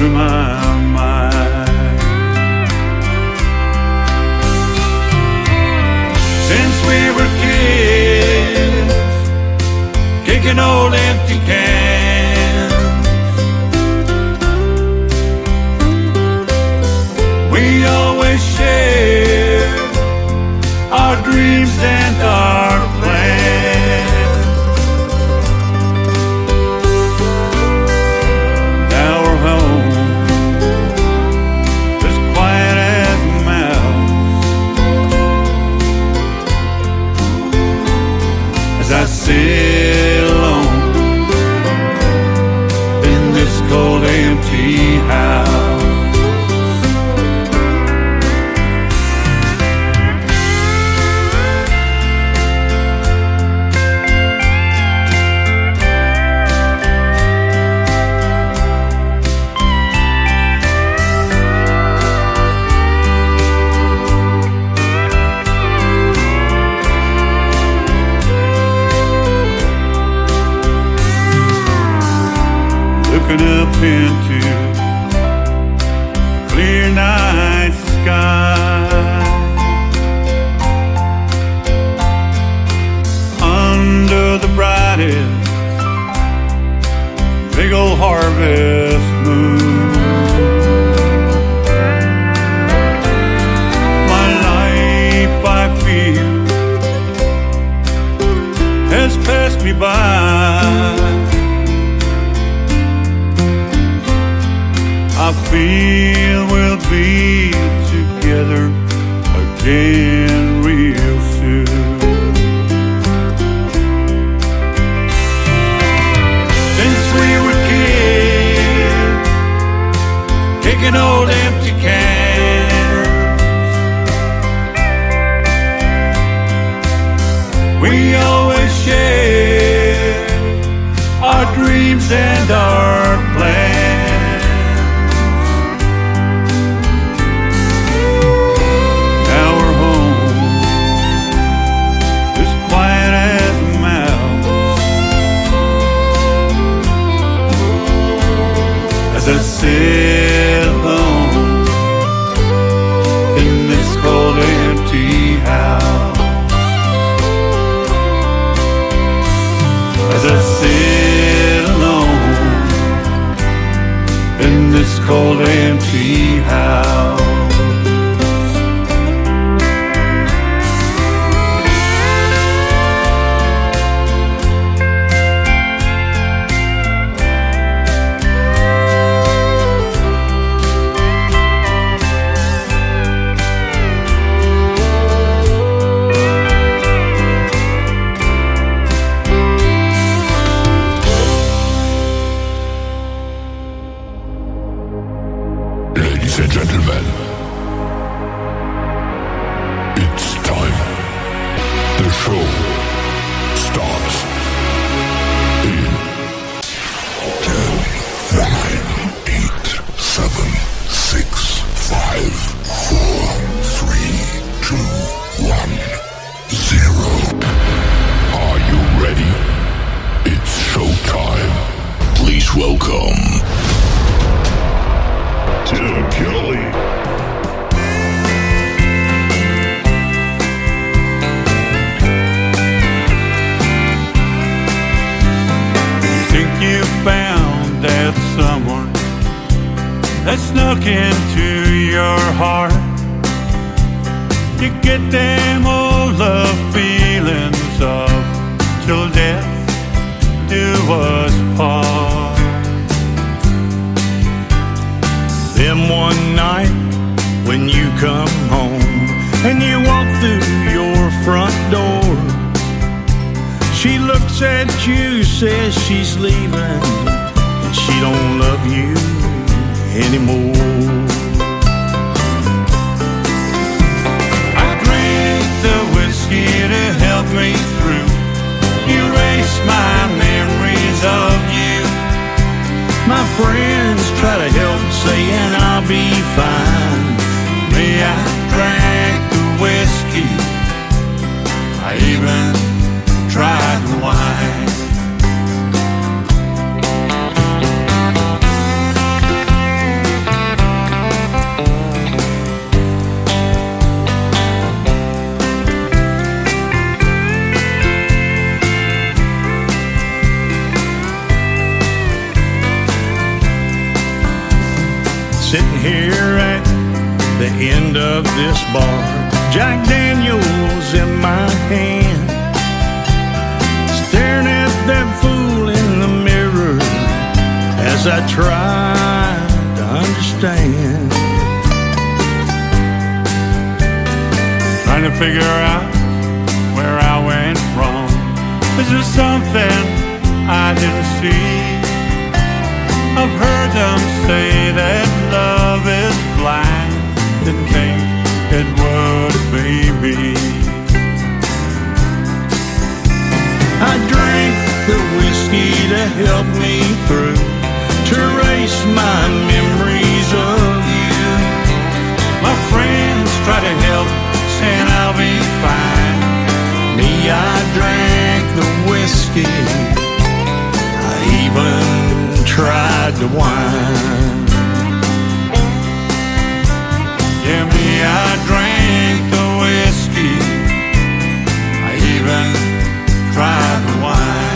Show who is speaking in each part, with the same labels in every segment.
Speaker 1: through my mind. Since we were kids, kicking old empty cans, we always shared our dreams and our plans. Now we're home, as quiet as a mouse, as I sit alone in this cold empty house. Looking up into clear night sky, under the brightest big old harvest moon. My life, I feel, has passed me by. I feel we'll be together again real soon. Since we were kids, kicking old empty cans, we always shared our dreams and our plans. As I sit alone in this cold empty house, as I sit alone in this cold empty house.
Speaker 2: Ladies and gentlemen, it's time. The show starts in 10, 9, 8, 7, 6, 5, 4, 3, 2, 1, 0. Are you ready? It's showtime. Please welcome Tim Kelly.
Speaker 1: You think you found that someone that snuck into your heart? You get them old love feelings of till death do us part. Then one night when you come home and you walk through your front door, she looks at you, says she's leaving, and she don't love you anymore. I drank the whiskey to help me through, erase my memories of you. My friends try to help, saying I'll be fine. Me, I drank the whiskey, I even tried the wine. sitting here at the end of this bar, Jack Daniels in my hand, staring at that fool in the mirror as I try to understand. Trying to figure out where I went wrong. Is there something I didn't see? I've heard them say that love is blind. Didn't think it would be me. I drank the whiskey to help me through, to erase my memories of you. My friends try to help, saying I'll be fine. Me, I drank the whiskey, I even tried the wine. Yeah, me, I drank the whiskey, I even tried the wine.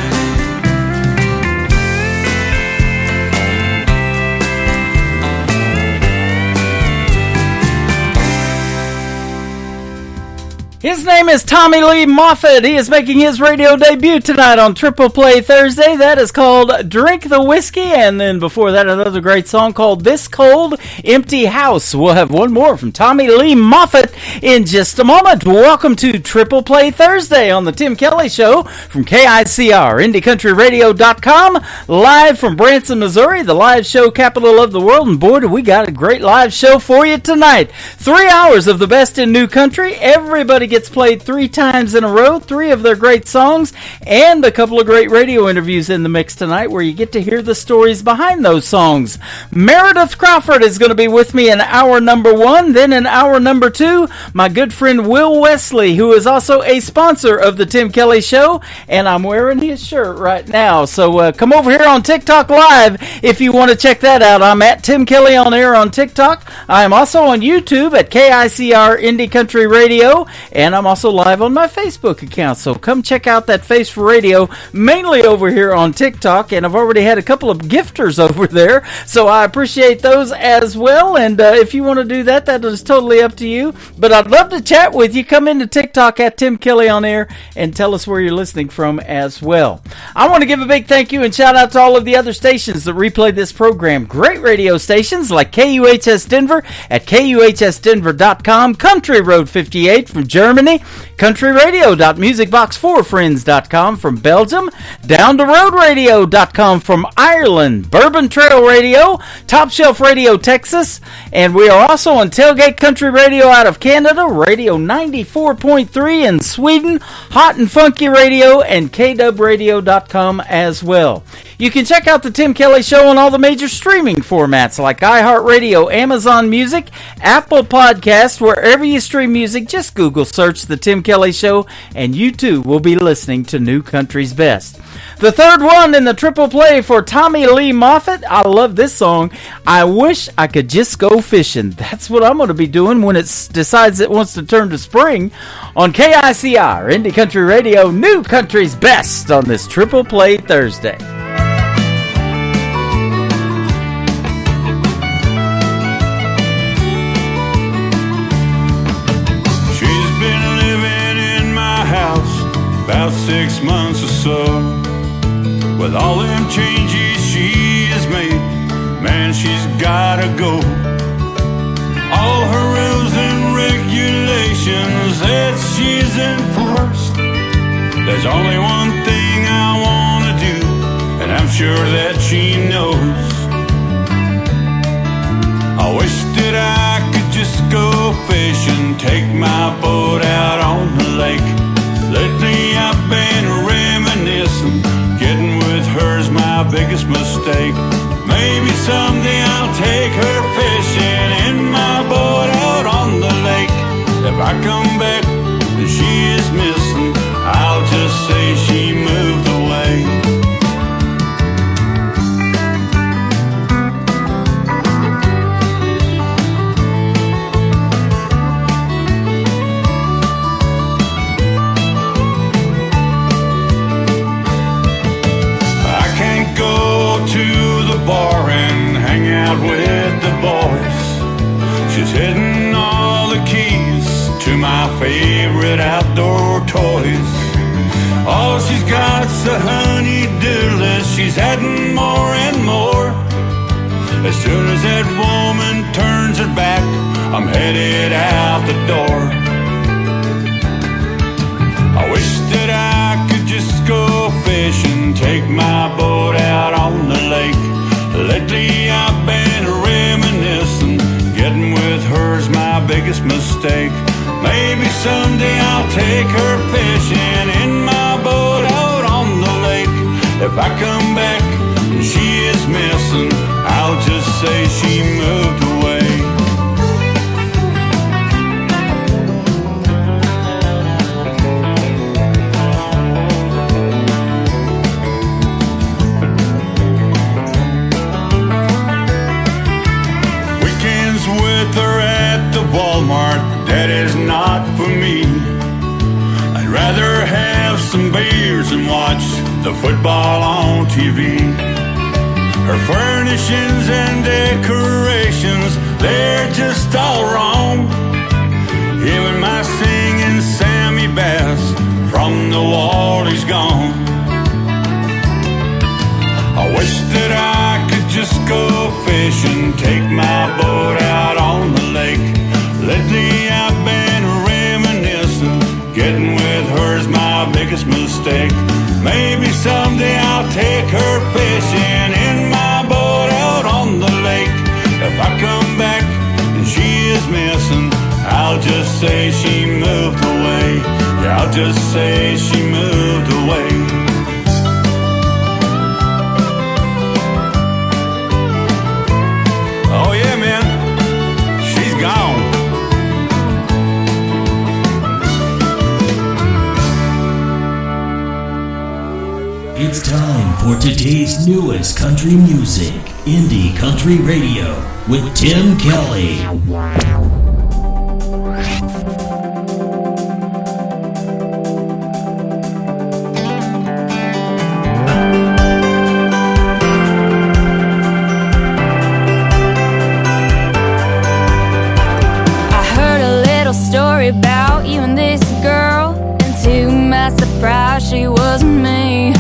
Speaker 3: His name is Tommy Lee Moffett. He is making his radio debut tonight on Triple Play Thursday. That is called Drink the Whiskey. And then before that, another great song called This Cold Empty House. We'll have one more from Tommy Lee Moffett in just a moment. Welcome to Triple Play Thursday on the Tim Kelly Show from KICR, IndieCountryRadio.com, live from Branson, Missouri, the live show capital of the world. And boy, do we got a great live show for you tonight. 3 hours of the best in new country. Everybody gets played 3 times in a row, 3 of their great songs, and a couple of great radio interviews in the mix tonight where you get to hear the stories behind those songs. Meredith Crawford is going to be with me in hour number 1. Then in hour number 2, my good friend Will Wesley, who is also a sponsor of the Tim Kelly Show, and I'm wearing his shirt right now. So come over here on TikTok Live if you want to check that out. I'm at Tim Kelly on air on TikTok. I am also on YouTube at KICR Indie Country Radio, and I'm also live on my Facebook account, so come check out that Face for Radio, mainly over here on TikTok, and I've already had a couple of gifters over there, so I appreciate those as well, and if you want to do that, that is totally up to you, but I'd love to chat with you. Come into TikTok at Tim Kelly on air, and tell us where you're listening from as well. I want to give a big thank you and shout out to all of the other stations that replay this program. Great radio stations like KUHS Denver at KUHSdenver.com, Country Road 58 from Germany, countryradio.musicbox4friends.com from Belgium, downtheroadradio.com from Ireland, Bourbon Trail Radio, Top Shelf Radio Texas, and we are also on Tailgate Country Radio out of Canada, Radio 94.3 in Sweden, Hot and Funky Radio, and KWradio.com as well. You can check out the Tim Kelly Show on all the major streaming formats like iHeartRadio, Amazon Music, Apple Podcasts, wherever you stream music. Just Google search the Tim Kelly Show, and you too will be listening to New Country's Best. The third one in the triple play for Tommy Lee Moffett. I love this song. I wish I could just go fishing. That's what I'm going to be doing when it decides it wants to turn to spring on KICR, Indie Country Radio, New Country's Best on this triple play Thursday.
Speaker 1: About 6 months or so. With all them changes she has made, man, she's gotta go. All her rules and regulations that she's enforced, there's only one thing I wanna do, and I'm sure that she knows. I wish that I could just go fishing, take my boat out on the lake. Lately I've been reminiscing, getting with her's my biggest mistake. Maybe someday I'll take her fishing in my boat out on the lake. If I come back and she is missing, I'll just say she moved away. Bar and hang out with the boys. She's hidden all the keys to my favorite outdoor toys. All she's got's a honey-do list. She's adding more and more. As soon as that woman turns her back, I'm headed out the door. I wish that I could just go fishing, take my boat out on the lake. Lately I've been reminiscing, getting with her's my biggest mistake. Maybe someday I'll take her fishing in my boat out on the lake. If I come back and she is missing, I'll just say she moved away. Weekends with her at the Walmart, that is not for me. I'd rather have some beers and watch the football on TV. Her furnishings and decorations, they're just all wrong. Even my singing Sammy Bass, from the wall he's gone. I wish that I could just go fishing, take my boat out on the lake. Lately I've been reminiscing, getting with her's my biggest mistake. Maybe someday I'll take her fishing in my boat out on the lake. If I come back and she is missing, I'll just say she moved away. Yeah, I'll just say she moved away. Oh yeah, man, she's gone.
Speaker 4: It's time for today's newest country music, Indie Country Radio, with Tim Kelly.
Speaker 5: I heard a little story about you and this girl, and to my surprise, she wasn't me.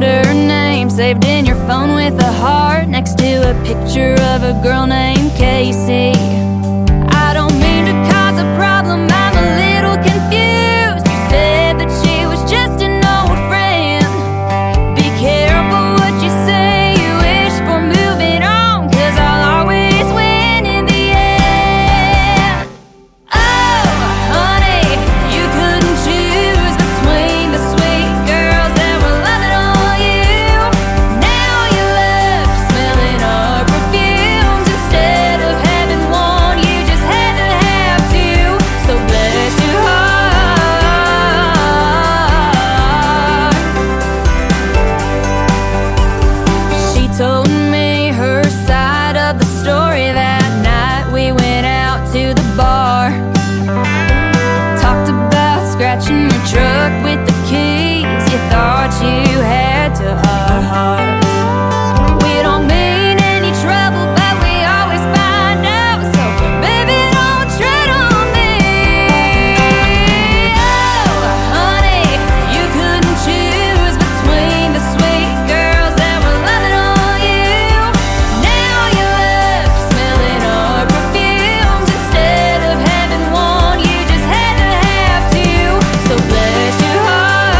Speaker 5: Her name saved in your phone with a heart next to a picture of a girl named Casey. I don't mean to cause a problem, I'm a little confused. You said that she was just an old friend. Be careful what you say, you wish for moving on, 'cause I'll always win in the end. Oh, honey, you couldn't choose between the sweet girls that were loving on you. Now you're left smelling our perfumes instead of having one. You just had to have two, so bless your heart. She told me her side of the story that night we went out to the bar. Talked about scratching your truck with the keys you thought you had to our hearts. We don't mean any trouble, but we always find out, so baby, don't tread on me. Oh, honey, you couldn't choose between the sweet girls that were loving on you. Now you're left smelling our perfumes instead of having one. You just had to have two, so bless your heart.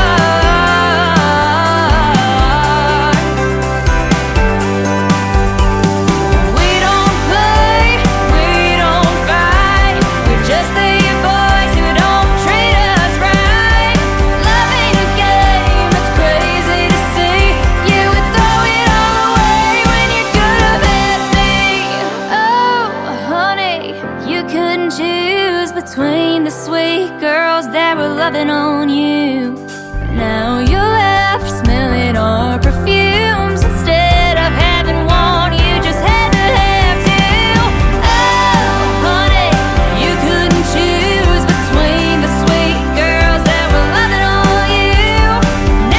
Speaker 5: We don't play, we don't fight, we're just the boys who don't treat us right. Love ain't a game, it's crazy to see. You would throw it all away when you could have had me. Oh, honey, you couldn't choose between the sweet girls that were loving on you. Now you're left smelling our perfumes instead of having one. You just had to have two. Oh, honey, you couldn't choose between the sweet girls that were loving on you.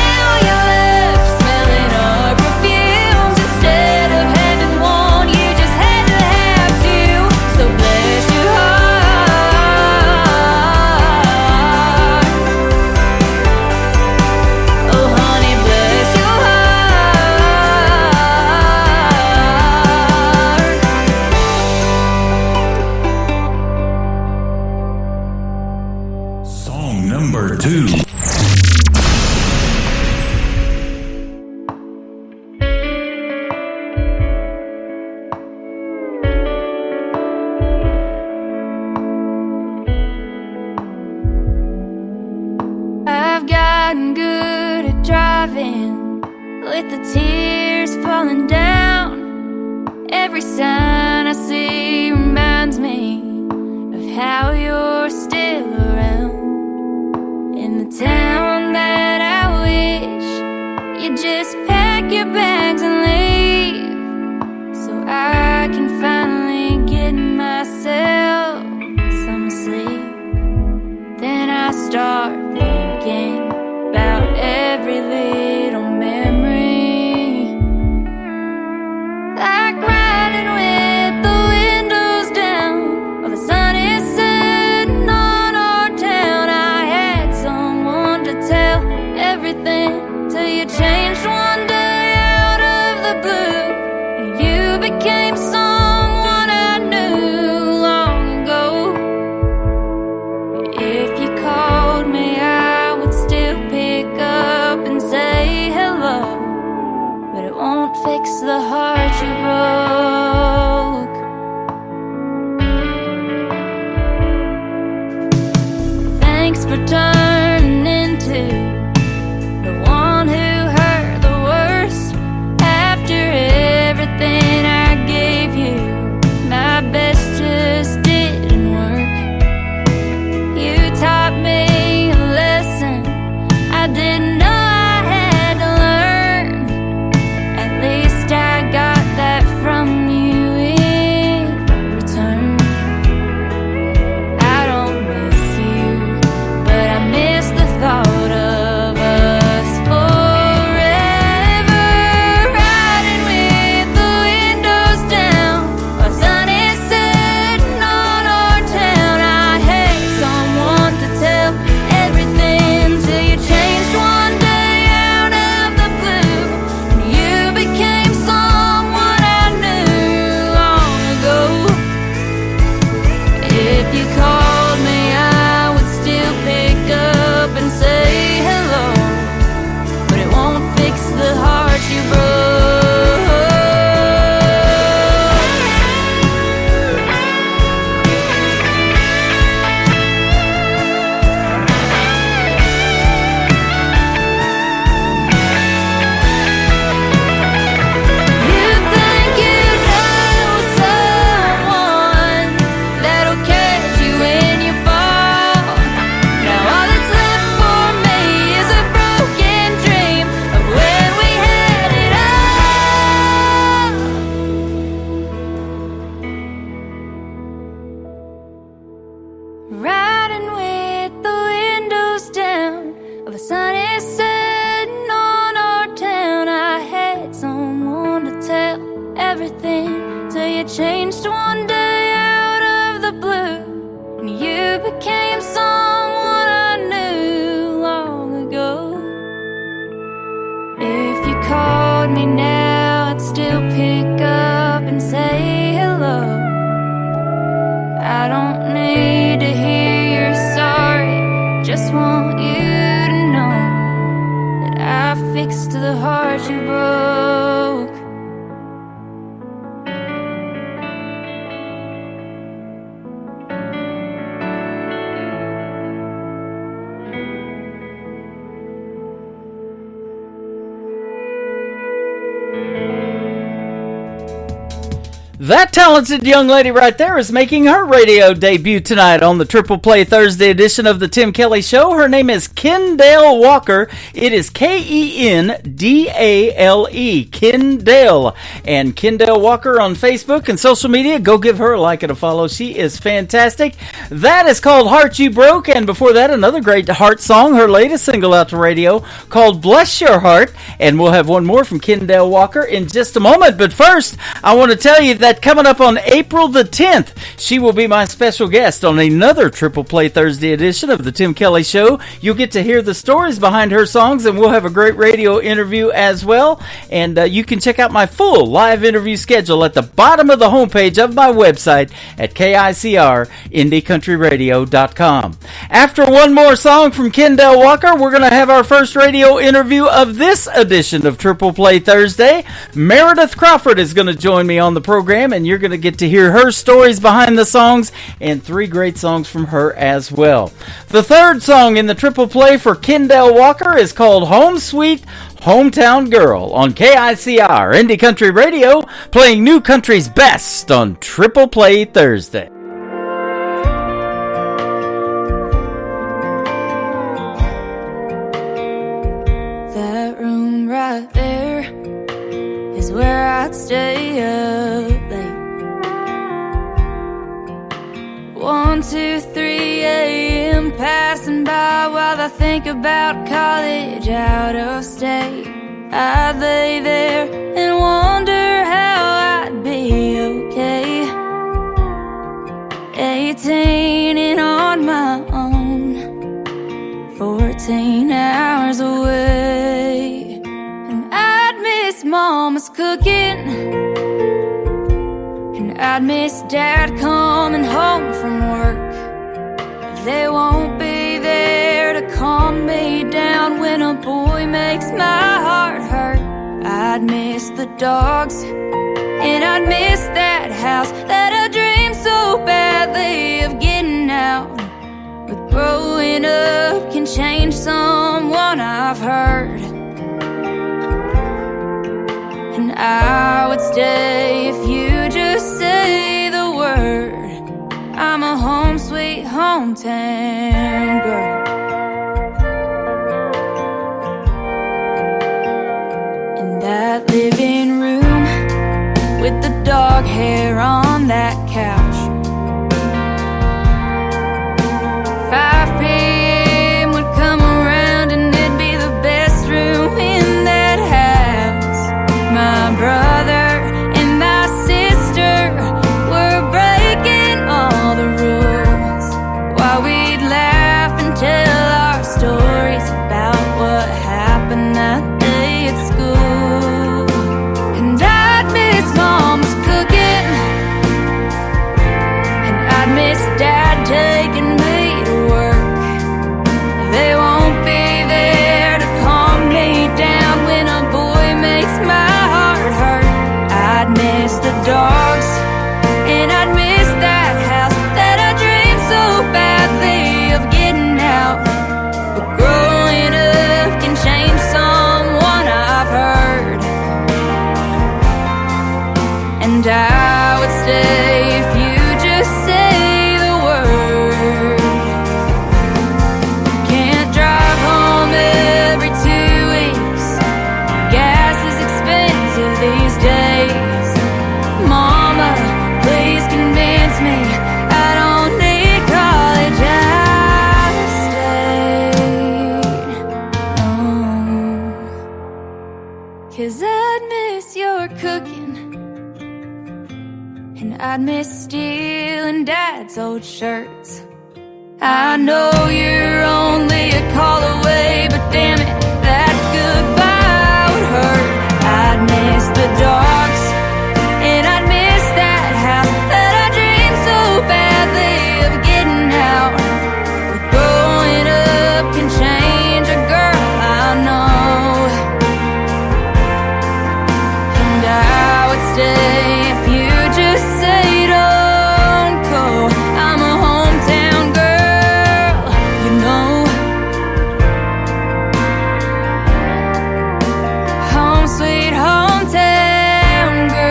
Speaker 5: Now you're left smelling our perfumes instead of having one. You just had to have two, like riding with the windows down while the sun is setting on our town. I had someone to tell everything till you changed one day out of the blue, and you became someone I knew long ago. If you called me, I would still pick up and say hello, but it won't fix the heart you broke. Thanks for turning into the one who hurt the worst. After everything I gave you, my best just didn't work. You taught me a lesson I didn't know I had to learn. At least I got that from you in return. I don't miss you, but I miss the thought of us forever. Riding with the windows down while sun is setting on our town. I had someone to tell everything till you changed one day out of the blue, and you became someone I knew long ago. If you called me, I would still pick up and say hello, but it won't fix the heart you broke. You think you know someone that'll catch you when you fall. Now all that's left for me is a broken dream of when we had it all. Riding with the windows down while the sun is setting on our town. I had someone to tell everything till you changed one day out of the blue, and you became someone I knew long ago. If you called me now, I'd still pick up and say hello. I don't need to hear you're sorry, just want you to know that I fixed the heart you broke.
Speaker 3: That talented young lady right there is making her radio debut tonight on the Triple Play Thursday edition of the Tim Kelly Show. Her name is Kendale Walker. It is Kendale, Kendale. And Kendale Walker on Facebook and social media. Go give her a like and a follow. She is fantastic. That is called Heart You Broke. And before that, another great heart song, her latest single out to radio called Bless Your Heart. And we'll have one more from Kendale Walker in just a moment. But first, I want to tell you that coming up on April the 10th, she will be my special guest on another Triple Play Thursday edition of the Tim Kelly Show. You'll get to hear the stories behind her songs, and we'll have a great radio interview as well. And you can check out my full live interview schedule at the bottom of the homepage of my website at KICRIndieCountryRadio.com. After one more song from Kendale Walker, we're going to have our first radio interview of this edition of Triple Play Thursday. Meredith Crawford is going to join me on the program, and you're going to get to hear her stories behind the songs and three great songs from her as well. The third song in the Triple Play for Kendale Walker is called Home Sweet Hometown Girl on KICR Indie Country Radio, playing new country's best on Triple Play Thursday.
Speaker 5: That room right there is where I'd stay up late. 1, 2, 3 a.m. passing by while I think about college out of state. I'd lay there and wonder how I'd miss Dad coming home from work. They won't be there to calm me down when a boy makes my heart hurt. I'd miss the dogs, and I'd miss that house that I dreamed so badly of getting out. But growing up can change someone, I've heard. And I would stay if you just say the word. I'm a home sweet hometown girl. In that living room with the dog hair on that couch, 5 p.m. would come around and it'd be the best room in that house. My brother and my sister were breaking all the rules while we'd laugh and tell our stories about what happened that day at school. And I'd miss Mom's cooking, and I'd miss Dad taking me to work. They won't be there to calm me down when a boy makes my heart hurt. I'd miss the dogs, and I'd miss that house that I dreamed so badly of getting out. But growing up can change someone, I've heard. And I would stay if you just say the word. Can't drive home every 2 weeks. Gas is expensive these days. Mama, please convince me I don't need college out of state. No. 'Cause I'd miss your cooking, and I'd miss stealing Dad's old shirts. I know you're only a call away, but damn it, that goodbye would hurt. I'd miss the dogs, and I'd miss that house that I dreamed so badly of getting out. But growing up can change a girl, I know. And I would stay if you just say don't go. I'm a hometown girl, you know. Home sweet hometown girl.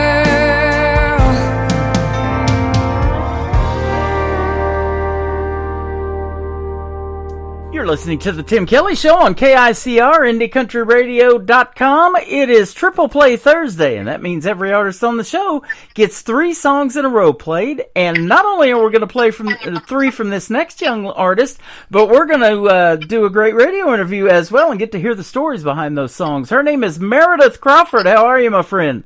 Speaker 3: You're listening to the Tim Kelly Show on KICR, IndieCountryRadio.com. It is Triple Play Thursday, and that means every artist on the show gets 3 songs in a row played. And not only are we going to play from 3 from this next young artist, but we're going to do a great radio interview as well and get to hear the stories behind those songs. Her name is Meredith Crawford. How are you, my friend?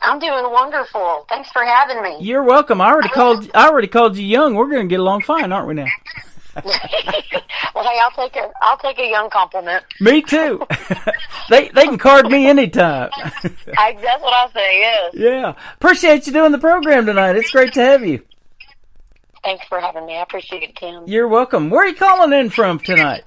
Speaker 6: I'm doing wonderful. Thanks for having me.
Speaker 3: You're welcome. I already called you young. We're going to get along fine, aren't we now?
Speaker 6: Well, hey, I'll take a young compliment.
Speaker 3: Me too. They can card me anytime.
Speaker 6: That's what I say. Yes.
Speaker 3: Yeah. Appreciate you doing the program tonight. It's great to have you.
Speaker 6: Thanks for having me. I appreciate it, Tim.
Speaker 3: You're welcome. Where are you calling in from tonight?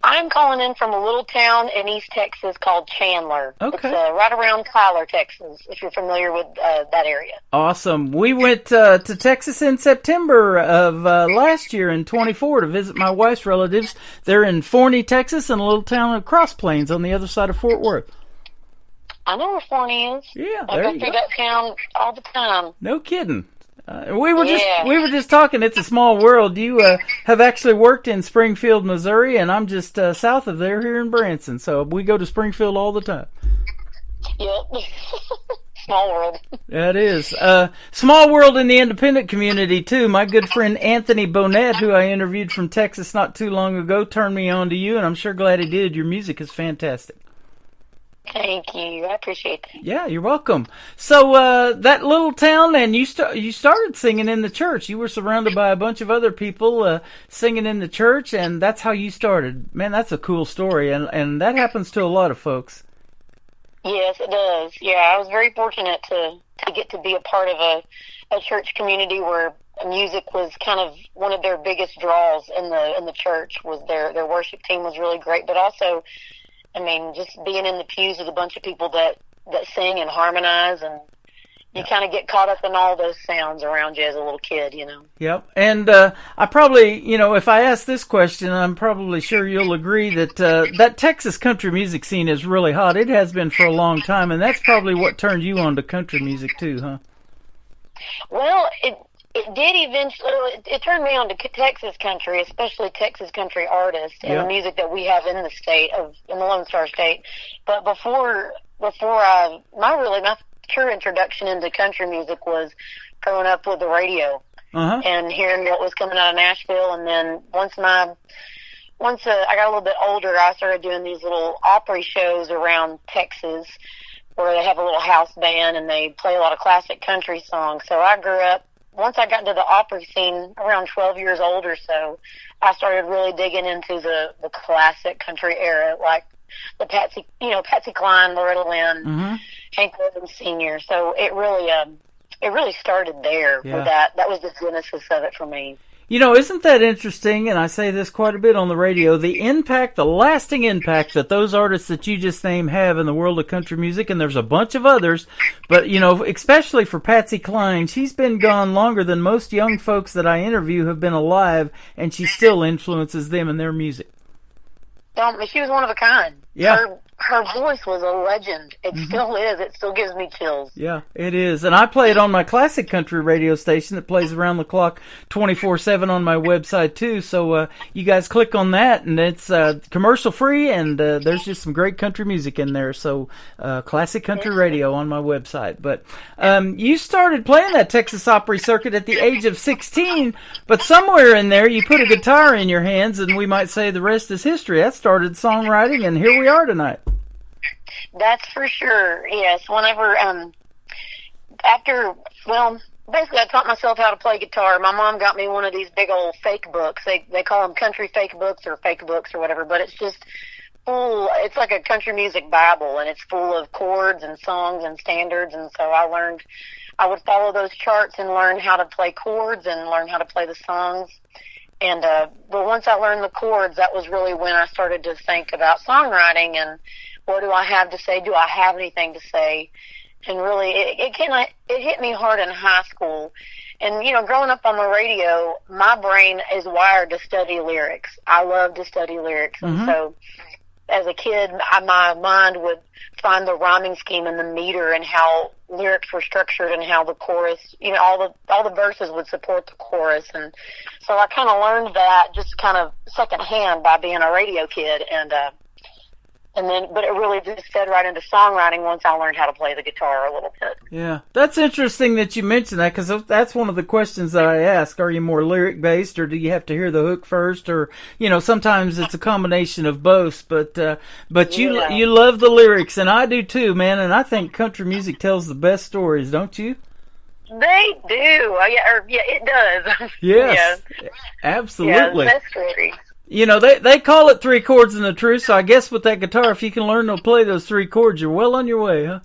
Speaker 6: I'm calling in from a little town in East Texas called Chandler.
Speaker 3: Okay.
Speaker 6: It's right around Tyler, Texas, if you're familiar with that area.
Speaker 3: Awesome. We went to Texas in September of last year in 24 to visit my wife's relatives. They're in Forney, Texas, in a little town of Cross Plains on the other side of Fort Worth.
Speaker 6: I know where Forney is.
Speaker 3: Yeah,
Speaker 6: I
Speaker 3: there
Speaker 6: go
Speaker 3: you
Speaker 6: through
Speaker 3: go.
Speaker 6: that town all the time.
Speaker 3: No kidding. We were just talking. It's a small world. You have actually worked in Springfield, Missouri, and I'm just south of there here in Branson. So we go to Springfield all the time.
Speaker 6: Yep. Small world.
Speaker 3: That is. Small world in the independent community, too. My good friend Anthony Bonnet, who I interviewed from Texas not too long ago, turned me on to you, and I'm sure glad he did. Your music is fantastic.
Speaker 6: Thank you. I appreciate that.
Speaker 3: Yeah, you're welcome. So that little town, and you started singing in the church. You were surrounded by a bunch of other people singing in the church, and that's how you started. Man, that's a cool story, and that happens to a lot of folks.
Speaker 6: Yes, it does. Yeah, I was very fortunate to to get to be a part of a church community where music was kind of one of their biggest draws in the church. Was their worship team was really great, but also, I mean, just being in the pews with a bunch of people that sing and harmonize, and you kind of get caught up in all those sounds around you as a little kid, you know.
Speaker 3: Yep. And I probably, you know, if I ask this question, I'm probably sure you'll agree that that Texas country music scene is really hot. It has been for a long time, and that's probably what turned you on to country music too, huh?
Speaker 6: Well, it did eventually. It turned me on to Texas country, especially Texas country artists and the music that we have in the state in the Lone Star State. But before my true introduction into country music was growing up with the radio and hearing what was coming out of Nashville. And then once I got a little bit older, I started doing these little Opry shows around Texas where they have a little house band and they play a lot of classic country songs. So I grew up, once I got into the Opry scene around 12 years old or so, I started really digging into the classic country era, like the Patsy Cline, Loretta Lynn, Hank Williams Sr. So it really started there with that. That was the genesis of it for me.
Speaker 3: You know, isn't that interesting? And I say this quite a bit on the radio, the lasting impact that those artists that you just named have in the world of country music, and there's a bunch of others, but, you know, especially for Patsy Cline, she's been gone longer than most young folks that I interview have been alive, and she still influences them in their music.
Speaker 6: She was one of a kind.
Speaker 3: Yeah.
Speaker 6: Her voice was a legend. It still is. It still gives me chills.
Speaker 3: Yeah, it is. And I play it on my classic country radio station that plays around the clock 24/7 on my website too. So you guys click on that, and it's commercial free, and there's just some great country music in there. So classic country radio on my website. But you started playing that Texas Opry circuit at the age of 16, but somewhere in there you put a guitar in your hands, and we might say the rest is history. That started songwriting, and here we are tonight.
Speaker 6: That's for sure, yes. Whenever, basically I taught myself how to play guitar. My mom got me one of these big old fake books. They call them country fake books or whatever, but it's just full, it's like a country music Bible, and it's full of chords and songs and standards, and so I would follow those charts and learn how to play chords and learn how to play the songs. And but once I learned the chords, that was really when I started to think about songwriting and what do I have to say? Do I have anything to say? And really, it hit me hard in high school. And, you know, growing up on the radio, my brain is wired to study lyrics. I love to study lyrics. And so as a kid, my mind would find the rhyming scheme and the meter and how lyrics were structured and how the chorus, you know, all the verses would support the chorus. And so I kind of learned that just kind of secondhand by being a radio kid. But it really just fed right into songwriting once I learned how to play the guitar a little bit.
Speaker 3: Yeah, that's interesting that you mentioned that, because that's one of the questions that I ask. Are you more lyric-based, or do you have to hear the hook first? Or, you know, sometimes it's a combination of both. But you love the lyrics, and I do too, man. And I think country music tells the best stories, don't you?
Speaker 6: They do. It does.
Speaker 3: Yes, absolutely.
Speaker 6: Yeah, the best stories.
Speaker 3: You know, they call it 3 chords and the truth, so I guess with that guitar, if you can learn to play those 3 chords, you're well on your way, huh?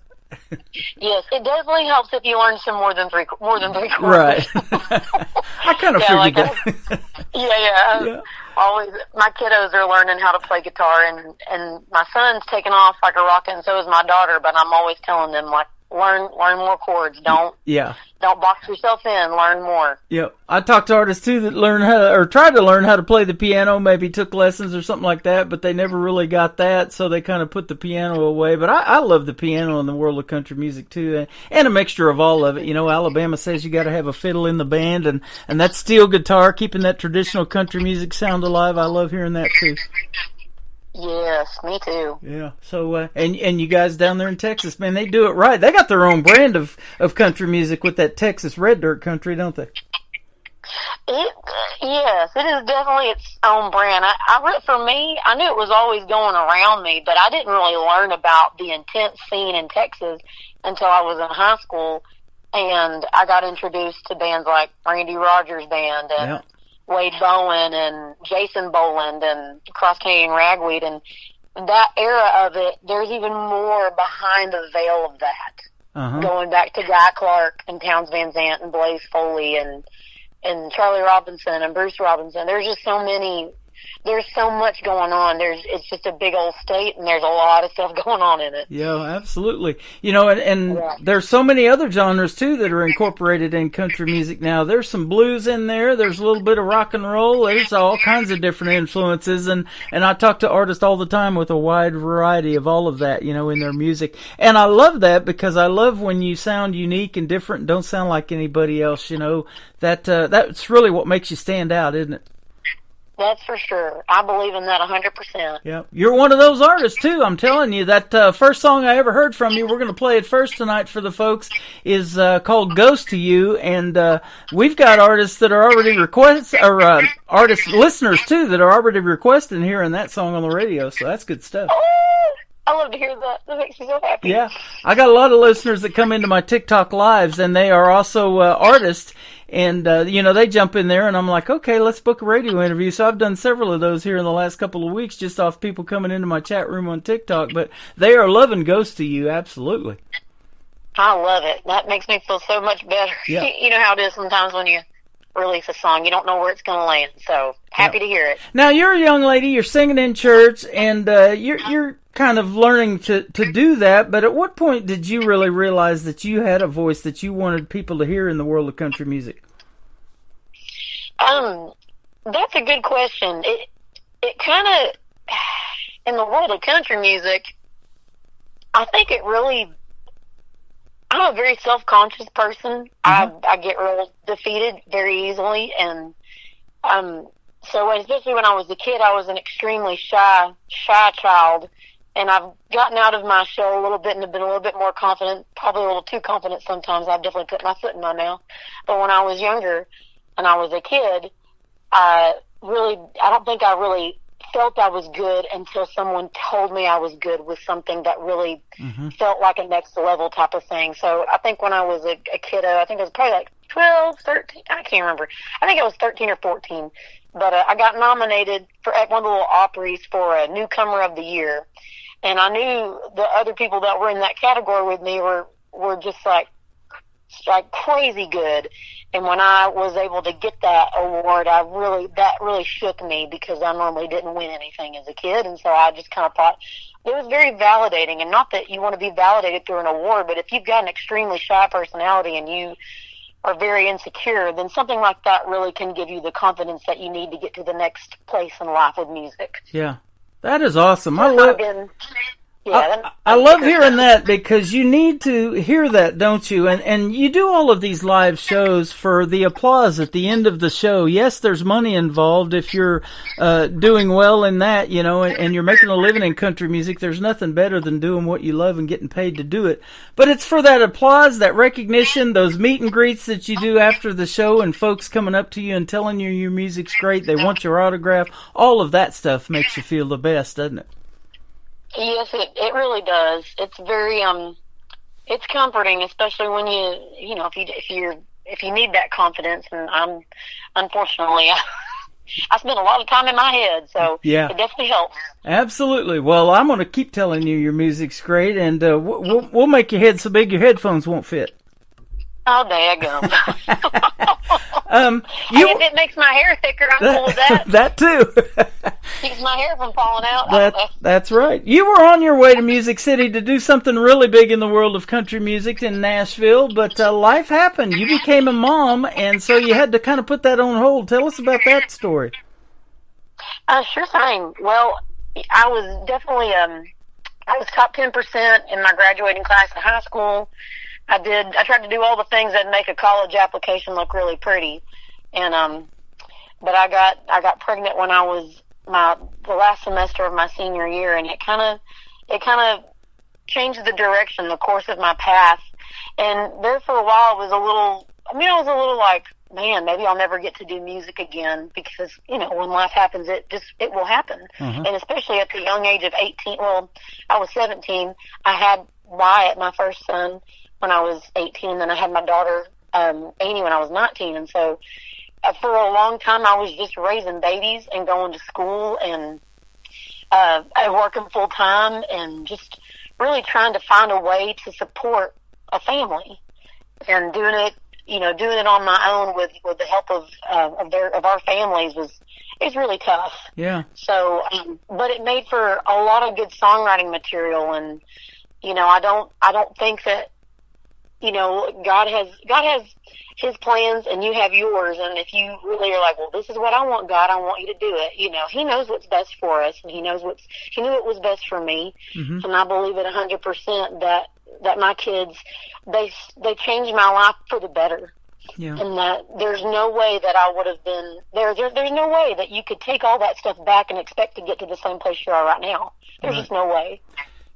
Speaker 6: Yes, it definitely helps if you learn some more than three chords.
Speaker 3: Right. I kind of figured that.
Speaker 6: Yeah. Always, my kiddos are learning how to play guitar, and my son's taking off like a rocket, and so is my daughter, but I'm always telling them, like, learn more chords. Don't box yourself in. Learn more.
Speaker 3: Yep. I talked to artists too that tried to learn how to play the piano, maybe took lessons or something like that, but they never really got that, so they kind of put the piano away. But I love the piano in the world of country music too, and a mixture of all of it. You know, Alabama says you got to have a fiddle in the band, and that steel guitar, keeping that traditional country music sound alive. I love hearing that too.
Speaker 6: Yes, me too.
Speaker 3: Yeah. So, and you guys down there in Texas, man, they do it right. They got their own brand of country music with that Texas red dirt country, don't they?
Speaker 6: Yes, it is definitely its own brand. For me, I knew it was always going around me, but I didn't really learn about the intense scene in Texas until I was in high school, and I got introduced to bands like Randy Rogers Band and Wade Bowen and Jason Boland and Cross Canadian Ragweed, and that era of it, there's even more behind the veil of that. going back to Guy Clark and Townes Van Zandt and Blaze Foley and Charlie Robinson and Bruce Robinson. There's just so many. There's so much going on. It's just a big old state, and there's a lot of stuff going on in it.
Speaker 3: Yeah, absolutely. You know, and there's so many other genres, too, that are incorporated in country music now. There's some blues in there. There's a little bit of rock and roll. There's all kinds of different influences, and I talk to artists all the time with a wide variety of all of that, you know, in their music. And I love that because I love when you sound unique and different and don't sound like anybody else, you know. That's really what makes you stand out, isn't it?
Speaker 6: That's for sure. I believe in that 100%.
Speaker 3: Yeah, you're one of those artists too. I'm telling you that first song I ever heard from you. We're going to play it first tonight for the folks. Is called "Ghost to You," and we've got artists that are already listeners too that are already requesting hearing that song on the radio. So that's good stuff.
Speaker 6: Oh, I love to hear that. That makes me so happy.
Speaker 3: Yeah, I got a lot of listeners that come into my TikTok lives, and they are also artists. And, you know, they jump in there and I'm like, okay, let's book a radio interview. So I've done several of those here in the last couple of weeks just off people coming into my chat room on TikTok. But they are loving Ghost to You, absolutely.
Speaker 6: I love it. That makes me feel so much better.
Speaker 3: Yeah.
Speaker 6: You know how it is sometimes when you release a song, you don't know where it's going to land. So happy to hear it.
Speaker 3: Now, you're a young lady, you're singing in church, and you're kind of learning to do that, but at what point did you really realize that you had a voice that you wanted people to hear in the world of country music?
Speaker 6: That's a good question. It kind of, in the world of country music, I think it really, I'm a very self-conscious person. I get real defeated very easily, and so especially when I was a kid, I was an extremely shy child. And I've gotten out of my shell a little bit and been a little bit more confident, probably a little too confident sometimes. I've definitely put my foot in my mouth. But when I was younger and I was a kid, I don't think I really felt I was good until someone told me I was good with something that really felt like a next level type of thing. So I think when I was a kiddo, I think it was probably like 12, 13, I can't remember. I think it was 13 or 14. But I got nominated at one of the little Opries for a Newcomer of the Year. And I knew the other people that were in that category with me were just like crazy good. And when I was able to get that award, that really shook me because I normally didn't win anything as a kid. And so I just kind of thought it was very validating. And not that you want to be validated through an award, but if you've got an extremely shy personality and you are very insecure, then something like that really can give you the confidence that you need to get to the next place in life with music.
Speaker 3: Yeah. That is awesome.
Speaker 6: I love
Speaker 3: hearing that because you need to hear that, don't you? And you do all of these live shows for the applause at the end of the show. Yes, there's money involved if you're doing well in that, you know, and you're making a living in country music. There's nothing better than doing what you love and getting paid to do it. But it's for that applause, that recognition, those meet and greets that you do after the show and folks coming up to you and telling you your music's great, they want your autograph. All of that stuff makes you feel the best, doesn't it?
Speaker 6: Yes, it really does. It's very it's comforting, especially when you know if you need that confidence. And I'm unfortunately I spend a lot of time in my head, so it definitely helps.
Speaker 3: Absolutely. Well, I'm going to keep telling you your music's great, and we'll make your head so big your headphones won't fit.
Speaker 6: Oh, daggum. If it makes my hair thicker, I'm cool with that.
Speaker 3: That too.
Speaker 6: Keeps my hair from falling out.
Speaker 3: That's right. You were on your way to Music City to do something really big in the world of country music in Nashville, but life happened. You became a mom, and so you had to kind of put that on hold. Tell us about that story.
Speaker 6: Sure thing. Well, I was definitely I was top 10% in my graduating class in high school. I tried to do all the things that make a college application look really pretty, and but I got pregnant when I was the last semester of my senior year, and it kind of changed the direction, the course of my path. And there for a while I was a little like, man, maybe I'll never get to do music again, because, you know, when life happens, it will happen. And especially at the young age of 18, well, I was 17, I had Wyatt, my first son, when I was 18, and then I had my daughter, Amy, when I was 19. And so for a long time, I was just raising babies and going to school and working full time and just really trying to find a way to support a family, and doing it, doing it on my own with the help of our families is really tough.
Speaker 3: Yeah.
Speaker 6: So, but it made for a lot of good songwriting material, and I don't think that God has His plans and you have yours, and if you really are like, well, this is what I want, God, I want you to do it. He knows what's best for us, and He knew it was best for me,
Speaker 3: Mm-hmm.
Speaker 6: and I believe it 100% that my kids they changed my life for the better.
Speaker 3: Yeah.
Speaker 6: And that there's no way that I would have been there's no way that you could take all that stuff back and expect to get to the same place you are right now. There's just no way.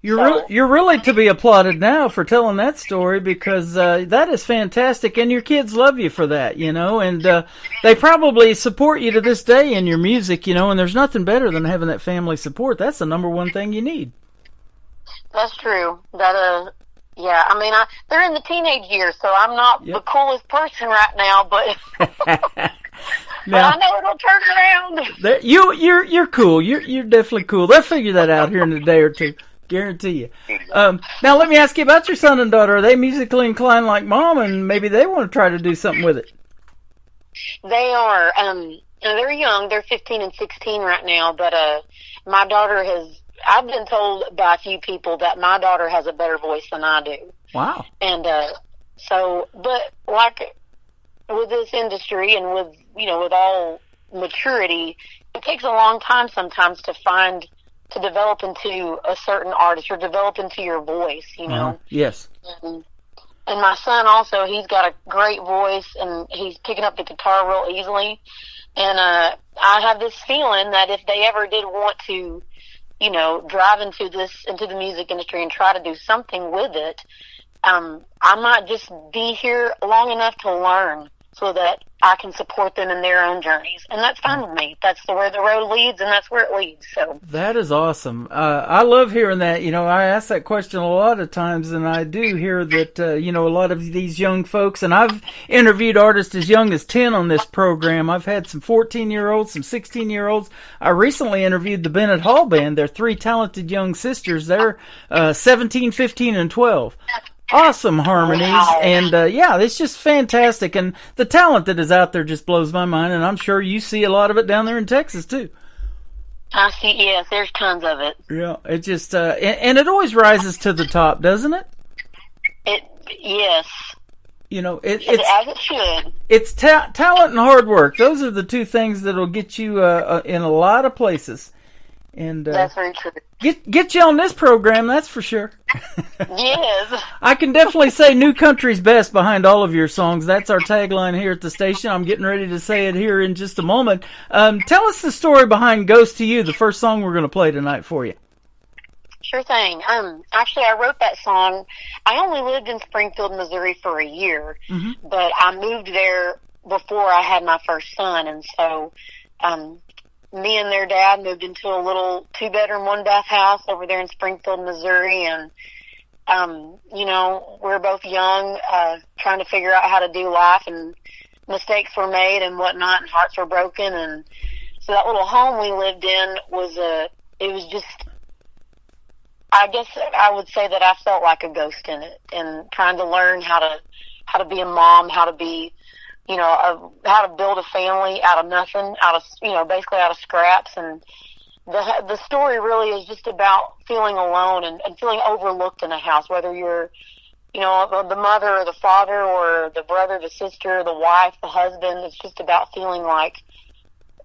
Speaker 3: You're really to be applauded now for telling that story, because that is fantastic, and your kids love you for that, and they probably support you to this day in your music, and there's nothing better than having that family support. That's the number one thing you need.
Speaker 6: That's true. Yeah, I mean, they're in the teenage years, so I'm not the coolest person right now, but but I know it'll turn around.
Speaker 3: You're cool. You're definitely cool. They'll figure that out here in a day or two. Guarantee you. Now let me ask you about your son and daughter. Are they musically inclined like Mom, and maybe they want to try to do something with it?
Speaker 6: They are. They're young. They're 15 and 16 right now, but my daughter I've been told by a few people that my daughter has a better voice than I do.
Speaker 3: Wow.
Speaker 6: And but like with this industry and with all maturity, it takes a long time sometimes to develop into a certain artist or develop into your voice,
Speaker 3: Yes.
Speaker 6: And my son also, he's got a great voice, and he's picking up the guitar real easily. And I have this feeling that if they ever did want to, drive into the music industry and try to do something with it, I might just be here long enough to learn so that I can support them in their own journeys. And that's fine with me. That's where the road leads, and that's where it leads. So
Speaker 3: that is awesome. I love hearing that. I ask that question a lot of times, and I do hear that, a lot of these young folks, and I've interviewed artists as young as 10 on this program. I've had some 14-year-olds, some 16-year-olds. I recently interviewed the Bennett Hall Band. They're 3 talented young sisters. They're 17, 15, and 12. Awesome harmonies, and it's just fantastic, and the talent that is out there just blows my mind, and I'm sure you see a lot of it down there in Texas too.
Speaker 6: I see, yes, there's tons of it.
Speaker 3: Yeah, it just and it always rises to the top, doesn't it?
Speaker 6: Yes.
Speaker 3: It's
Speaker 6: as it should.
Speaker 3: It's talent and hard work. Those are the two things that'll get you in a lot of places. And
Speaker 6: that's very true.
Speaker 3: Get you on this program, that's for sure.
Speaker 6: Yes.
Speaker 3: I can definitely say New Country's best behind all of your songs. That's our tagline here at the station. I'm getting ready to say it here in just a moment. Tell us the story behind Ghost to You, the first song we're going to play tonight for you.
Speaker 6: Sure thing. Actually, I wrote that song. I only lived in Springfield, Missouri for a year, but I moved there before I had my first son, and so me and their dad moved into a little 2-bedroom, 1-bath house over there in Springfield, Missouri, and we're both young, trying to figure out how to do life, and mistakes were made and whatnot, and hearts were broken, and so that little home we lived in was just, I guess I would say that I felt like a ghost in it, and trying to learn how to be a mom, how to be, how to build a family out of nothing, basically out of scraps. And the story really is just about feeling alone and feeling overlooked in a house, whether you're, the mother or the father or the brother, the sister, the wife, the husband. It's just about feeling like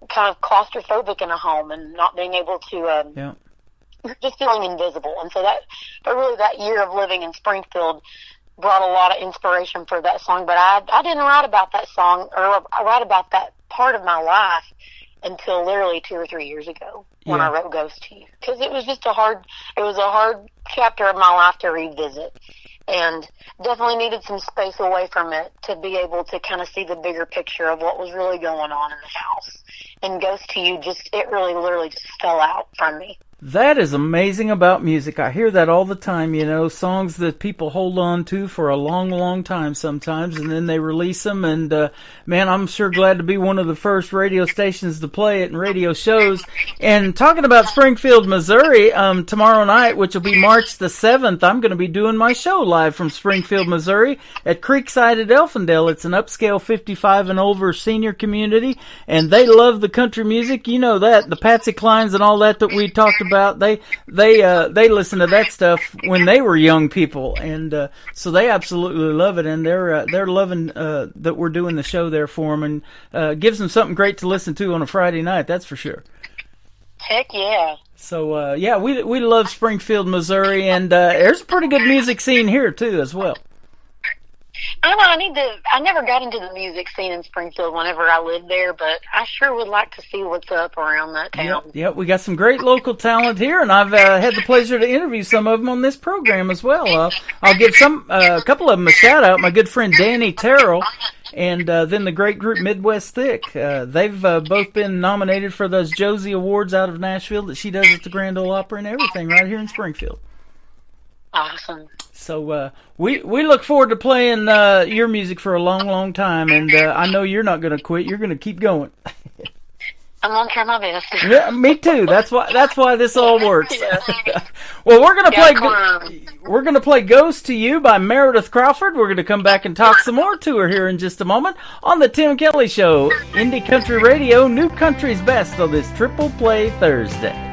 Speaker 6: kind of claustrophobic in a home and not being able to, just feeling invisible. And so that year of living in Springfield brought a lot of inspiration for that song, but I didn't write about that song, or I write about that part of my life until literally 2 or 3 years ago when I wrote Ghost to You, because it was just a hard chapter of my life to revisit, and definitely needed some space away from it to be able to kind of see the bigger picture of what was really going on in the house. And Ghost to You it really literally just fell out from me.
Speaker 3: That is amazing about music. I hear that all the time, you know, songs that people hold on to for a long, long time sometimes, and then they release them, and man, I'm sure glad to be one of the first radio stations to play it and radio shows. And talking about Springfield, Missouri, tomorrow night, which will be March the 7th, I'm going to be doing my show live from Springfield, Missouri at Creekside at Elfindale. It's an upscale 55 and over senior community, and they love the country music. You know that, the Patsy Clines and all that we talked about. They listen to that stuff when they were young people, and so they absolutely love it, and they're loving that we're doing the show there for them, and gives them something great to listen to on a Friday night. That's for sure.
Speaker 6: Heck yeah.
Speaker 3: So yeah, we love Springfield, Missouri, and there's a pretty good music scene here too as well.
Speaker 6: I don't know, I never got into the music scene in Springfield whenever I lived there, but I sure would like to see what's up around that town.
Speaker 3: Yeah, we got some great local talent here, and I've had the pleasure to interview some of them on this program as well. I'll give a couple of them a shout out. My good friend Danny Terrell, and then the great group Midwest Thick. They've both been nominated for those Josie Awards out of Nashville that she does at the Grand Ole Opry and everything right here in Springfield.
Speaker 6: Awesome.
Speaker 3: So we look forward to playing your music for a long, long time, and I know you're not going to quit. You're going to keep going.
Speaker 6: I'm gonna try my best.
Speaker 3: Yeah, me too. That's why this all works.
Speaker 6: Yeah.
Speaker 3: Well, we're gonna play "Ghost to You" by Meredith Crawford. We're gonna come back and talk some more to her here in just a moment on the Tim Kelly Show, Indie Country Radio, New Country's Best on this Triple Play Thursday.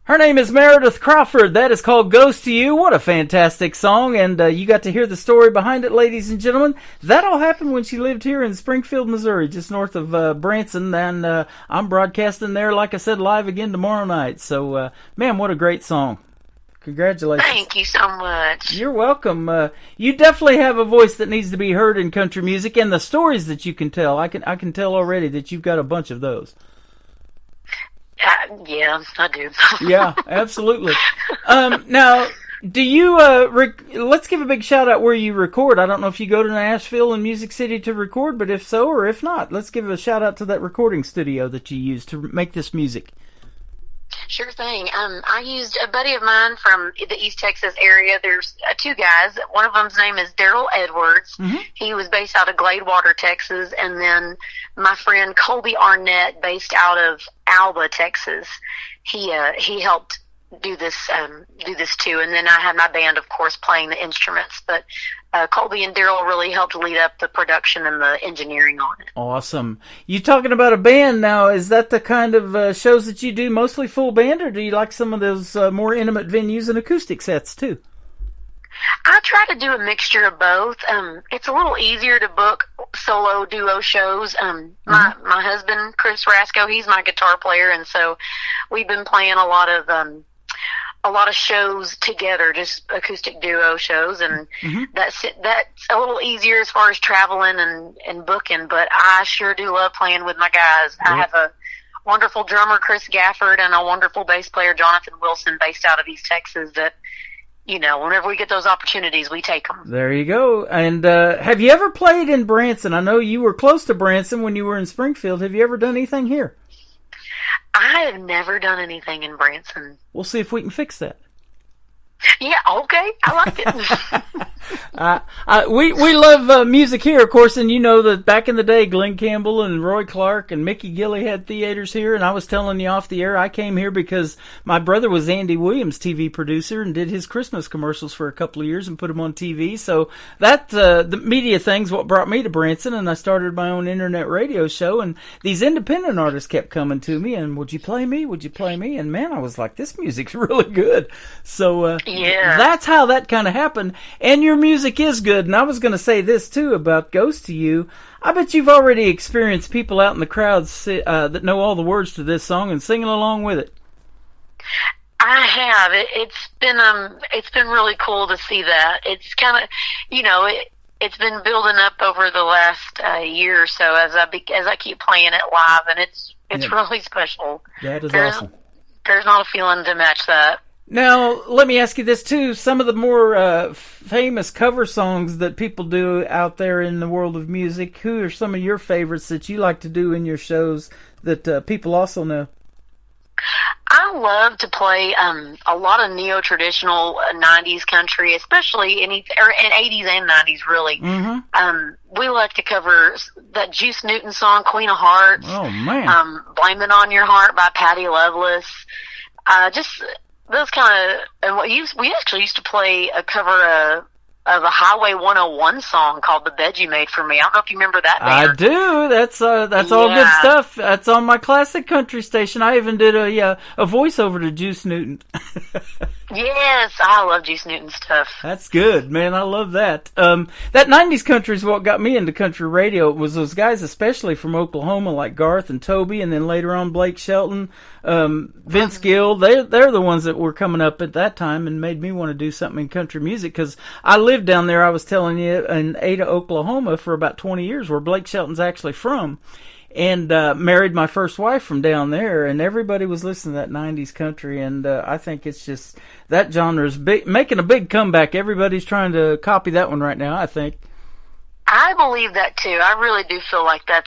Speaker 3: Her name is Meredith Crawford. That is called Ghost to You. What a fantastic song. And you got to hear the story behind it, ladies and gentlemen. That all happened when she lived here in Springfield, Missouri, just north of Branson. And I'm broadcasting there, like I said, live again tomorrow night. So, man, what a great song. Congratulations.
Speaker 6: Thank you so much.
Speaker 3: You're welcome. You definitely have a voice that needs to be heard in country music, and the stories that you can tell. I can tell already that you've got a bunch of those.
Speaker 6: Yeah, I do.
Speaker 3: Yeah, absolutely. Now, do you, let's give a big shout out where you record. I don't know if you go to Nashville and Music City to record, but if so, or if not, let's give a shout out to that recording studio that you use to make this music.
Speaker 6: Sure thing. I used a buddy of mine from the East Texas area. There's two guys. One of them's name is Daryl Edwards.
Speaker 3: Mm-hmm.
Speaker 6: He was based out of Gladewater, Texas. And then my friend Colby Arnett, based out of Alba, Texas. He helped do this too. And then I had my band, of course, playing the instruments. But Colby and Daryl really helped lead up the production and the engineering on it.
Speaker 3: Awesome. You talking about a band now? Is that the kind of shows that you do, mostly full band, or do you like some of those more intimate venues and acoustic sets too?
Speaker 6: I try to do a mixture of both. It's a little easier to book solo duo shows. My husband, Chris Rasco, he's my guitar player, and so we've been playing a lot of shows together, just acoustic duo shows, and that's a little easier as far as traveling and booking, but I sure do love playing with my guys. I have a wonderful drummer, Chris Gafford, and a wonderful bass player, Jonathan Wilson, based out of East Texas, that, you know, whenever we get those opportunities, we take them.
Speaker 3: There you go. And have you ever played in Branson? I know you were close to Branson when you were in Springfield. Have you ever done anything here?
Speaker 6: I have never done anything in Branson.
Speaker 3: We'll see if we can fix that.
Speaker 6: Yeah, okay. I like it.
Speaker 3: We love music here, of course, and you know that back in the day, Glenn Campbell and Roy Clark and Mickey Gilley had theaters here, and I was telling you off the air, I came here because my brother was Andy Williams' TV producer and did his Christmas commercials for a couple of years and put them on TV, so that, the media thing's what brought me to Branson, and I started my own internet radio show, and these independent artists kept coming to me, and would you play me? Would you play me? And man, I was like, this music's really good. So,
Speaker 6: yeah.
Speaker 3: That's how that kind of happened. And your music is good. And I was going to say this, too, about Ghost to You. I bet you've already experienced people out in the crowds that know all the words to this song and singing along with it.
Speaker 6: I have. It's been really cool to see that. It's kind of, you know, it's been building up over the last year or so as I keep playing it live, and it's really special.
Speaker 3: That is awesome.
Speaker 6: There's not a feeling to match that.
Speaker 3: Now, let me ask you this, too. Some of the more famous cover songs that people do out there in the world of music, who are some of your favorites that you like to do in your shows that people also know?
Speaker 6: I love to play a lot of neo-traditional 90s country, especially in 80s and 90s, really.
Speaker 3: Mm-hmm.
Speaker 6: We like to cover that Juice Newton song, Queen of Hearts.
Speaker 3: Oh, man.
Speaker 6: Blame It on Your Heart by Patti Loveless. Just those kind of, and we actually used to play a cover of a Highway 101 song called "The Bed You Made for Me." I don't know if you remember that band.
Speaker 3: I do. That's all good stuff. That's on my classic country station. I even did a voiceover to Juice Newton.
Speaker 6: Yes, I love Juice Newton stuff.
Speaker 3: That's good, man. I love that. That 90s country is what got me into country radio. It was those guys, especially from Oklahoma, like Garth and Toby, and then later on Blake Shelton, Vince Gill. They're the ones that were coming up at that time and made me want to do something in country music, because I lived down there, I was telling you, in Ada, Oklahoma for about 20 years, where Blake Shelton's actually from. And married my first wife from down there, and everybody was listening to that 90s country, and I think it's just, that genre is making a big comeback. Everybody's trying to copy that one right now, I think.
Speaker 6: I believe that, too. I really do feel like that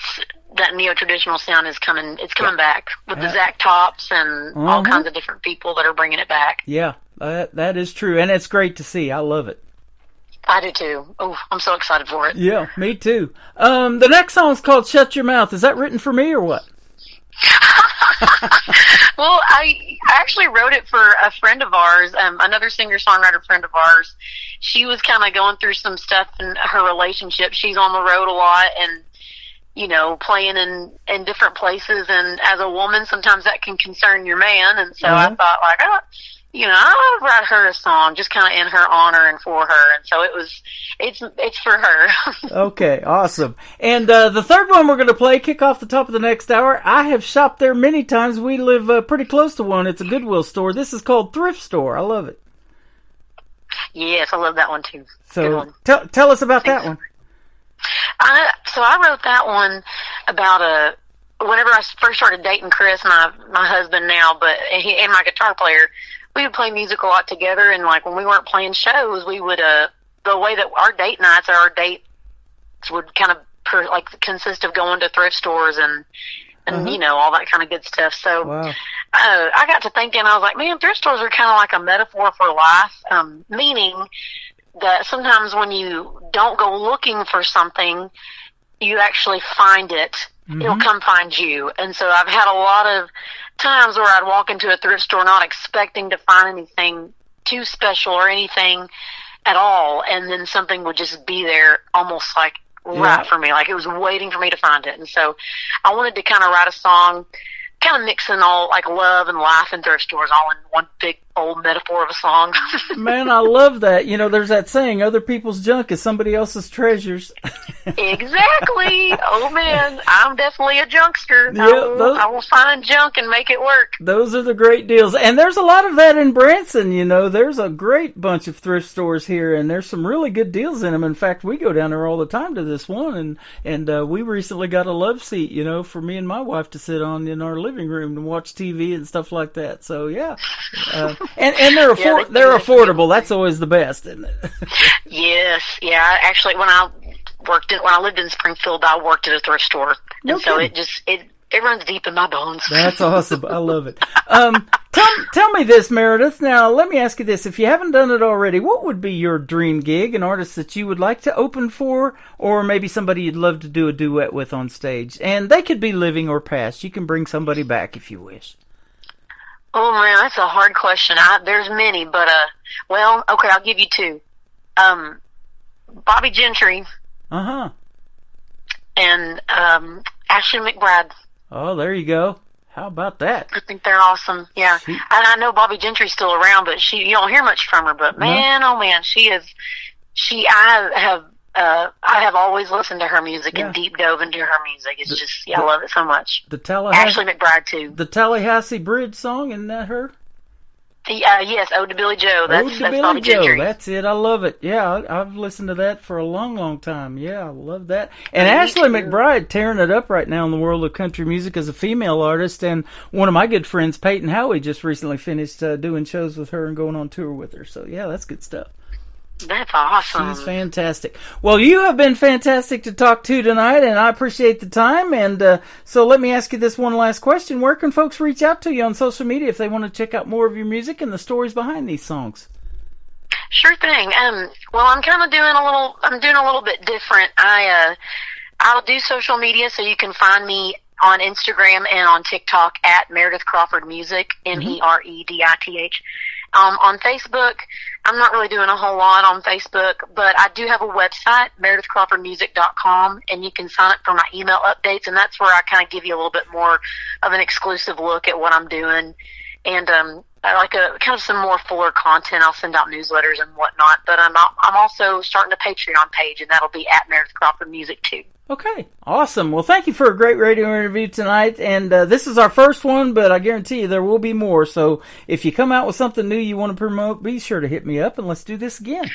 Speaker 6: neo-traditional sound is coming back with the Zach Tops and all kinds of different people that are bringing it back.
Speaker 3: Yeah, that is true, and it's great to see. I love it.
Speaker 6: I do too. Oh, I'm so excited for it.
Speaker 3: Yeah, me too. The next song is called Shut Your Mouth. Is that written for me or what?
Speaker 6: Well, I actually wrote it for a friend of ours, another singer-songwriter friend of ours. She was kind of going through some stuff in her relationship. She's on the road a lot, and playing in different places, and as a woman, sometimes that can concern your man, and so I thought, like, I'll write her a song just kind of in her honor and for her, and so it's for her.
Speaker 3: Okay, awesome. And the third one we're going to play, kick off the top of the next hour. I have shopped there many times. We live pretty close to one. It's a Goodwill store. This is called Thrift Store. I love it.
Speaker 6: Yes, I love that one too.
Speaker 3: So tell us about that one.
Speaker 6: So I wrote that one about whenever I first started dating Chris, my husband now, but he and my guitar player, we would play music a lot together, and like when we weren't playing shows, we would the way that our date nights or our dates would kind of consist of going to thrift stores and all that kind of good stuff. So
Speaker 3: wow.
Speaker 6: I got to thinking, I was like, man, thrift stores are kind of like a metaphor for life, meaning that sometimes when you don't go looking for something, you actually find it. It'll come find you. And so I've had a lot of times where I'd walk into a thrift store not expecting to find anything too special or anything at all, and then something would just be there almost like right for me, like it was waiting for me to find it. And so I wanted to kind of write a song kind of mixing all like love and life and thrift stores all in one big old metaphor of a song.
Speaker 3: Man, I love that. There's that saying, other people's junk is somebody else's treasures.
Speaker 6: Exactly. Oh man, I'm definitely a junkster.
Speaker 3: Yeah,
Speaker 6: I will find junk and make it work.
Speaker 3: Those are the great deals. And there's a lot of that in Branson. There's a great bunch of thrift stores here, and there's some really good deals in them. In fact, we go down there all the time to this one, and we recently got a love seat, for me and my wife to sit on in our living room and watch TV and stuff like that. So yeah. And they're affordable. That's always the best, isn't it?
Speaker 6: Yes. Yeah. Actually, when I lived in Springfield, I worked at a thrift store, and so it runs deep in my bones.
Speaker 3: That's awesome. I love it. Tell me this, Meredith. Now, let me ask you this: if you haven't done it already, what would be your dream gig? An artist that you would like to open for, or maybe somebody you'd love to do a duet with on stage? And they could be living or past. You can bring somebody back if you wish.
Speaker 6: Oh man, that's a hard question. There's many, but okay, I'll give you two. Bobby Gentry. And Ashley McBride.
Speaker 3: Oh, there you go. How about that?
Speaker 6: I think they're awesome. Yeah, and I know Bobby Gentry's still around, but you don't hear much from her. But man, oh man, she is. I have always listened to her music and deep dove into her music. It's just, I love it so much. Ashley McBride too.
Speaker 3: The Tallahassee Bridge song, isn't that her?
Speaker 6: Yes, Ode to Billy Joe. That's Bobby Gentry.
Speaker 3: That's it. I love it. Yeah, I've listened to that for a long, long time. Yeah, I love that. And Ashley McBride tearing it up right now in the world of country music as a female artist. And one of my good friends, Peyton Howie, just recently finished doing shows with her and going on tour with her. So yeah, that's good stuff.
Speaker 6: That's awesome.
Speaker 3: She's fantastic. Well, you have been fantastic to talk to tonight, and I appreciate the time. And so let me ask you this one last question. Where can folks reach out to you on social media if they want to check out more of your music and the stories behind these songs?
Speaker 6: Sure thing. Well, I'm kind of doing a little bit different. I'll do social media, so you can find me on Instagram and on TikTok at Meredith Crawford Music, MEREDITH. On Facebook, I'm not really doing a whole lot on Facebook, but I do have a website, meredithcrawfordmusic.com, and you can sign up for my email updates, and that's where I kind of give you a little bit more of an exclusive look at what I'm doing. And I like kind of some more fuller content. I'll send out newsletters and whatnot, but I'm also starting a Patreon page, and that'll be at Meredith Crawford Music too.
Speaker 3: Okay, awesome. Well, thank you for a great radio interview tonight, and this is our first one, but I guarantee you there will be more. So if you come out with something new you want to promote, be sure to hit me up, and let's do this again.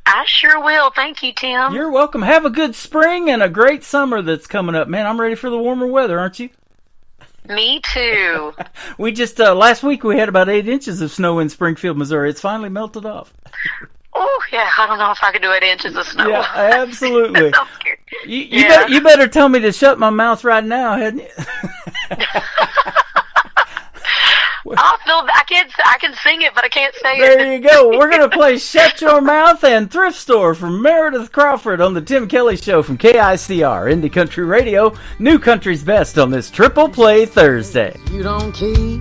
Speaker 6: I sure will. Thank you, Tim.
Speaker 3: You're welcome. Have a good spring and a great summer that's coming up. Man, I'm ready for the warmer weather, aren't you?
Speaker 6: Me too.
Speaker 3: We just, last week we had about 8 inches of snow in Springfield, Missouri. It's finally melted off.
Speaker 6: Oh, yeah, I don't know if I could do 8 inches of snow.
Speaker 3: Yeah, absolutely.
Speaker 6: I'm scared.
Speaker 3: You better tell me to shut my mouth right now, hadn't you?
Speaker 6: I can sing it, but I can't say it.
Speaker 3: There you go. We're going to play Shut Your Mouth and Thrift Store from Meredith Crawford on the Tim Kelly Show from KICR, Indie Country Radio, New Country's Best on this Triple Play Thursday.
Speaker 7: You don't keep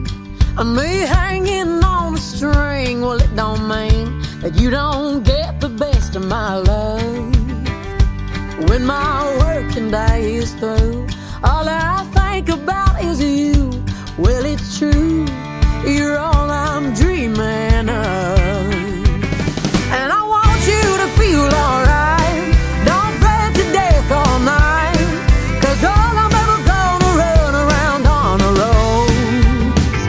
Speaker 7: me hanging on a string. Well, it don't mean that you don't get the best of my love. When my working day is is through, all I think about is you. Well, it's true, you're all I'm dreaming of. And I want you to feel alright. Don't fret to death all night, 'cause all I'm ever gonna run around on the roads.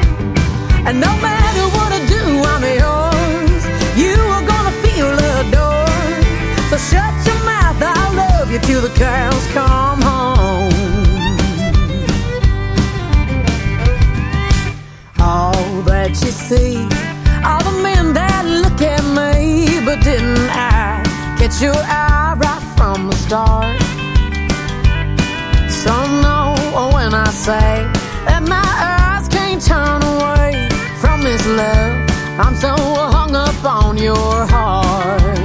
Speaker 7: And no matter what I do, I'm yours. You are gonna feel adored. So shut your mouth, I'll love you till the cows come home. All that you see, all the men that look at me, but didn't I catch your eye right from the start? So know when I say that my eyes can't turn away from this love. I'm so hung up on your heart.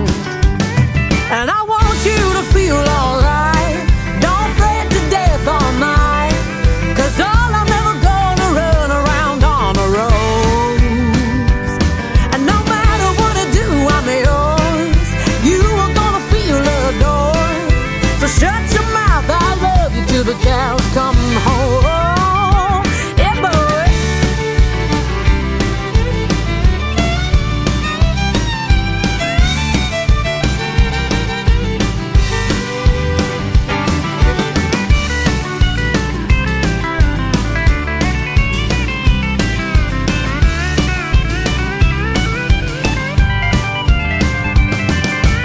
Speaker 7: And I want you to feel alright. Don't fret to death all night, 'cause all I'm ever gonna run around on the roads. And no matter what I do, I'm yours. You are gonna feel adored. So shut your mouth, I love you till the cows come home. Yeah, boy.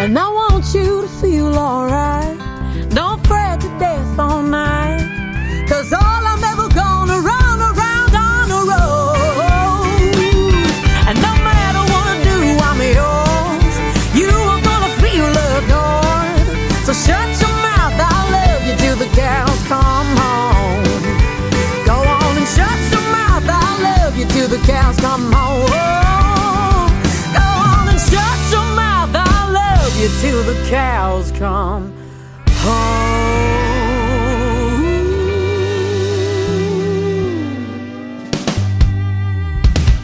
Speaker 7: And I want you to feel alright. Don't fret to death all night, 'cause all I'm ever gonna run around on the road. And no matter what I do, I'm yours. You are gonna feel adored. So shut your mouth, I'll love you till the cows come home. Go on and shut your mouth, I'll love you till the cows come home. Go on and shut your mouth, I'll love you till the cows come home.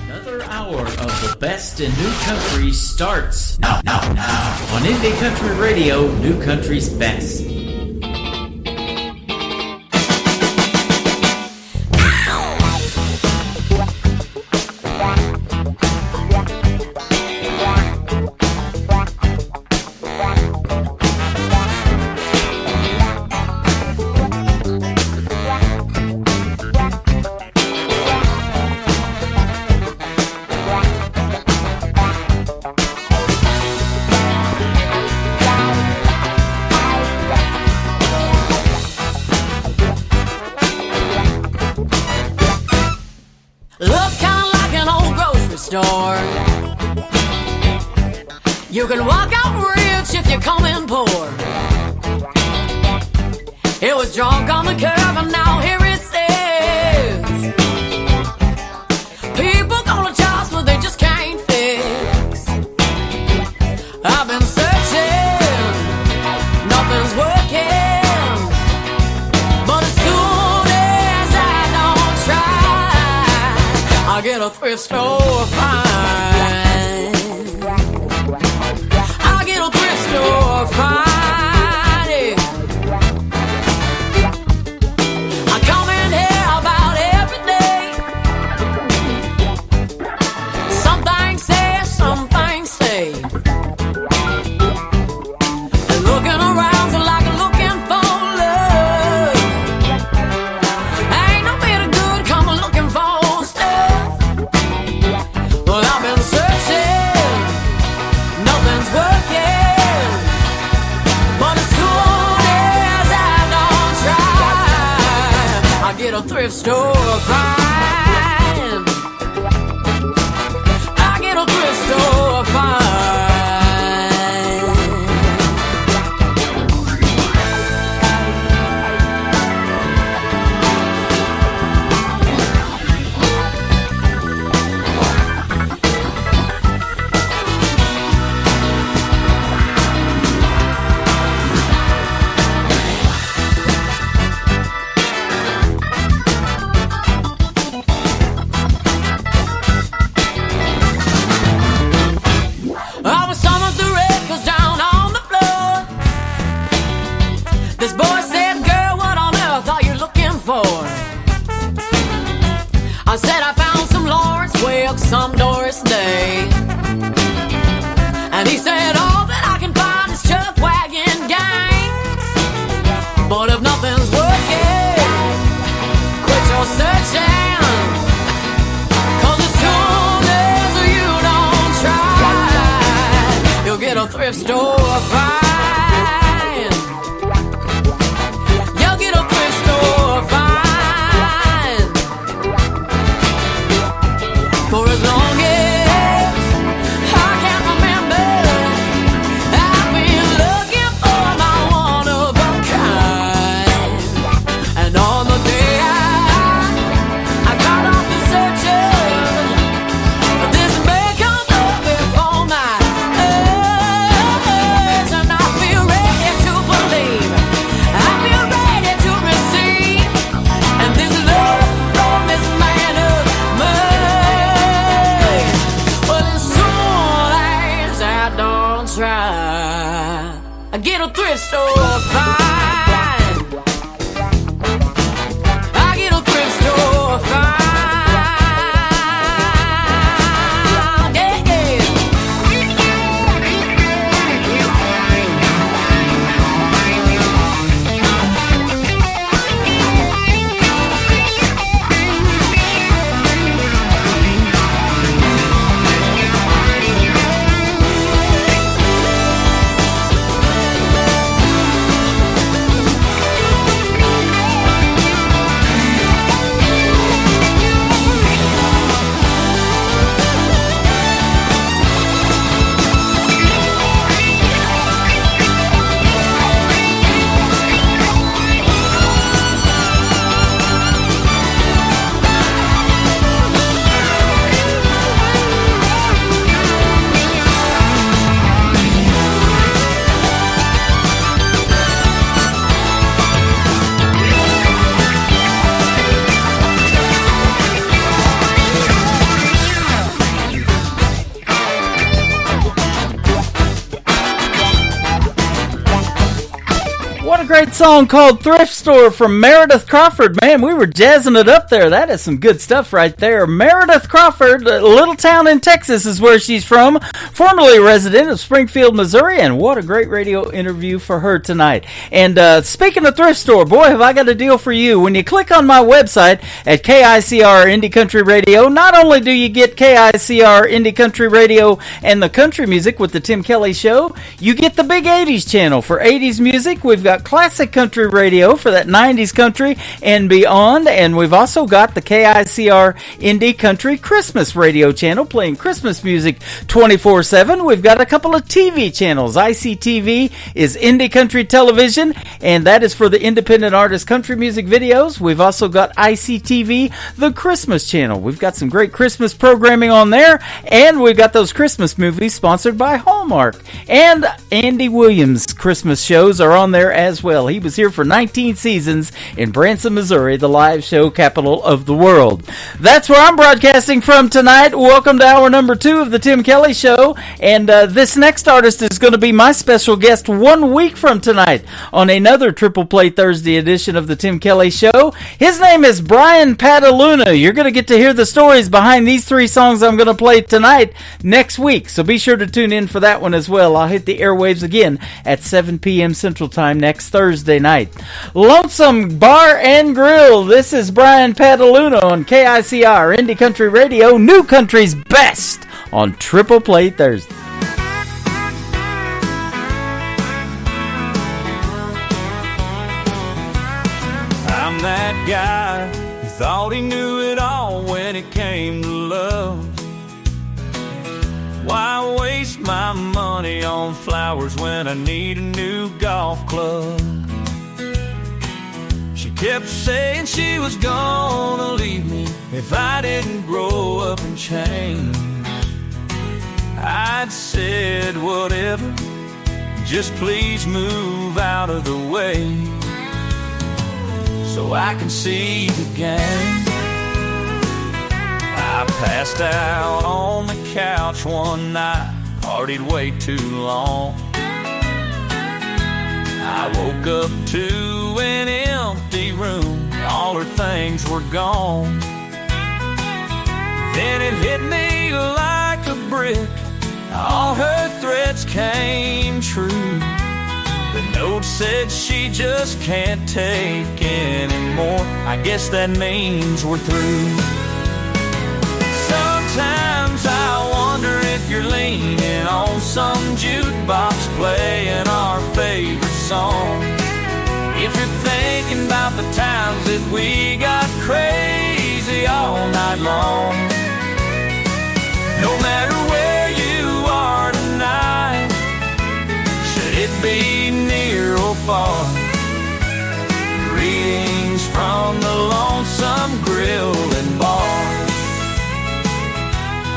Speaker 4: Another hour of the best in new country starts now on Indie Country Radio, New Country's best.
Speaker 7: Love's kinda like an old grocery store. You can walk out rich if you come in poor. It was drunk on the curb and now here it sits. People gonna charge what they just can't fix. I've been searching, nothing's working. But as soon as I don't try, I get a thrift store fine. I get a thrift store fine. Yeah. I come in here about every day. Some things say, some things stay. And looking around so like looking for love. Ain't no bit of good coming looking for stuff. Well, I've been searching, nothing's working. But as soon as I don't try, I get a thrift store fine. I get a thrift store fine. said all that I can find is chuck wagon gang. But if nothing's working, quit your searching. 'Cause as soon as you don't try, you'll get a thrift store fine. You'll get a thrift store fine. For as long as I can remember, I've been looking for my one of a kind. And on the day I got off the searching, this may come up before my eyes, and I feel ready to believe, I feel ready to receive, and this love from this man of mine. Well, as soon as I don't try, I get a thrift store fine. I get a thrift store fine. Yeah, yeah.
Speaker 3: What a great song called Thrift Store from Meredith Crawford. Man, we were jazzing it up there. That is some good stuff right there. Meredith Crawford, a little town in Texas is where she's from, formerly a resident of Springfield, Missouri, and what a great radio interview for her tonight. And speaking of Thrift Store, boy, have I got a deal for you. When you click on my website at KICR Indie Country Radio, not only do you get KICR Indie Country Radio and the country music with the Tim Kelly Show, you get the Big 80s channel for 80s music. We've got classic country radio for that 90s country and beyond, and we've also got the KICR Indie Country Christmas radio channel playing Christmas music 24/7. We've got a couple of TV channels. ICTV is Indie Country Television, and that is for the independent artist country music videos. We've also got ICTV, the Christmas channel. We've got some great Christmas programming on there, and we've got those Christmas movies sponsored by Hallmark. And Andy Williams' Christmas shows are on there as well. He was here for 19 seasons in Branson, Missouri, the live show capital of the world. That's where I'm broadcasting from tonight. Welcome to hour number 2 of the Tim Kelly Show. And this next artist is going to be my special guest 1 week from tonight on another Triple Play Thursday edition of the Tim Kelly Show. His name is Brian Pataluna. You're going to get to hear the stories behind these 3 songs I'm going to play tonight next week. So be sure to tune in for that one as well. I'll hit the airwaves again at 7 p.m. Central Time next Thursday night. Lonesome Bar and Grill. This is Brian Pataluna on KICR Indie Country Radio, New Country's best on Triple Play Thursday.
Speaker 1: I'm that guy who thought he knew it all when it came to love. Why waste my money on flowers when I need a new golf club? She kept saying she was gonna leave me if I didn't grow up and change. I'd said whatever, just please move out of the way so I can see the game. I passed out on the couch one night, partied way too long. I woke up to an empty room, all her things were gone. Then it hit me like a brick,
Speaker 8: all her threats came true. The note said she just can't take anymore. I guess that means we're through. Sometimes I wonder if you're leaning on some jukebox playing our favorite song. If you're thinking about the times that we got crazy all night long. No matter where you are tonight, should it be near or far, greetings from the Lonesome Grill and Bar.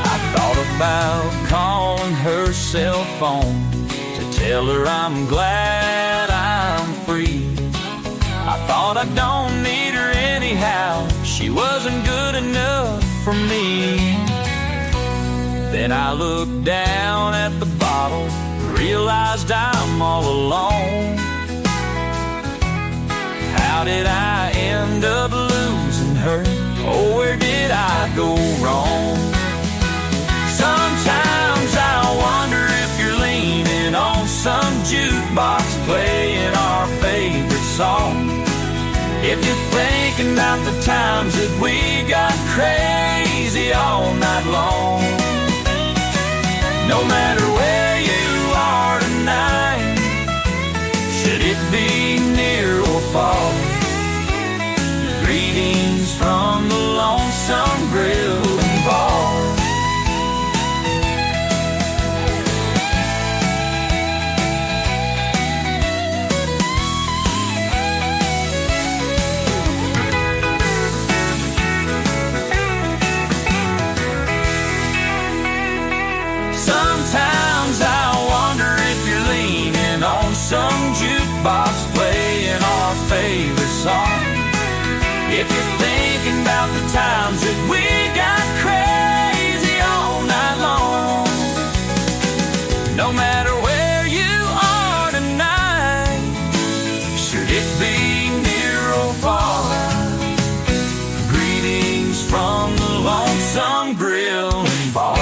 Speaker 8: I thought about calling her cell phone to tell her I'm glad I'm free. I thought I don't need her anyhow, she wasn't good enough for me. Then I looked down at the bottle, realized I'm all alone. How did I end up losing her? Oh, where did I go wrong? Sometimes I wonder if you're leaning on some jukebox playing our favorite song. If you're thinking about the times that we got crazy all night long. No matter where you are tonight, should it be near or far, greetings from the Lonesome Grill and Bar. Sometimes I wonder if you're leaning on some jukebox playing our favorite song. If you're thinking about the times that we got crazy all night long. No matter where you are tonight, should it be near or far, greetings from the Lonesome Grill and Bar.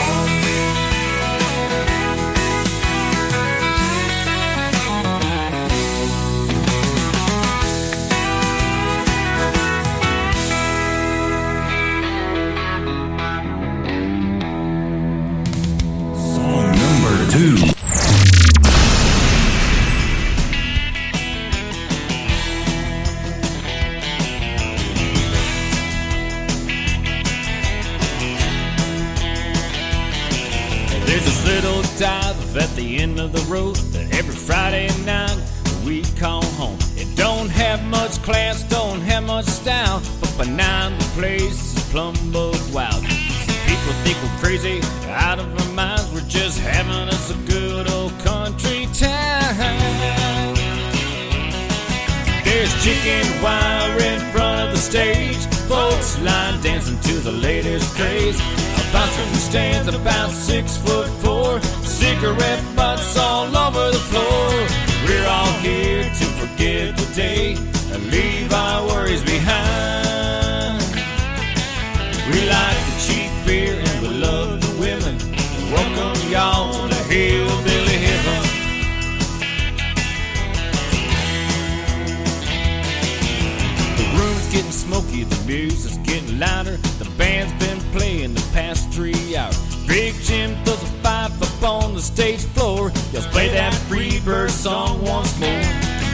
Speaker 9: There's this little dive at the end of the road that every Friday night we call home. It don't have much class, don't have much style, but by nine the place is plumb bug wild. Some people think we're crazy, out of our minds. We're just having us a good old country time. There's chicken wire in front of the stage, folks line dancing to the latest craze. A bouncer who stands about 6'4", cigarette butts all over the floor. We're all here to forget the day and leave our worries behind. We like the cheap beer and we love the women. Welcome y'all to hillbilly heaven. The room's getting smoky, the music's getting louder. The band's been playing the past 3 hours. Big Jim throws a five up on the stage floor. Yells, play that Freebird song once more.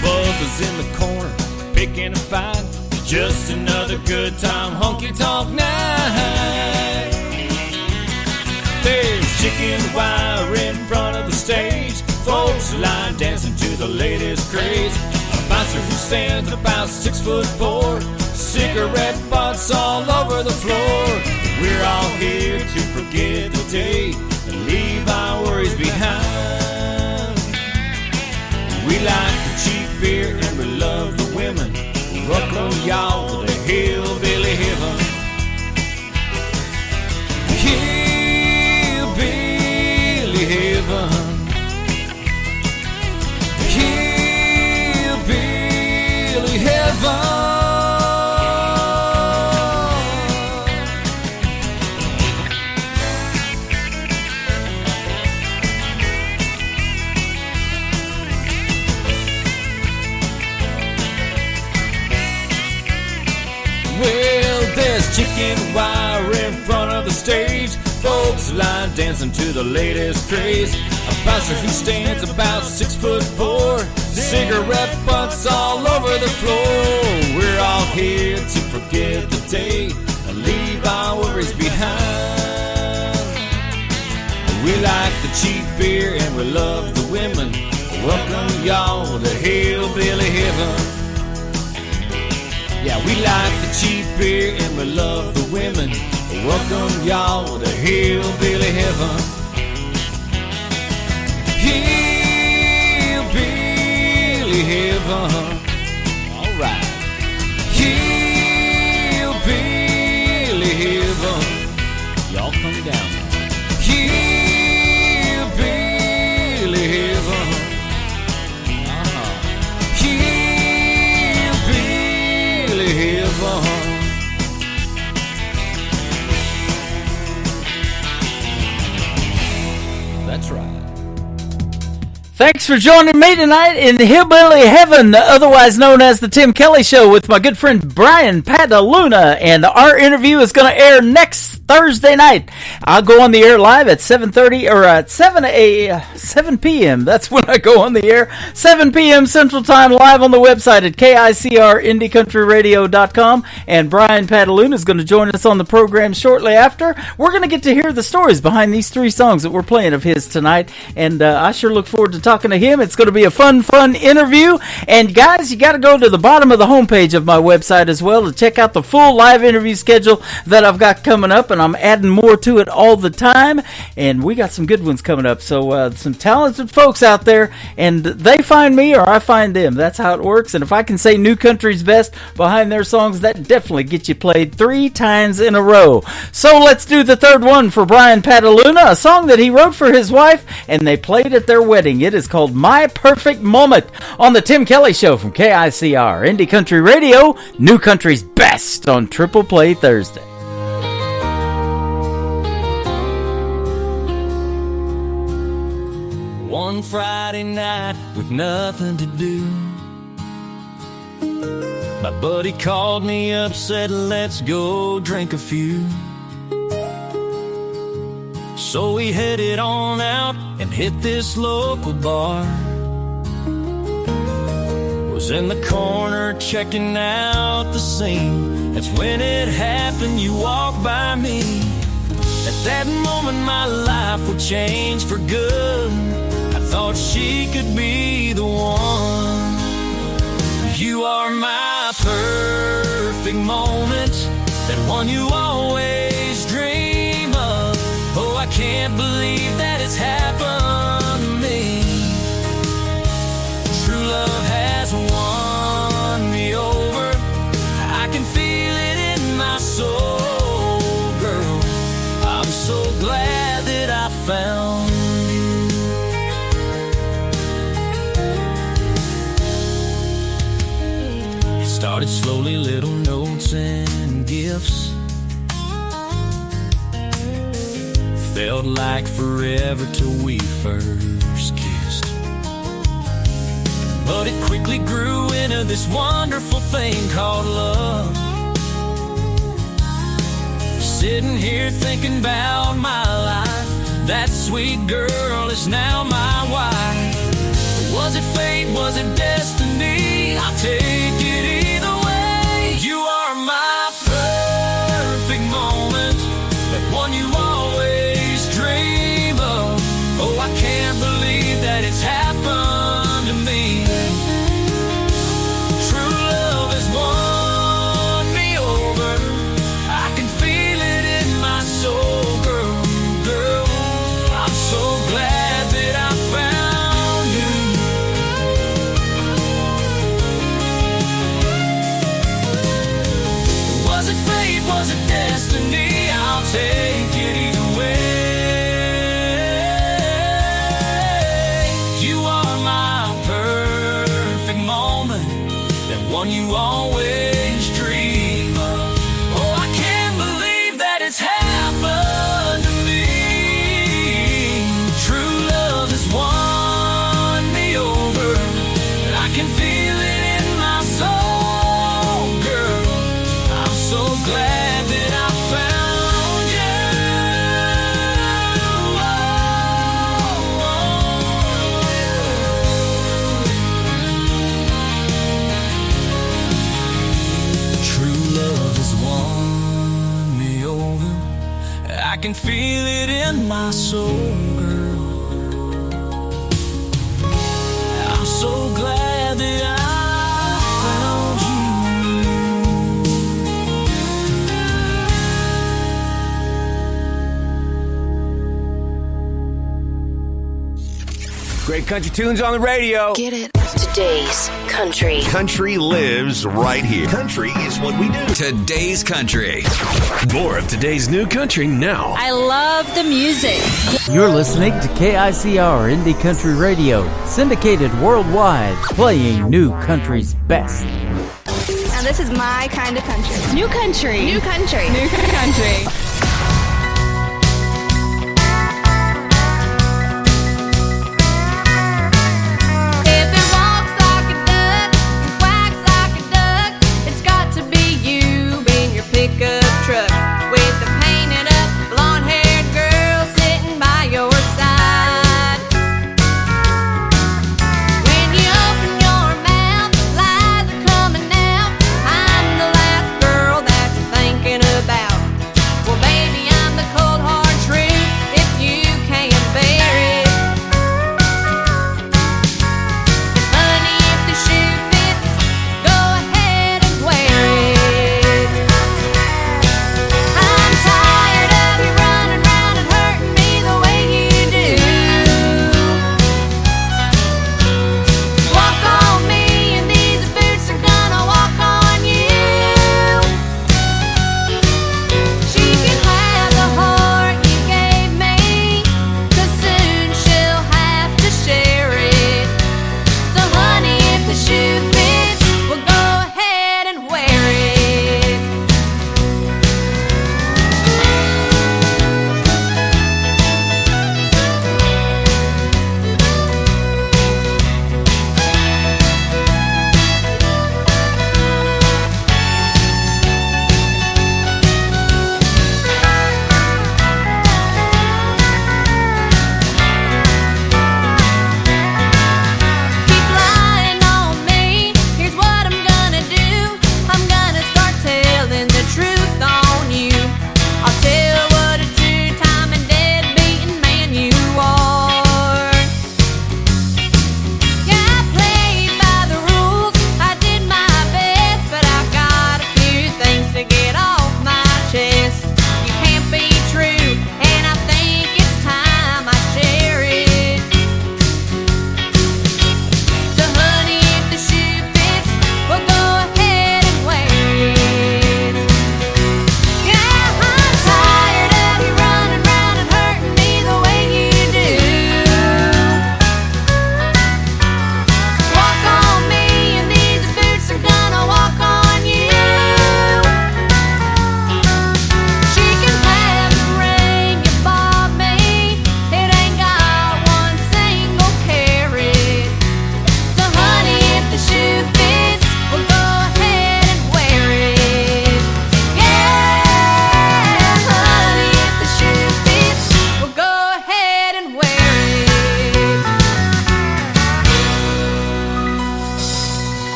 Speaker 9: Bubba's in the corner, picking a fight. Just another good time honky-tonk night. There's chicken wire in front of the stage, folks line dancing to the latest craze. A bouncer who stands about 6'4", cigarette butts all over the floor. We're all here to forget the day and leave our worries behind. We like the cheap beer and we love the women. Welcome y'all to hillbilly heaven. Hillbilly heaven. Hillbilly heaven. chicken wire in front of the stage. Folks line dancing to the latest craze. A bouncer who stands about 6'4", cigarette butts all over the floor. We're all here to forget the day and leave our worries behind. We like the cheap beer and we love the women. Welcome y'all to Hillbilly Heaven. Yeah, we like the cheap beer and we love the women. Welcome y'all to Hillbilly Heaven. Hillbilly Heaven. All right. Hillbilly Heaven. Y'all come down. Hillbilly Heaven. Hillbilly Heaven. That's right.
Speaker 3: Thanks for joining me tonight in Hillbilly Heaven, otherwise known as the Tim Kelly Show, with my good friend Brian Pataluna. And our interview is going to air next Thursday night. I'll go on the air live at 7:30 or at 7 p.m. That's when I go on the air. 7 p.m. Central Time, live on the website at KICRIndieCountryRadio.com. And Brian Pataluna is going to join us on the program shortly after. We're going to get to hear the stories behind these three songs that we're playing of his tonight. And I sure look forward to talking to him. It's going to be a fun interview. And guys, you got to go to the bottom of the homepage of my website as well to check out the full live interview schedule that I've got coming up. And I'm adding more to it all the time. And we got some good ones coming up. So some talented folks out there. And they find me or I find them. That's how it works. And if I can say New Country's best behind their songs, that definitely gets you played 3 times in a row. So let's do the third one for Brian Pataluna, a song that he wrote for his wife and they played at their wedding. It is called My Perfect Moment on the Tim Kelly Show from KICR Indie Country Radio, New Country's best on Triple Play Thursday.
Speaker 8: One Friday night with nothing to do, my buddy called me up, said let's go drink a few. So we headed on out and hit this local bar. Was in the corner checking out the scene. That's when it happened, you walked by me. At that moment my life would change for good. I thought she could be the one. You are my perfect moment, that one you always dream of. Oh, I can't believe that it's happened to me. True love has won me over. I can feel it in my soul, girl. I'm so glad that I found you. It started slowly, little notes and gifts. Felt like forever till we first kissed. But it quickly grew into this wonderful thing called love. Sitting here thinking about my life, that sweet girl is now my wife. Was it fate, was it destiny? I'll take it either way. You are my perfect moment, that one you always dream of. Oh, I can't believe that it's happened to me. True love has won me over. I can feel it in my soul, girl, girl. I'm so glad that I found you. Was it fate, was it destiny? I'll take it either way. You are my perfect moment, that one you always dream of. Oh, I can't believe that it's happened to me. True love has won me over. I can feel it in my soul, girl. I'm so glad that I can feel it in my soul, girl. I'm so glad that I found you.
Speaker 10: Great country tunes on the radio.
Speaker 11: Get it? Today's country.
Speaker 12: Country lives right here. Country is what we do.
Speaker 13: Today's country. More of today's new country now.
Speaker 14: I love the music.
Speaker 3: You're listening to KICR Indie Country Radio, syndicated worldwide, playing new country's best.
Speaker 14: Now this is my kind of country. New country. New country. New country.
Speaker 5: Pickup truck with a painted up blonde-haired girl sitting by your side. When you open your mouth, lies are coming out. I'm the last girl that you're thinking about. Well,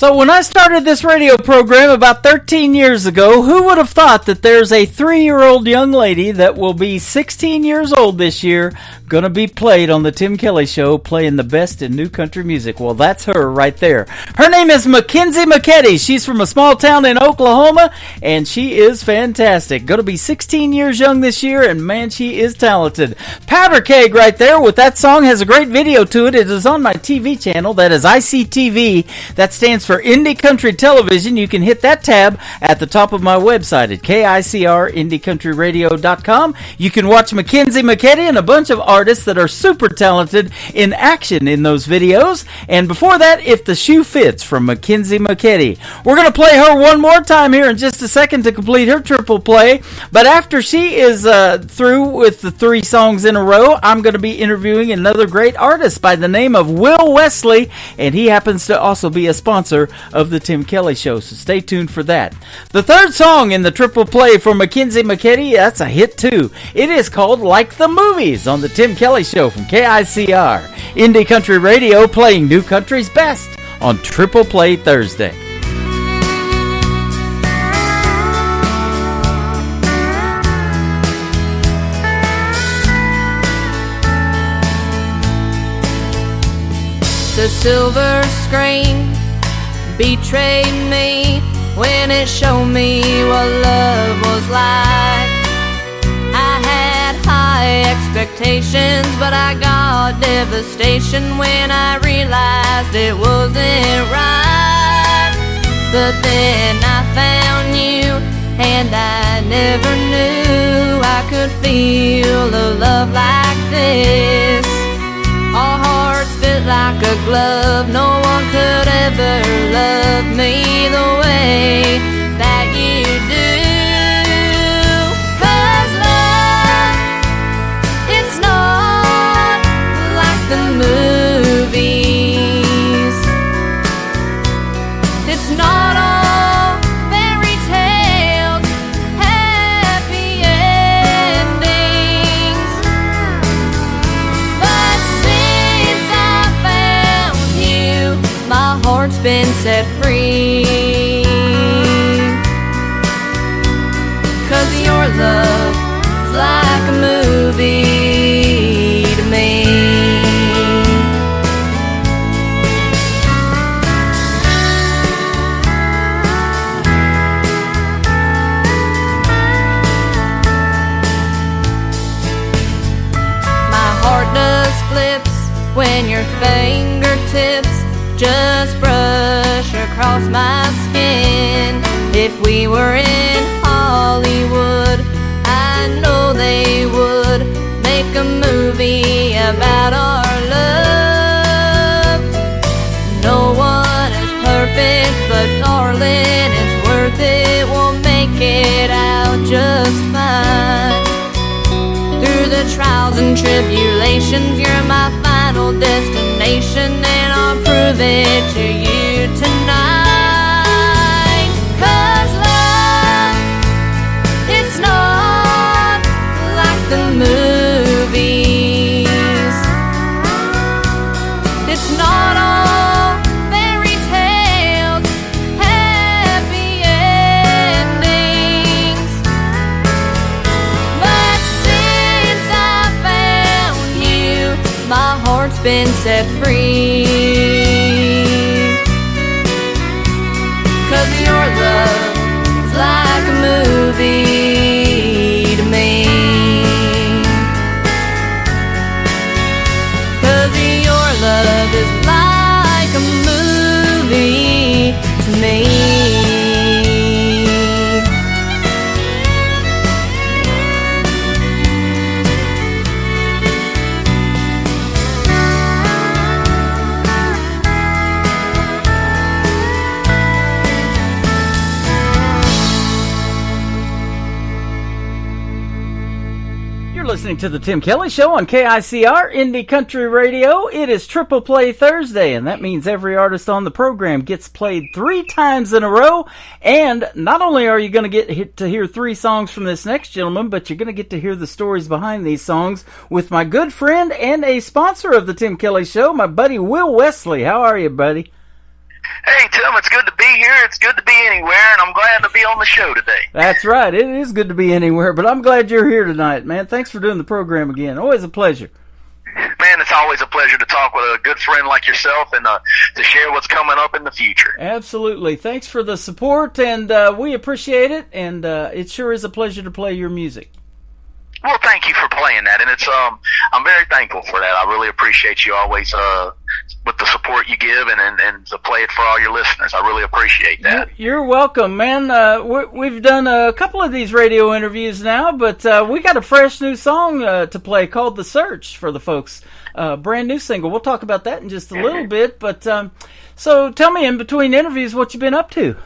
Speaker 3: So when I started this radio program about 13 years ago, who would have thought that there's a 3-year-old young lady that will be 16 years old this year going to be played on the Tim Kelly Show playing the best in new country music? Well, that's her right there. Her name is Mackenzie McKetty. She's from a small town in Oklahoma, and she is fantastic. Going to be 16 years young this year, and man, she is talented. Powder Keg right there with that song has a great video to it. It is on my TV channel. That is ICTV. That stands for Indie Country Television. You can hit that tab at the top of my website at KICRIndieCountryRadio.com. You can watch Mackenzie McKetty and a bunch of artists that are super talented in action in those videos. And before that, If the Shoe Fits from Mackenzie McKetty. We're going to play her one more time here in just a second to complete her triple play. But after she is through with the 3 songs in a row, I'm going to be interviewing another great artist by the name of Will Wesley, and he happens to also be a sponsor of the Tim Kelly Show, so stay tuned for that. The third song in the triple play for Mackenzie McKetty, that's a hit too. It is called Like the Movies on the Tim Kelly Show from KICR. Indie Country Radio playing new country's best on Triple Play Thursday.
Speaker 5: The silver screen betrayed me when it showed me what love was like. I had high expectations, but I got devastation when I realized it wasn't right. But then I found you, and I never knew I could feel a love like this. Our hearts fit like a glove. No one could ever love me the way that you do. 'Cause love, it's not like the movies. It's not all fairy tales, happy endings. But since I found you, my heart's been set free. 'Cause your love's like a movie to me. My heart does flips when your fingertips just brush across my skin. If we were in Hollywood, I know they would make a movie about our love. No one is perfect, but darling, it's worth it. We'll make it out just fine. Through the trials and tribulations, you're my final destination, and I'll prove it to you tonight. 'Cause love, it's not like the movies. It's not all fairy tales, happy endings. But since I found you, my heart's been set free. 'Cause your love's like a movie to me. 'Cause your love is like a movie to me.
Speaker 3: Listening to the Tim Kelly Show on KICR Indie Country Radio. It is Triple Play Thursday, and that means every artist on the program gets played 3 times in a row. And not only are you going to get to hear 3 songs from this next gentleman, but you're going to get to hear the stories behind these songs with my good friend and a sponsor of the Tim Kelly Show, my buddy Will Wesley. How are you, buddy?
Speaker 15: Hey, Tim, it's good to be here. It's good to be anywhere, and I'm glad to be on the show today.
Speaker 3: That's right. It is good to be anywhere, but I'm glad you're here tonight, man. Thanks for doing the program again. Always a pleasure.
Speaker 15: Man, it's always a pleasure to talk with a good friend like yourself and to share what's coming up in the future.
Speaker 3: Absolutely. Thanks for the support, and we appreciate it, and it sure is a pleasure to play your music.
Speaker 15: Well, thank you for playing that, and it's I'm very thankful for that. I really appreciate you always with the support you give and to play it for all your listeners. I really appreciate that.
Speaker 3: You're welcome, man. We've done a couple of these radio interviews now, but we got a fresh new song to play called "The Search" for the folks. Brand new single. We'll talk about that in just a little bit, but so tell me, in between interviews, what you been up to?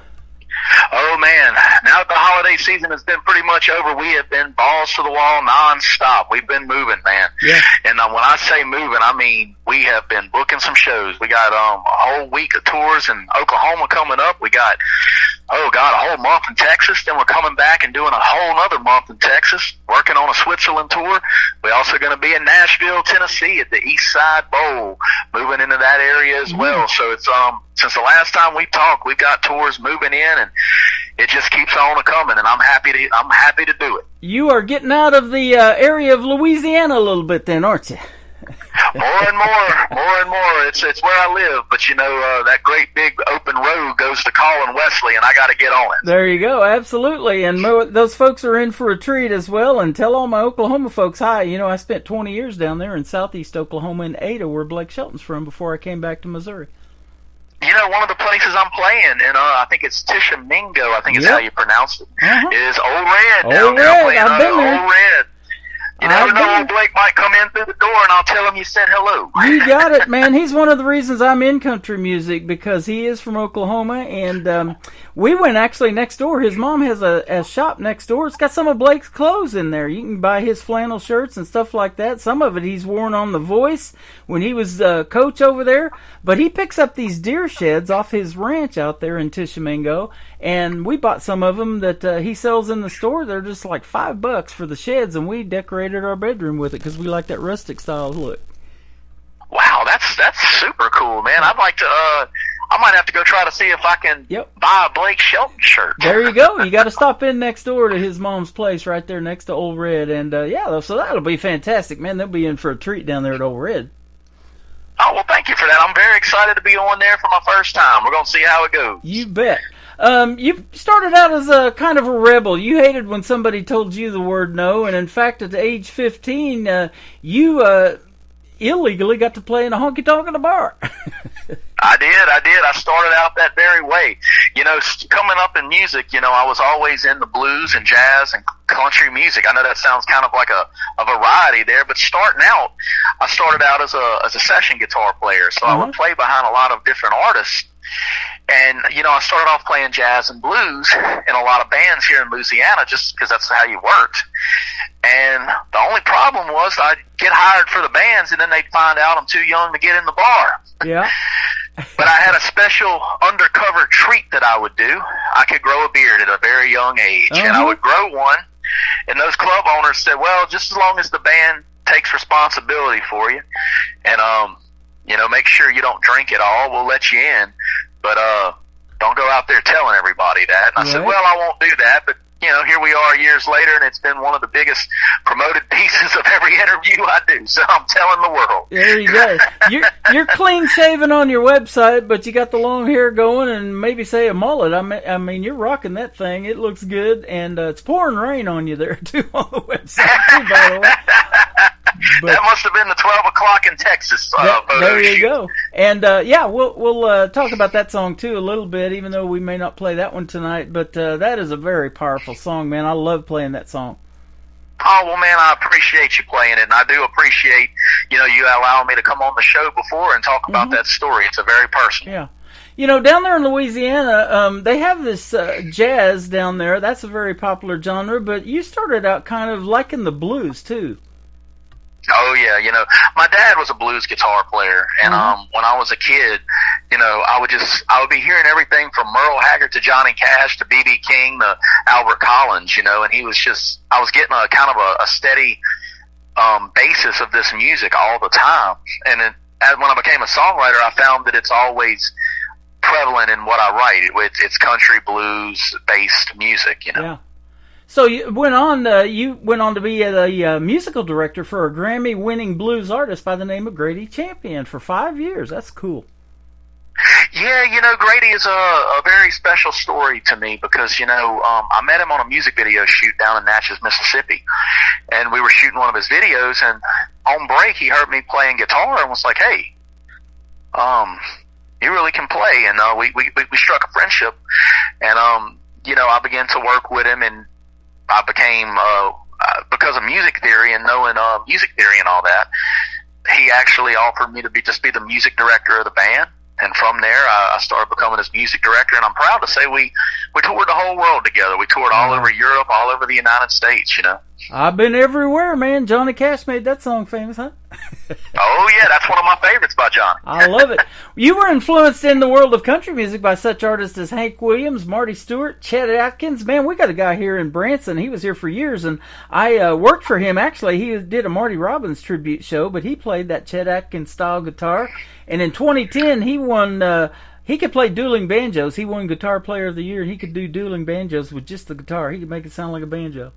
Speaker 15: Oh, man. Now that the holiday season has been pretty much over, we have been balls to the wall nonstop. We've been moving, man.
Speaker 3: Yeah.
Speaker 15: And when I say moving, I mean we have been booking some shows. We got a whole week of tours in Oklahoma coming up. We got, a whole month in Texas. Then we're coming back and doing a whole other month in Texas, working on a Switzerland tour. We're also going to be in Nashville, Tennessee at the East Side Bowl, moving into that area as well. So it's since the last time we talked, we've got tours moving in, and it just keeps on coming, and I'm happy to do it.
Speaker 3: You are getting out of the area of Louisiana a little bit then, aren't you?
Speaker 15: More and more. It's where I live, but that great big open road goes to Colin Wesley, and I got to get on it.
Speaker 3: There you go, absolutely. And those folks are in for a treat as well. And tell all my Oklahoma folks hi. I spent 20 years down there in southeast Oklahoma in Ada, where Blake Shelton's from, before I came back to Missouri.
Speaker 15: One of the places I'm playing, and I think it's Tishomingo, I think is how you pronounce it, is Old Red.
Speaker 3: Old Red, I've been there.
Speaker 15: Old Red. You never know, old Blake might come in through the door, and I'll tell him you said hello.
Speaker 3: You got it, man. He's one of the reasons I'm in country music, because he is from Oklahoma, and we went actually next door. His mom has a shop next door. It's got some of Blake's clothes in there. You can buy his flannel shirts and stuff like that. Some of it he's worn on The Voice when he was coach over there, but he picks up these deer sheds off his ranch out there in Tishomingo, and we bought some of them that he sells in the store. They're just like $5 for the sheds, and we decorated our bedroom with it because we like that rustic style look.
Speaker 15: Wow, that's super cool, man. I'd like to. I might have to go try to see if I can buy a Blake Shelton shirt.
Speaker 3: There you go. You got to stop in next door to his mom's place right there next to Old Red, and so that'll be fantastic, man. They'll be in for a treat down there at Old Red.
Speaker 15: Oh, well, thank you for that. I'm very excited to be on there for my first time. We're going to see how it goes.
Speaker 3: You bet. You started out as a kind of a rebel. You hated when somebody told you the word no, and in fact, at age 15, you illegally got to play in a honky-tonk at a bar.
Speaker 15: I did. I started out that very way. Coming up in music, I was always in the blues and jazz and country music. I know that sounds kind of like a variety there, but starting out, I started out as a session guitar player, so I would play behind a lot of different artists. And, I started off playing jazz and blues in a lot of bands here in Louisiana just because that's how you worked. And the only problem was I'd get hired for the bands, and then they'd find out I'm too young to get in the bar.
Speaker 3: Yeah.
Speaker 15: But I had a special undercover treat that I would do. I could grow a beard at a very young age, and I would grow one. And those club owners said, well, just as long as the band takes responsibility for you and, make sure you don't drink at all, we'll let you in. But don't go out there telling everybody that. And I said, well, I won't do that. But, here we are years later, and it's been one of the biggest promoted pieces of every interview I do. So I'm telling the world.
Speaker 3: There you go. You're clean shaven on your website, but you got the long hair going and maybe say a mullet. I mean, you're rocking that thing. It looks good, and it's pouring rain on you there, too, on the website, too, by the way. But
Speaker 15: that must have been the 12 o'clock in Texas photo
Speaker 3: there you
Speaker 15: shoot.
Speaker 3: go. And we'll talk about that song too a little bit, even though we may not play that one tonight. But that is a very powerful song, man. I love playing that song.
Speaker 15: Oh, well, man, I appreciate you playing it, and I do appreciate, you allowing me to come on the show before and talk about that story. It's a very personal.
Speaker 3: Yeah. Down there in Louisiana, they have this jazz down there. That's a very popular genre, but you started out kind of liking the blues too.
Speaker 15: Oh, yeah, my dad was a blues guitar player, and when I was a kid, I would be hearing everything from Merle Haggard to Johnny Cash to B.B. King to Albert Collins, and I was getting a kind of a steady basis of this music all the time. And then when I became a songwriter, I found that it's always prevalent in what I write. It's country blues based music,
Speaker 3: Yeah. So you went on to be a musical director for a Grammy-winning blues artist by the name of Grady Champion for 5 years. That's cool.
Speaker 15: Yeah, Grady is a very special story to me because, I met him on a music video shoot down in Natchez, Mississippi. And we were shooting one of his videos, and on break he heard me playing guitar and was like, hey, you really can play. And we struck a friendship. And, I began to work with him, and I became, because of music theory and knowing music theory and all that, he actually offered me to be the music director of the band. And from there, I started becoming his music director, and I'm proud to say we toured the whole world together. We toured all over Europe, all over the United States,
Speaker 3: I've been everywhere, man. Johnny Cash made that song famous, huh?
Speaker 15: Oh, yeah, that's one of my favorites by Johnny.
Speaker 3: I love it. You were influenced in the world of country music by such artists as Hank Williams, Marty Stewart, Chet Atkins. Man, we got a guy here in Branson. He was here for years, and I worked for him. Actually, he did a Marty Robbins tribute show, but he played that Chet Atkins-style guitar. And in 2010, he won... he could play dueling banjos. He won Guitar Player of the Year, and he could do dueling banjos with just the guitar. He could make it sound like a banjo.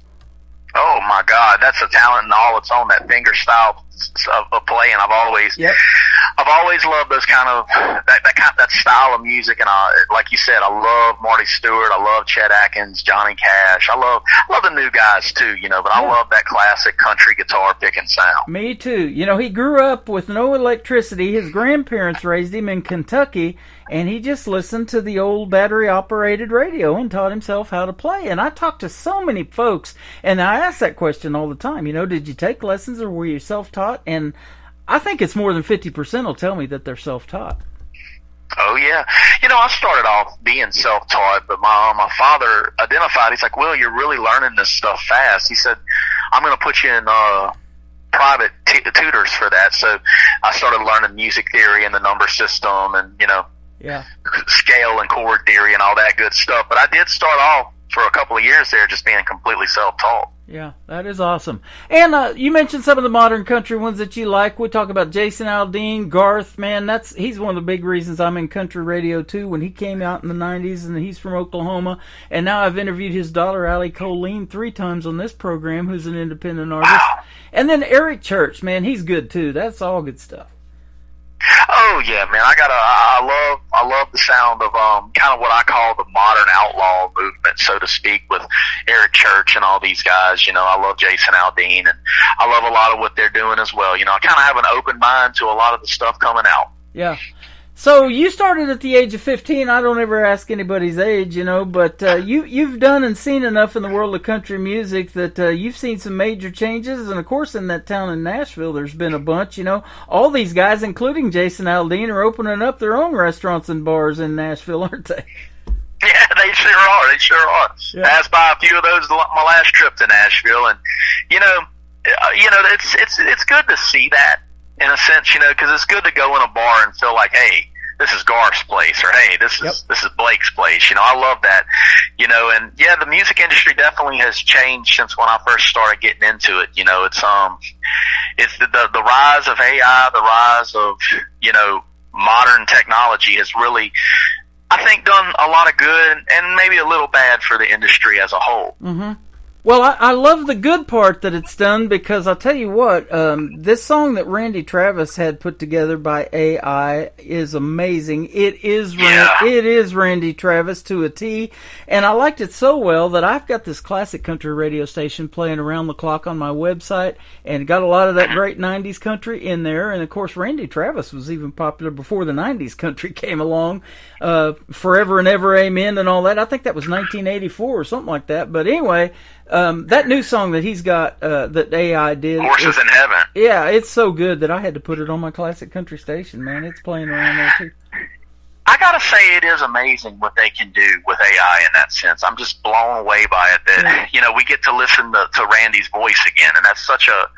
Speaker 15: Oh my God, that's a talent in all its own. That finger style of playing, I've always loved those kind of that style of music. And like you said, I love Marty Stewart. I love Chet Atkins, Johnny Cash. I love the new guys too, but I love that classic country guitar picking sound.
Speaker 3: Me too. He grew up with no electricity. His grandparents raised him in Kentucky, and he just listened to the old battery-operated radio and taught himself how to play. And I talk to so many folks, and I ask that question all the time. Did you take lessons or were you self-taught? And I think it's more than 50% will tell me that they're self-taught.
Speaker 15: Oh, yeah. I started off being self-taught, but my father identified, he's like, Will, you're really learning this stuff fast. He said, I'm going to put you in private tutors for that. So I started learning music theory and the number system and, scale and chord theory and all that good stuff. But I did start off for a couple of years there just being completely self-taught.
Speaker 3: Yeah, that is awesome. And you mentioned some of the modern country ones that you like. We talk about Jason Aldean, Garth, man, he's one of the big reasons I'm in country radio too. When he came out in the 90s, and he's from Oklahoma, and now I've interviewed his daughter Allie Colleen 3 times on this program, who's an independent artist. Wow. And then Eric Church, man, he's good too. That's all good stuff.
Speaker 15: Oh yeah, man! I love the sound of kind of what I call the modern outlaw movement, so to speak, with Eric Church and all these guys. I love Jason Aldean, and I love a lot of what they're doing as well. I kind of have an open mind to a lot of the stuff coming out.
Speaker 3: Yeah. So you started at the age of 15. I don't ever ask anybody's age, but you've done and seen enough in the world of country music that you've seen some major changes. And, of course, in that town in Nashville, there's been a bunch. All these guys, including Jason Aldean, are opening up their own restaurants and bars in Nashville, aren't they?
Speaker 15: Yeah, they sure are. They sure are. Yeah. Passed by a few of those my last trip to Nashville. And, it's good to see that. In a sense, because it's good to go in a bar and feel like, hey, this is Garth's place, or hey, this is Blake's place. I love that. And yeah, the music industry definitely has changed since when I first started getting into it. It's the rise of AI, the rise of modern technology has really, I think, done a lot of good and maybe a little bad for the industry as a whole.
Speaker 3: Mm-hmm. Well, I love the good part that it's done, because I'll tell you what, this song that Randy Travis had put together by AI is amazing. It is Randy Travis to a T, and I liked it so well that I've got this classic country radio station playing around the clock on my website, and got a lot of that great 90s country in there. And of course, Randy Travis was even popular before the 90s country came along. Forever and Ever Amen and all that. I think that was 1984 or something like that. But anyway, that new song that he's got, that AI did,
Speaker 15: Horses in Heaven.
Speaker 3: Yeah, it's so good that I had to put it on my classic country station, man. It's playing around there too.
Speaker 15: I gotta say, it is amazing what they can do with AI in that sense. I'm just blown away by it that, we get to listen to Randy's voice again. And that's such a,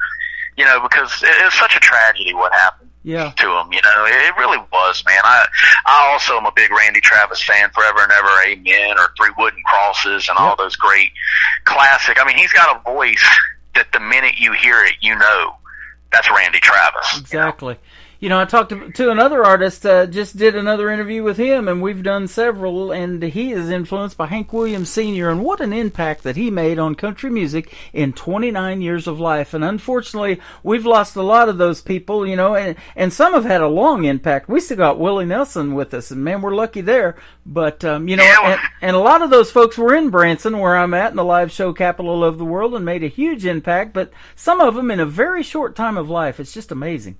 Speaker 15: because it was such a tragedy what happened.
Speaker 3: Yeah.
Speaker 15: To him, it really was, man. I also am a big Randy Travis fan. Forever and Ever Amen, or Three Wooden Crosses, and all those great classic. I mean, he's got a voice that the minute you hear it, that's Randy Travis.
Speaker 3: Exactly. I talked to another artist, just did another interview with him, and we've done several, and he is influenced by Hank Williams Sr., and what an impact that he made on country music in 29 years of life. And unfortunately, we've lost a lot of those people, and some have had a long impact. We still got Willie Nelson with us, and man, we're lucky there. But, and a lot of those folks were in Branson, where I'm at, in the live show capital of the world, and made a huge impact, but some of them in a very short time of life. It's just amazing.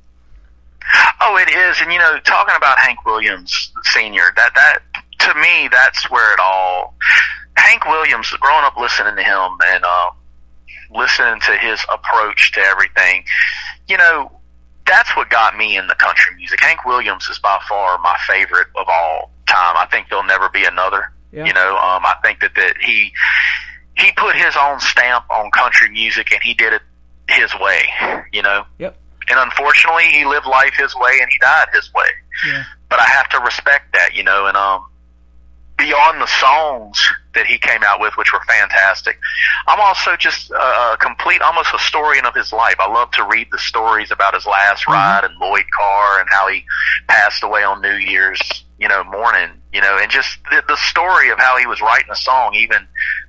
Speaker 15: Oh, it is. And, talking about Hank Williams Sr., that to me, that's where it all... Hank Williams, growing up listening to him and listening to his approach to everything, that's what got me into country music. Hank Williams is by far my favorite of all time. I think there'll never be another. Yeah. I think that he put his own stamp on country music, and he did it his way,
Speaker 3: Yep.
Speaker 15: And unfortunately, he lived life his way, and he died his way.
Speaker 3: Yeah.
Speaker 15: But I have to respect that, and beyond the songs that he came out with, which were fantastic, I'm also just a complete, almost historian of his life. I love to read the stories about his last ride in Lloyd Carr and how he passed away on New Year's, morning, and just the story of how he was writing a song even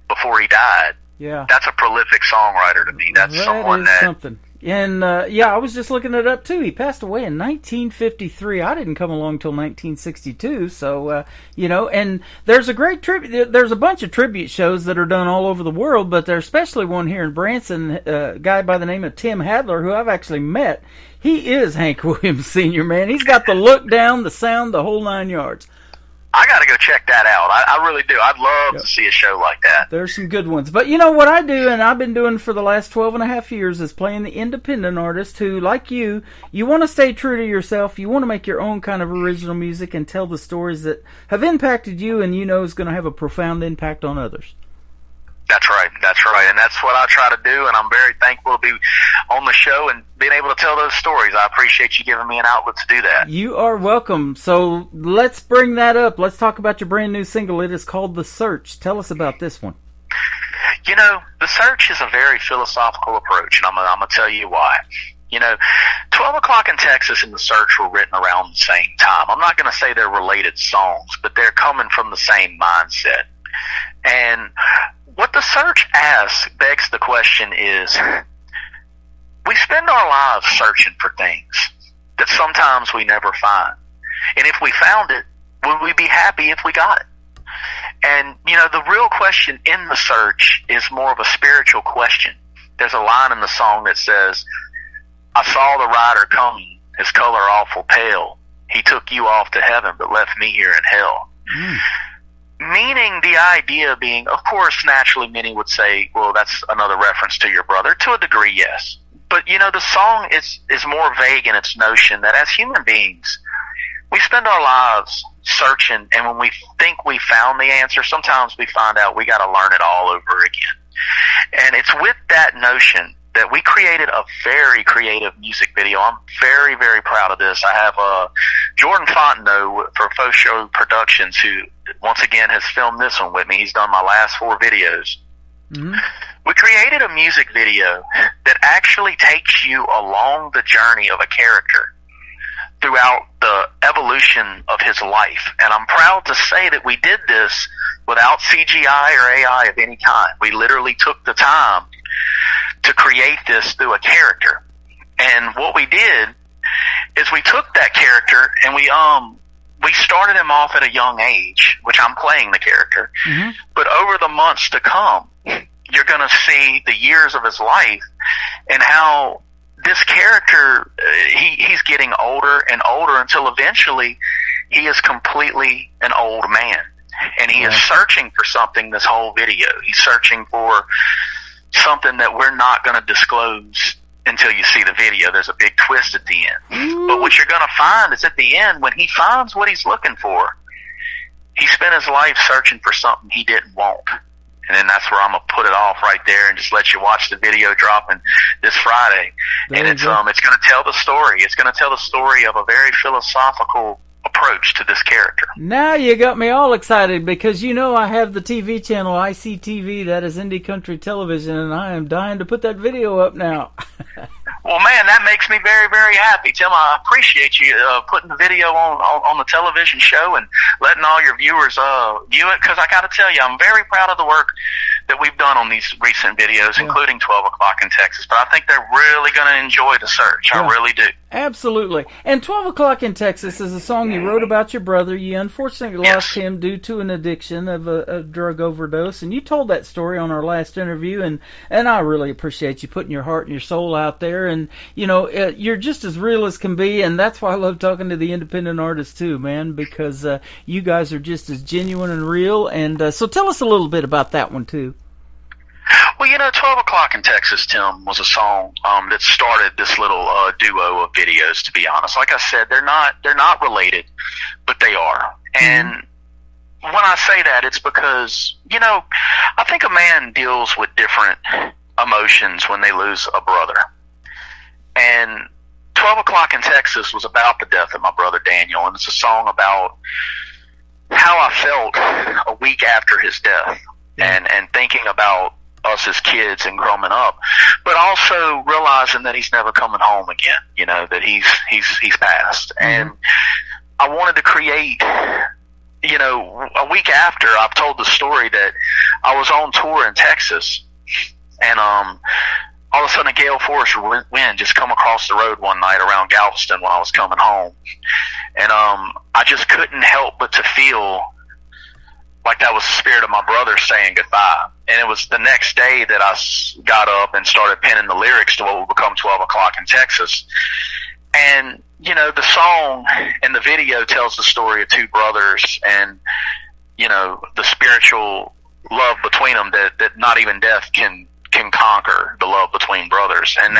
Speaker 15: before he died.
Speaker 3: Yeah.
Speaker 15: That's a prolific songwriter to me. That's someone that...
Speaker 3: something. And, I was just looking it up, too. He passed away in 1953. I didn't come along till 1962, so, and there's a great tribute. There's a bunch of tribute shows that are done all over the world, but there's especially one here in Branson, a guy by the name of Tim Hadler, who I've actually met. He is Hank Williams Sr., man. He's got the look down, the sound, the whole 9 yards.
Speaker 15: I got to go check that out. I really do. I'd love to see a show like that.
Speaker 3: There's some good ones. But what I do, and I've been doing for the last 12 and a half years, is playing the independent artist who, like you want to stay true to yourself. You want to make your own kind of original music and tell the stories that have impacted you and is going to have a profound impact on others.
Speaker 15: That's right. And that's what I try to do, and I'm very thankful to be on the show and being able to tell those stories. I appreciate you giving me an outlet to do that.
Speaker 3: You are welcome. So let's bring that up. Let's talk about your brand new single. It is called The Search. Tell us about this one.
Speaker 15: The Search is a very philosophical approach, and I'm going to tell you why. 12 O'Clock in Texas and The Search were written around the same time. I'm not going to say they're related songs, but they're coming from the same mindset. And what The Search begs the question is, we spend our lives searching for things that sometimes we never find. And if we found it, would we be happy if we got it? And, the real question in The Search is more of a spiritual question. There's a line in the song that says, I saw the rider coming, his color awful pale. He took you off to heaven, but left me here in hell. Meaning the idea being, of course, naturally many would say, well, that's another reference to your brother. To a degree, yes. But, the song is more vague in its notion that as human beings, we spend our lives searching, and when we think we found the answer, sometimes we find out we got to learn it all over again. And it's with that notion that we created a very creative music video. I'm very, very proud of this. I have Jordan Fontenot for Faux Show Productions, who once again has filmed this one with me. He's done my last 4 videos. Mm-hmm. We created a music video that actually takes you along the journey of a character throughout the evolution of his life. And I'm proud to say that we did this without CGI or AI of any kind. We literally took the time to create this through a character. And what we did is we took that character and we started him off at a young age, which I'm playing the character. Mm-hmm. But over the months to come, you're going to see the years of his life and how this character, he's getting older and older until eventually he is completely an old man. And he is searching for something this whole video. He's searching for something that we're not going to disclose until you see the video. There's a big twist at the end. But what you're going to find is at the end, when he finds what he's looking for, he spent his life searching for something he didn't want. And then that's where I'm going to put it off right there and just let you watch the video dropping this Friday. And it's going to tell the story. It's going to tell the story of a very philosophical approach to this character.
Speaker 3: Now you got me all excited because I have the TV channel ICTV, that is Indie Country Television, and I am dying to put that video up now.
Speaker 15: Well, man, that makes me very, very happy, Tim. I appreciate you putting the video on the television show and letting all your viewers view it, because I got to tell you, I'm very proud of the work that we've done on these recent videos, including 12 O'Clock in Texas. But I think they're really going to enjoy the search. I really do.
Speaker 3: Absolutely. And 12 O'Clock in Texas is a song you wrote about your brother. You unfortunately lost him due to an addiction of a drug overdose. And you told that story on our last interview. And I really appreciate you putting your heart and your soul out there. And, you know, you're just as real as can be. And that's why I love talking to the independent artists too, man, because you guys are just as genuine and real. And so tell us a little bit about that one too.
Speaker 15: Well, you know, 12 O'Clock in Texas, Tim, was a song that started this little duo of videos, to be honest. Like I said, they're not related, but they are. And when I say that, it's because, you know, I think a man deals with different emotions when they lose a brother. And 12 O'Clock in Texas was about the death of my brother Daniel, and it's a song about how I felt a week after his death, and thinking about us as kids and growing up, but also realizing that he's never coming home again, you know, that he's passed. And I wanted to create, you know, a week after I've told the story that I was on tour in Texas, and all of a sudden a gale force wind just come across the road one night around Galveston when I was coming home, and I just couldn't help but to feel like that was the spirit of my brother saying goodbye. And it was the next day that I got up and started penning the lyrics to what would become 12 O'Clock in Texas. And, you know, the song and the video tells the story of two brothers and, you know, the spiritual love between them that not even death can conquer, the love between brothers. And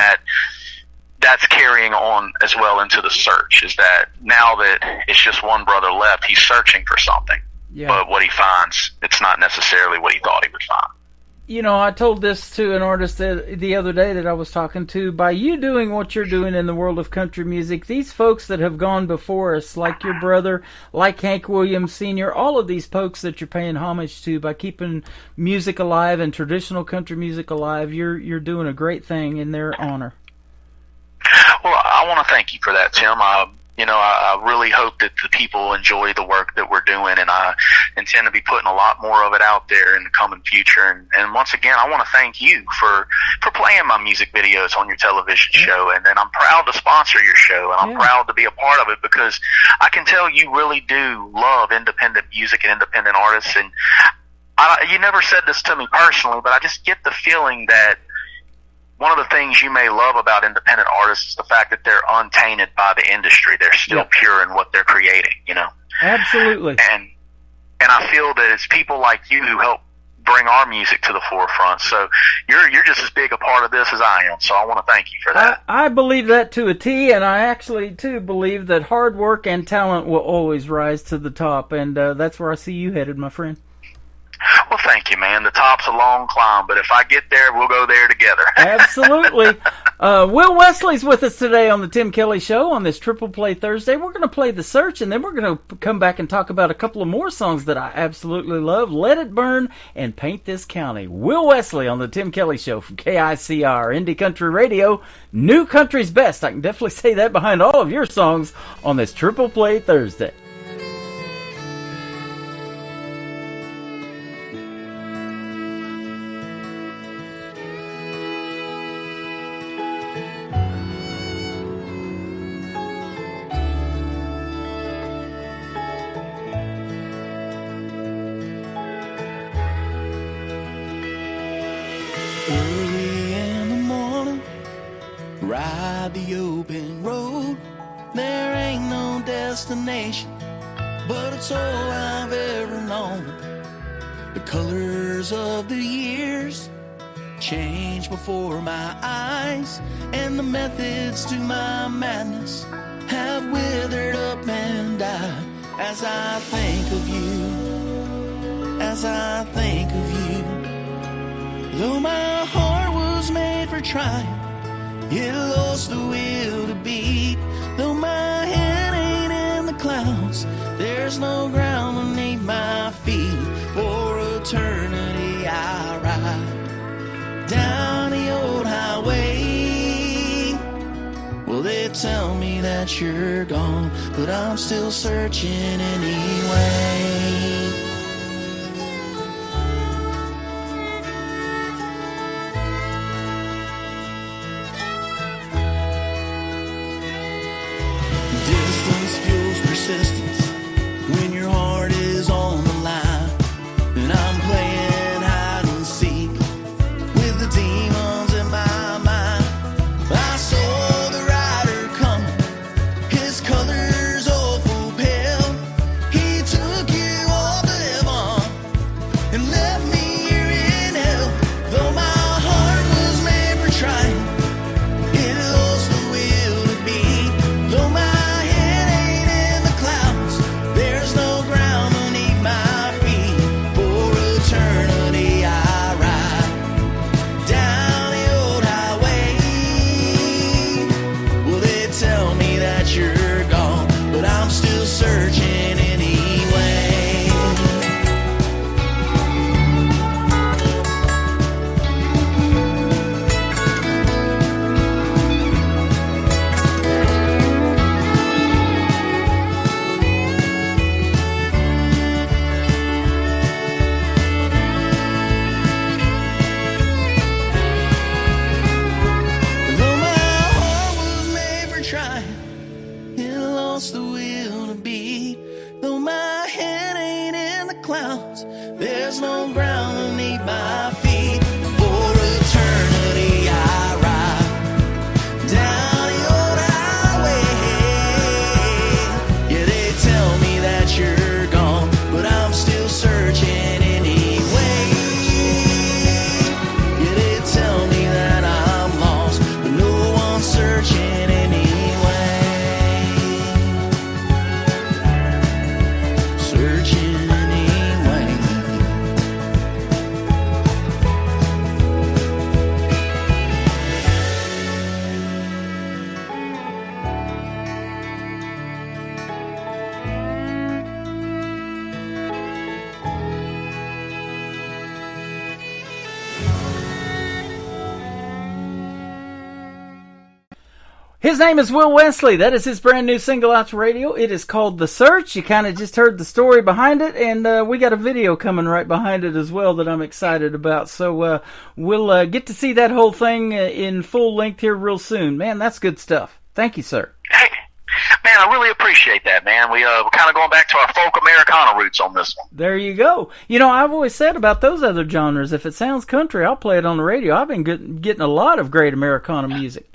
Speaker 15: that's carrying on as well into the search, is that now that it's just one brother left, he's searching for something. Yeah. But what he finds, it's not necessarily what he thought he would find.
Speaker 3: You know, I told this to an artist the other day that I was talking to. By you doing what you're doing in the world of country music, these folks that have gone before us, like your brother, like Hank Williams Sr., all of these folks that you're paying homage to by keeping music alive and traditional country music alive, you're doing a great thing in their honor.
Speaker 15: Well, I want to thank you for that, Tim. You know, I really hope that the people enjoy the work that we're doing, and I intend to be putting a lot more of it out there in the coming future. And once again, I want to thank you for playing my music videos on your television show, and I'm proud to sponsor your show, and I'm proud to be a part of it, because I can tell you really do love independent music and independent artists. And you never said this to me personally, but I just get the feeling that one of the things you may love about independent artists is the fact that they're untainted by the industry. They're still pure in what they're creating, you know?
Speaker 3: Absolutely.
Speaker 15: And I feel that it's people like you who help bring our music to the forefront. So you're just as big a part of this as I am. So I want to thank you for that.
Speaker 3: I believe that to a T, and I actually, too, believe that hard work and talent will always rise to the top. And that's where I see you headed, my friend.
Speaker 15: Well, thank you, man. The top's a long climb, but if I get there, we'll go there together.
Speaker 3: Absolutely. Will Wesley's with us today on the Tim Kelly Show on this Triple Play Thursday. We're going to play The Search, and then we're going to come back and talk about a couple of more songs that I absolutely love, Let It Burn and Paint This County. Will Wesley on the Tim Kelly Show from KICR, Indie Country Radio, New Country's Best. I can definitely say that behind all of your songs on this Triple Play Thursday.
Speaker 8: Early in the morning, ride the open road. There ain't no destination, but it's all I've ever known. The colors of the years change before my eyes, and the methods to my madness have withered up and died. As I think of you, as I think of you, though my heart was made for trying, it lost the will to beat. Though my head ain't in the clouds, there's no ground beneath my feet. For eternity I ride down the old highway,
Speaker 16: tell me that you're gone, but I'm still searching anyway. Distance fuels persistence when your heart is on the line, and I'm playing hide and seek with the demons in my mind. I saw the rider coming, his colors awful pale. He took you all to heaven and left me here in hell. Though my heart was made for trying, it lost the will to be. Though my head ain't in the clouds, there's no ground beneath my feet. For eternity I ride down the old highway. Well, they tell me that you're gone, but I'm still searching anyway. Though my heart was made for trying, it lost the will to be. Though my head ain't in the clouds, there's no ground beneath my feet. For eternity I ride down the old highway. Yeah, they tell me that you're gone, but I'm still searching anyway. Yeah, they tell me that I'm lost, but no one's searching anyway. Searching anyway.
Speaker 3: His name is Will Wesley. That is his brand new single out to radio. It is called The Search. You kind of just heard the story behind it, and we got a video coming right behind it as well that I'm excited about. So we'll get to see that whole thing in full length here real soon. Man, that's good stuff. Thank you, sir.
Speaker 15: Hey, man, I really appreciate that, man. We're kind of going back to our folk Americana roots on this one.
Speaker 3: There you go. You know, I've always said about those other genres, if it sounds country, I'll play it on the radio. I've been getting a lot of great Americana music.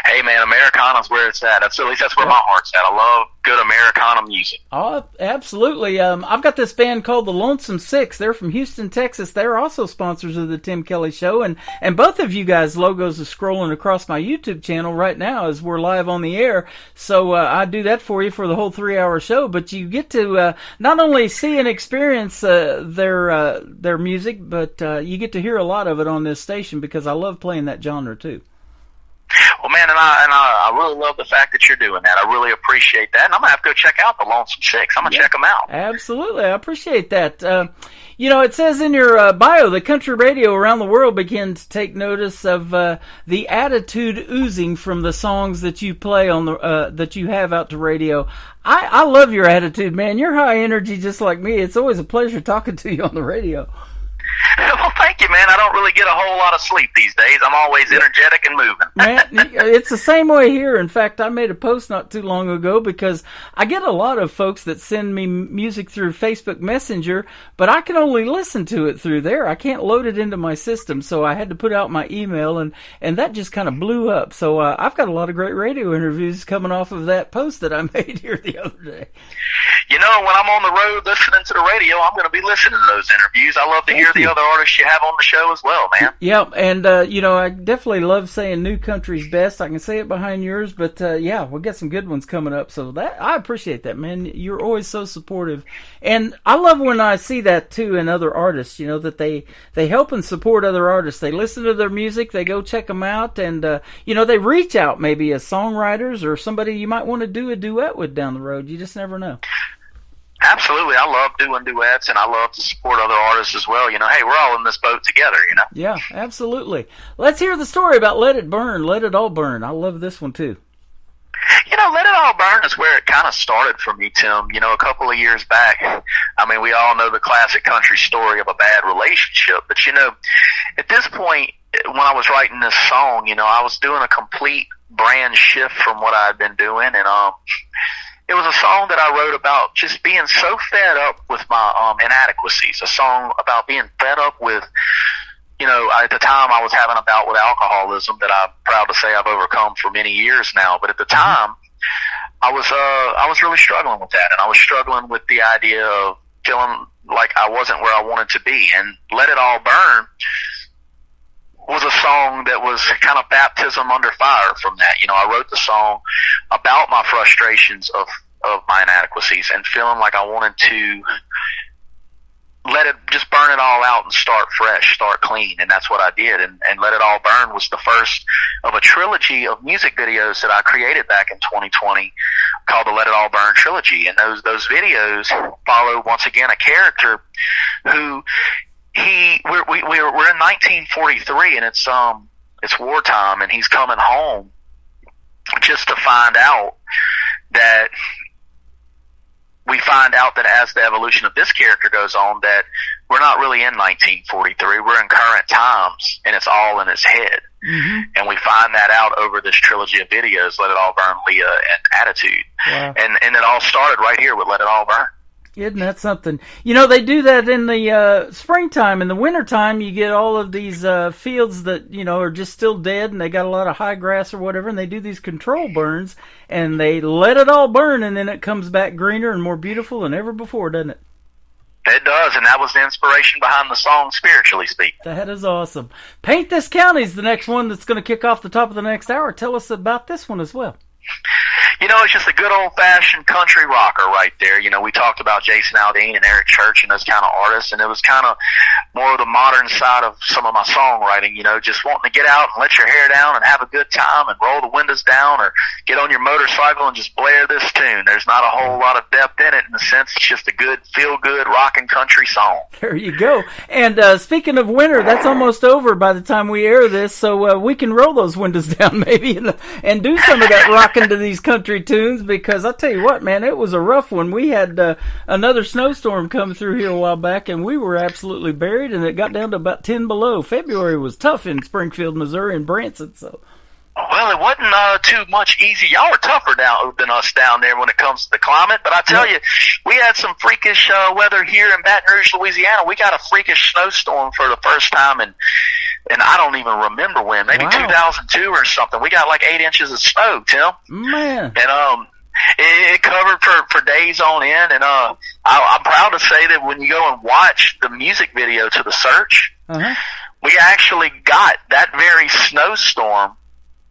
Speaker 15: Hey, man, Americana's where it's at. At least that's where my heart's at. I love good Americana music.
Speaker 3: Oh, absolutely. I've got this band called the Lonesome Six. They're from Houston, Texas. They're also sponsors of the Tim Kelly Show. And both of you guys' logos are scrolling across my YouTube channel right now as we're live on the air. So I do that for you for the whole 3-hour show. But you get to not only see and experience their music, but you get to hear a lot of it on this station because I love playing that genre too.
Speaker 15: Well, man, and I really love the fact that you're doing that. I really appreciate that, and I'm gonna have to go check out the Lonesome Six. I'm gonna check them out.
Speaker 3: Absolutely, I appreciate that. You know, it says in your bio that country radio around the world began to take notice of the attitude oozing from the songs that you play on the that you have out to radio. I love your attitude, man. You're high energy, just like me. It's always a pleasure talking to you on the radio.
Speaker 15: Well, thank you, man. I don't really get a whole lot of sleep these days. I'm always energetic and moving.
Speaker 3: Man, it's the same way here. In fact, I made a post not too long ago because I get a lot of folks that send me music through Facebook Messenger, but I can only listen to it through there. I can't load it into my system, so I had to put out my email, and that just kind of blew up. So I've got a lot of great radio interviews coming off of that post that I made here the other day.
Speaker 15: You know, when I'm on the road listening to the radio, I'm going to be listening to those interviews. I love to hear the other artists you have on the show as well, man.
Speaker 3: Yeah, and, you know, I definitely love saying New Country's best. I can say it behind yours, but, yeah, we'll get some good ones coming up. So that I appreciate that, man. You're always so supportive. And I love when I see that, too, in other artists, you know, that they help and support other artists. They listen to their music, they go check them out, and, you know, they reach out maybe as songwriters or somebody you might want to do a duet with down the road. You just never know.
Speaker 15: Absolutely. I love doing duets, and I love to support other artists as well. You know, hey, we're all in this boat together, you know?
Speaker 3: Yeah, absolutely. Let's hear the story about Let It Burn, Let It All Burn. I love this one, too.
Speaker 15: Let It All Burn is where it kind of started for me, Tim. A couple of years back, we all know the classic country story of a bad relationship. But, at this point, when I was writing this song, I was doing a complete brand shift from what I had been doing. And it was a song that I wrote about just being so fed up with my inadequacies, a song about being fed up with, at the time I was having a bout with alcoholism that I'm proud to say I've overcome for many years now. But at the time, I was really struggling with that, and I was struggling with the idea of feeling like I wasn't where I wanted to be. And Let It All Burn was a song that was kind of baptism under fire from that. I wrote the song about my frustrations of my inadequacies and feeling like I wanted to let it just burn it all out and start fresh, start clean. And that's what I did. And Let It All Burn was the first of a trilogy of music videos that I created back in 2020 called the Let It All Burn trilogy. And those videos follow, once again, a character who we're in 1943, and it's wartime, and he's coming home just to find out that as the evolution of this character goes on, that we're not really in 1943. We're in current times, and it's all in his head. Mm-hmm. And we find that out over this trilogy of videos, Let It All Burn, Leah, and Attitude. Wow. And it all started right here with Let It All Burn.
Speaker 3: Isn't that something? They do that in the springtime. In the wintertime, you get all of these fields that, are just still dead, and they got a lot of high grass or whatever, and they do these control burns, and they let it all burn, and then it comes back greener and more beautiful than ever before, doesn't it?
Speaker 15: It does, and that was the inspiration behind the song, spiritually speaking.
Speaker 3: That is awesome. Paint This County is the next one that's going to kick off the top of the next hour. Tell us about this one as well.
Speaker 15: It's just a good old-fashioned country rocker right there. We talked about Jason Aldean and Eric Church and those kind of artists, and it was kind of more of the modern side of some of my songwriting, just wanting to get out and let your hair down and have a good time and roll the windows down or get on your motorcycle and just blare this tune. There's not a whole lot of depth in it in the sense it's just a good, feel-good rockin' country song.
Speaker 3: There you go. And speaking of winter, that's almost over by the time we air this, so we can roll those windows down maybe and do some of that rocking to these country tunes, because I'll tell you what, man, it was a rough one. We had another snowstorm come through here a while back, and we were absolutely buried, and it got down to about 10 below. February was tough in Springfield, Missouri, and Branson. So,
Speaker 15: well, it wasn't too much easy. Y'all are tougher than us down there when it comes to the climate, but I tell you, we had some freakish weather here in Baton Rouge, Louisiana. We got a freakish snowstorm for the first time and I don't even remember when, maybe 2002 or something. We got like 8 inches of snow, Tim.
Speaker 3: Man.
Speaker 15: And it covered for days on end. And I'm proud to say that when you go and watch the music video to The Search, we actually got that very snowstorm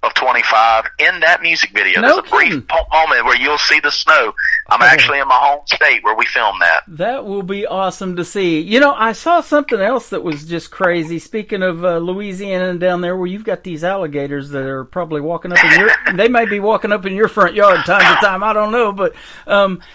Speaker 15: of 25 in that music video. There's a brief moment where you'll see the snow. I'm actually in my home state where we filmed that.
Speaker 3: That will be awesome to see. I saw something else that was just crazy. Speaking of Louisiana and down there where you've got these alligators that are probably walking up in they may be walking up in your front yard time to time, I don't know, but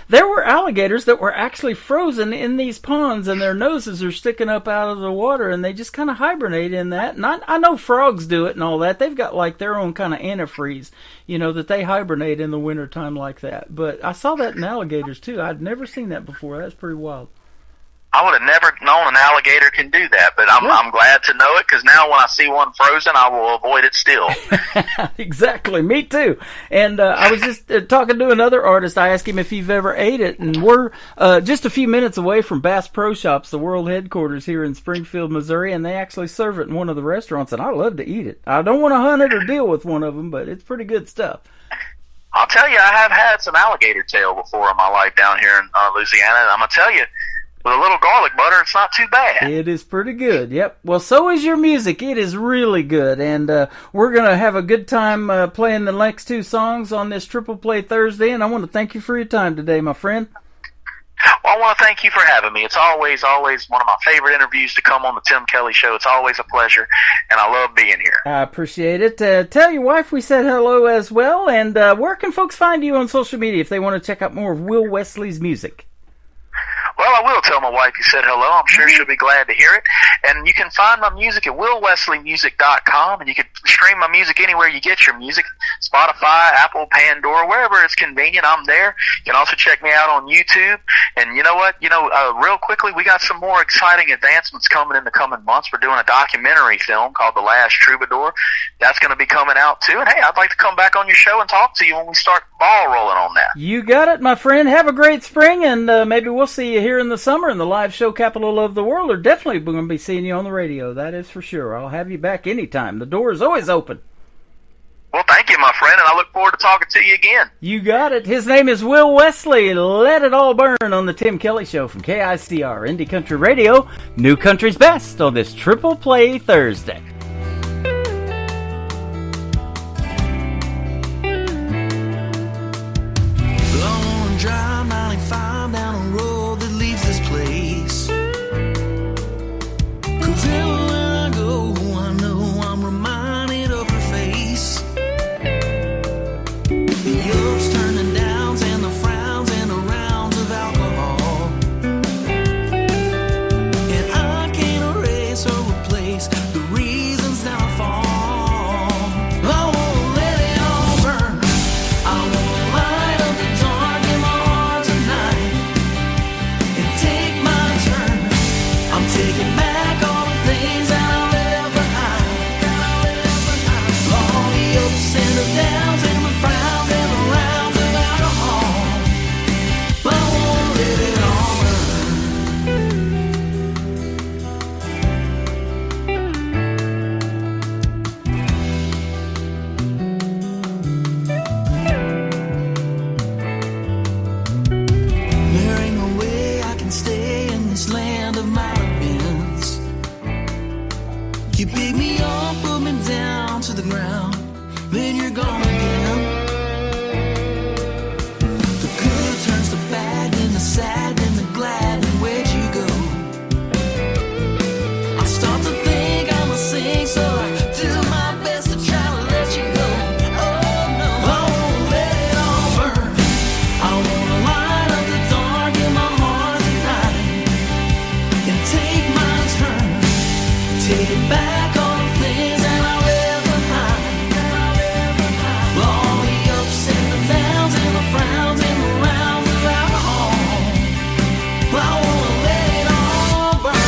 Speaker 3: there were alligators that were actually frozen in these ponds, and their noses are sticking up out of the water, and they just kind of hibernate in that. And I know frogs do it and all that. They've got like their own kind of antifreeze, that they hibernate in the wintertime like that. But I saw that in alligators too. I'd never seen that before. That's pretty wild.
Speaker 15: I would have never known an alligator can do that, but I'm glad to know it, because now when I see one frozen, I will avoid it still.
Speaker 3: Exactly, me too. And I was just talking to another artist. I asked him if he've ever ate it, and we're just a few minutes away from Bass Pro Shops, the world headquarters here in Springfield, Missouri, and they actually serve it in one of the restaurants, and I love to eat it. I don't want to hunt it or deal with one of them, but it's pretty good stuff.
Speaker 15: I'll tell you, I have had some alligator tail before in my life down here in Louisiana, and I'm going to tell you, with a little garlic butter, it's not too bad.
Speaker 3: It is pretty good, yep. Well, so is your music. It is really good, and we're going to have a good time playing the next 2 songs on this Triple Play Thursday, and I want to thank you for your time today, my friend.
Speaker 15: Well, I want to thank you for having me. It's always one of my favorite interviews to come on the Tim Kelly Show. It's always a pleasure, and I love being here.
Speaker 3: I appreciate it. Tell your wife we said hello as well, and where can folks find you on social media if they want to check out more of Will Wesley's music?
Speaker 15: Well, I will tell my wife you said hello. I'm sure she'll be glad to hear it. And you can find my music at willwesleymusic.com, and you can stream my music anywhere you get your music. Spotify, Apple, Pandora, wherever it's convenient, I'm there. You can also check me out on YouTube. And you know what? Real quickly, we got some more exciting advancements coming in the coming months. We're doing a documentary film called The Last Troubadour. That's going to be coming out too. And hey, I'd like to come back on your show and talk to you when we start ball rolling on that.
Speaker 3: You got it, my friend. Have a great spring, and maybe we'll see you here in the summer in the live show capital of the world. Or definitely we're going to be seeing you on the radio. That is for sure. I'll have you back anytime. The door is always open.
Speaker 15: Well, thank you, my friend, and I look forward to talking to you again.
Speaker 3: You got it. His name is Will Wesley. Let it all burn on the Tim Kelly Show from KICR Indie Country Radio. New Country's Best on this Triple Play Thursday.
Speaker 16: Long drive 95 down a road that leaves this place. 'Cause everywhere I go, I know I'm reminded of her face. The ups, turn the downs, and the frowns, and the rounds of alcohol. And I can't erase or replace the reasons that I fall. I won't let it all burn. I won't light up the dark in my heart tonight and take my turn. I'm taking back all the things that I left behind. All the ups and the downs and the frowns and the rounds of alcohol. I won't let it all There ain't no way I can stay in this land of my bends. You pick me up, put me down to the ground, then you're gone again. The good turns to bad, then the sad, then the glad, and where'd you go? I start to think I'm a sing, so I do my best to try to let you go. Oh no, I won't let it all burn. I wanna light up the dark in my heart tonight and take my turn, taking back all the things that I left behind. All the ups and the downs and the frowns and the rounds of alcohol. I wanna let it all burn.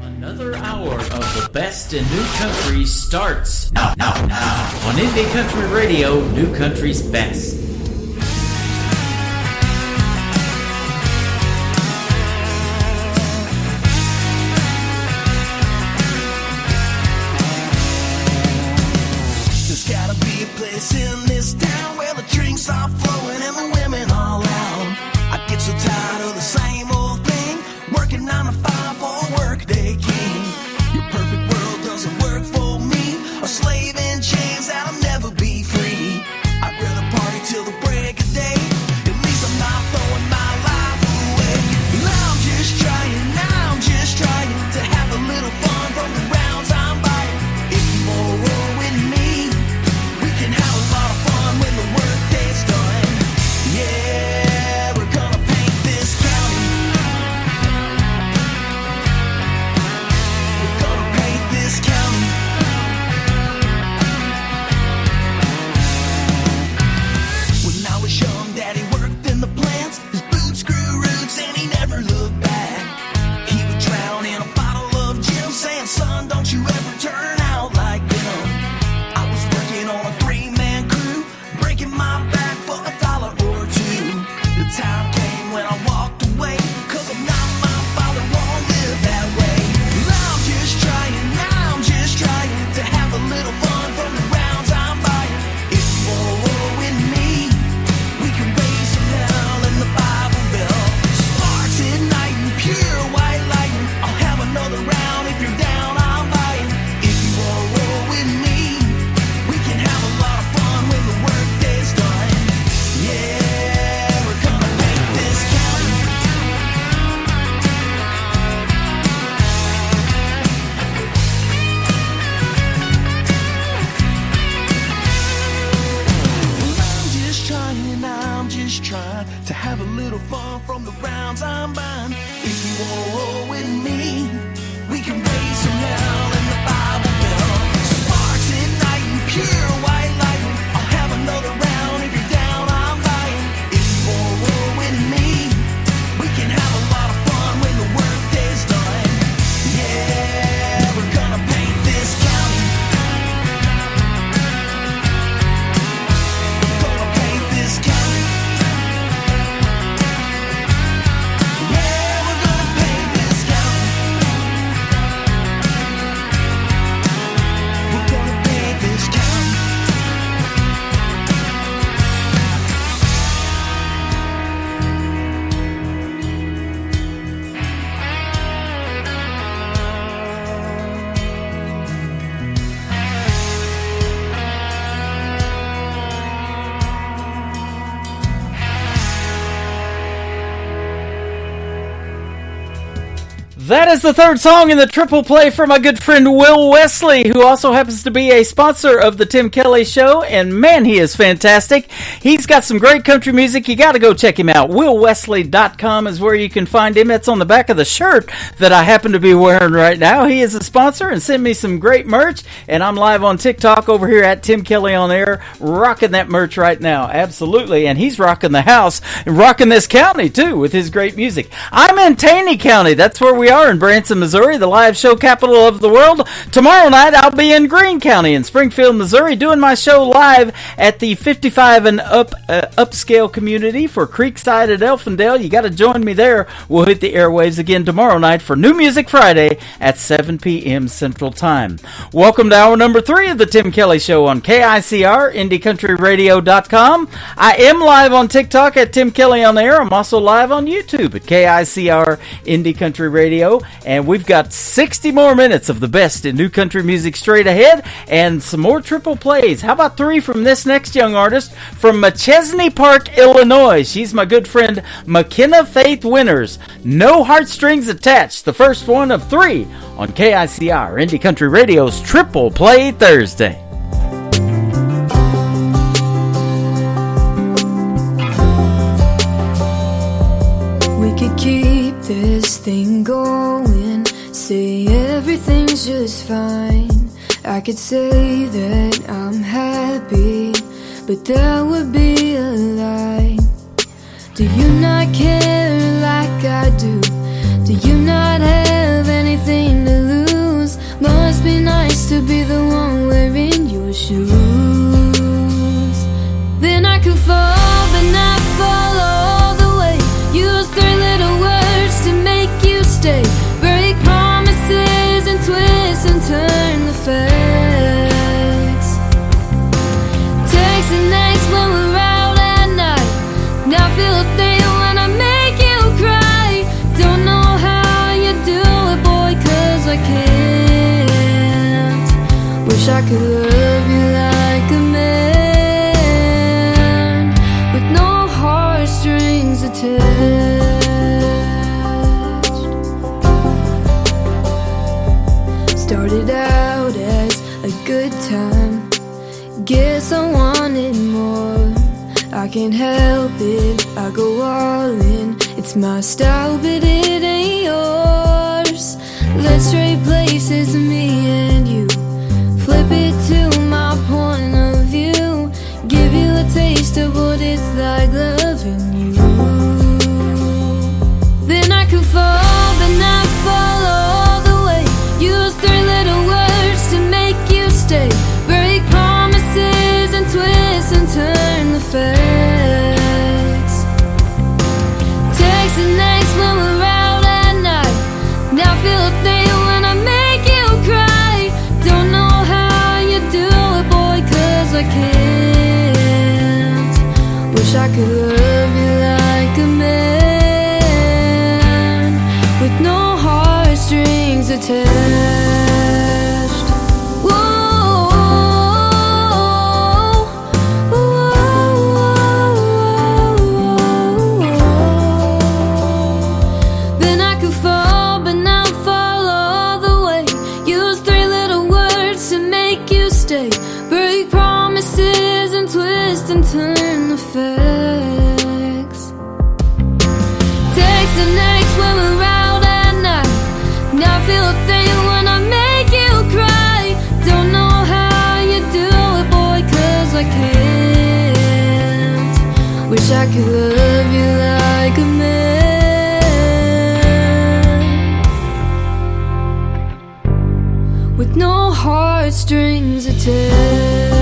Speaker 4: Another hour of the best in new country starts now on Indie Country Radio, New Country's Best.
Speaker 16: There's gotta be a place in this town where the drinks are flowing and the women all out. I get so tired of the same old thing, working 9 to 5 for a workday king. Your perfect world doesn't work for me, a slave in chains that'll never be free. I'd rather party till
Speaker 3: That is the third song in the triple play from my good friend Will Wesley, who also happens to be a sponsor of the Tim Kelly Show, and man, he is fantastic. He's got some great country music. You got to go check him out. WillWesley.com is where you can find him. It's on the back of the shirt that I happen to be wearing right now. He is a sponsor and sent me some great merch, and I'm live on TikTok over here at Tim Kelly on Air, rocking that merch right now. Absolutely, and he's rocking the house and rocking this county, too, with his great music. I'm in Taney County. That's where we are in Branson, Missouri, the live show capital of the world. Tomorrow night, I'll be in Greene County in Springfield, Missouri, doing my show live at the 55 and up upscale community for Creekside at Elfindale. You got to join me there. We'll hit the airwaves again tomorrow night for New Music Friday at 7 p.m. Central Time. Welcome to hour number 3 of the Tim Kelly Show on KICR, IndieCountryRadio.com. I am live on TikTok at Tim Kelly on Air. I'm also live on YouTube at KICR, Indie Country Radio. And we've got 60 more minutes of the best in new country music straight ahead, and some more triple plays. How about 3 from this next young artist from Machesney Park, Illinois? She's my good friend McKenna Faith Winters. No Heartstrings Attached, the first one of 3 on KICR, Indie Country Radio's Triple Play Thursday.
Speaker 17: We could keep this thing going, say everything's just fine. I could say that I'm happy, but that would be a lie. Do you not care like I do? Do you not have anything to lose? Must be nice to be the one wearing your shoes. Then I could fall, but not fall all the way. Use 3 little words to make you stay. Break promises and twist and turn the facts. Text the nights when we're out at night. Now feel a thing when I make you cry. Don't know how you do it, boy, 'cause I can't. Wish I could love you like a man, with no heartstrings attached. Started out as a good time, guess I wanted more. I can't help it, I go all in. It's my style, but it ain't yours. Let's trade places, me and you. Flip it to my point of view. Give you a taste of what it's like loving you. Then I could fall, but not fall all the way. Use 3 little words to make you stay. Break promises and twist and turn the facts. Text the nights when we're out at night. Now feel a thing when I make you cry. Don't know how you do it, boy, 'cause I can't. Wish I could love you like a man, with no heartstrings attached. Whoa, whoa, whoa. Then I could fall, but not fall all the way. Use 3 little words to make you stay. Break promises and twist and turn the facts. Text the nights when we're out at night. Now feel a thing when I make you cry. Don't know how you do it, boy, 'cause I can't. Wish I could love you like a man, with no heartstrings attached.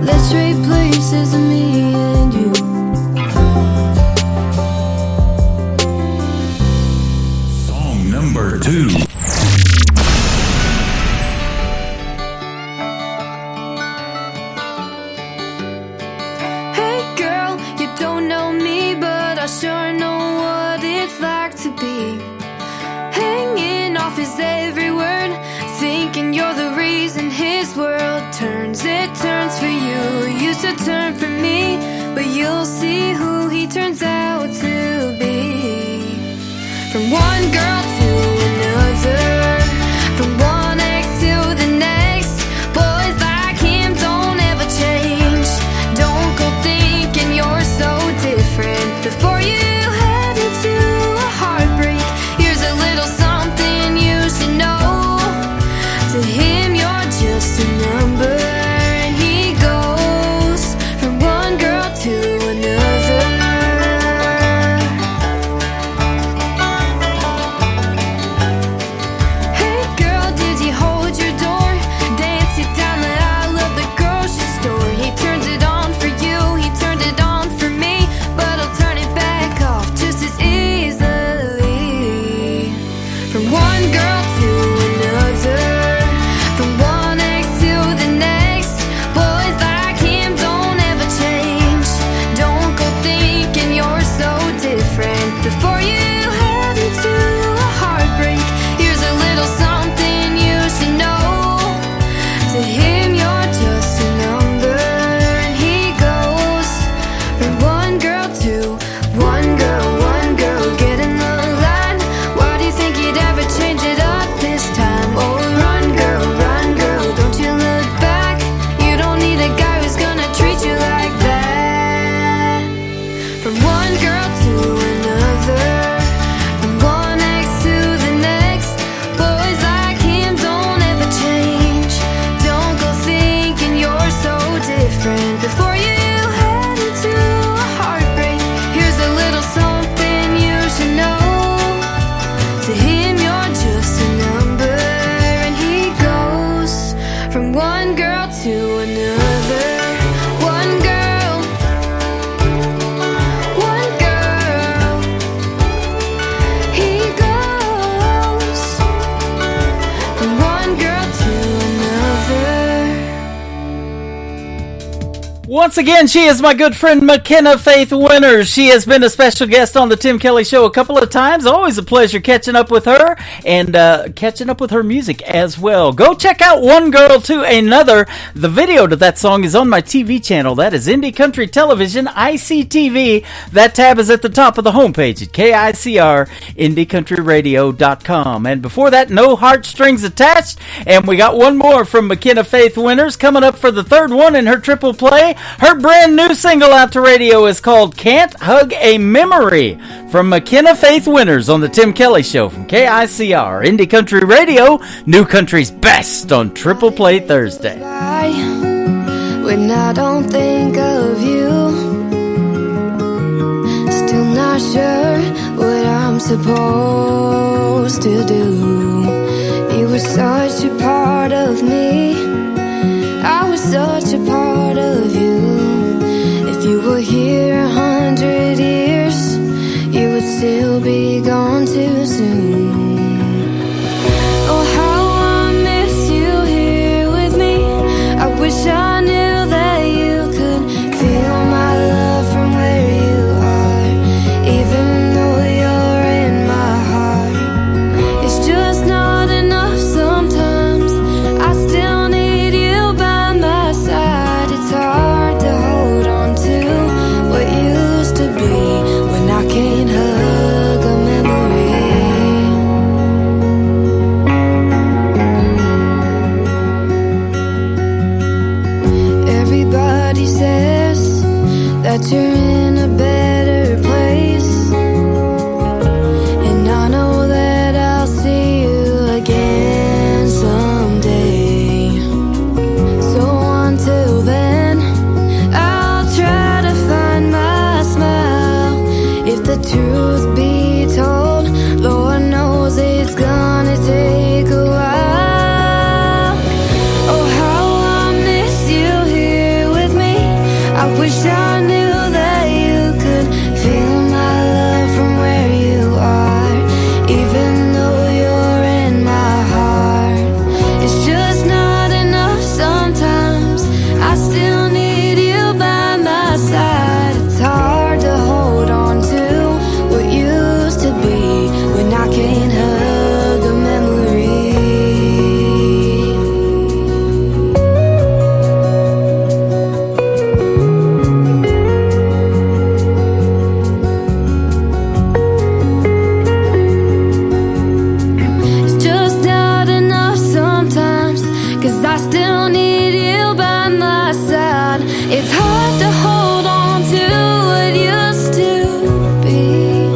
Speaker 17: Let's trade places, me and you.
Speaker 13: Song number 2.
Speaker 17: Hey girl, you don't know me, but I sure know what it's like to be hanging off his every word, thinking you're the reason his world turns. It turns for you, used to turn for me, but you'll see who he turns one girl to another, from one ex to the next. Boys like him don't ever change. Don't go thinking you're so different before you head into a heartbreak. Here's a little something you should know. To him you're just a number, and he goes from one girl to another. One girl, one girl. He goes from one girl to another.
Speaker 3: Once again, she is my good friend McKenna Faith Winters. She has been a special guest on the Tim Kelly Show a couple of times. Always a pleasure catching up with her and catching up with her music as well. Go check out One Girl to Another. The video to that song is on my TV channel. That is Indie Country Television, ICTV. That tab is at the top of the homepage at KICR, IndieCountryRadio.com. And before that, No Heartstrings Attached. And we got one more from McKenna Faith Winters coming up for the third one in her triple play. Her brand new single out to radio is called Can't Hug a Memory, from McKenna Faith Winters on the Tim Kelly Show from KICR, Indie Country Radio, New Country's best on Triple Play Thursday.
Speaker 17: When I don't think of you, still not sure what I'm supposed to do. You were such a part of me, I was such a part of you. If you were here 100 years, you would still be gone too soon. Oh, how I miss you here with me. I wish I knew that you could feel my love from where you are, even though you're in my heart. It's just not enough sometimes. I still need you by my side. It's hard to hold on to what used to be when I can't hug a memory. Everybody says that you're in a better place, and I know that I'll see you again someday. So until then, I'll try to find my smile. If the truth be told, Lord knows it's gonna take a while. Oh, how I miss you here with me. I wish I knew that you could feel my love from where you are, even though you're in my heart. It's just not enough sometimes. I still need you by my side. It's hard to hold on to what used to be when I can't hug a memory. It's just not enough sometimes, 'cause I still need you by my side. It's hard to hold on to what used to be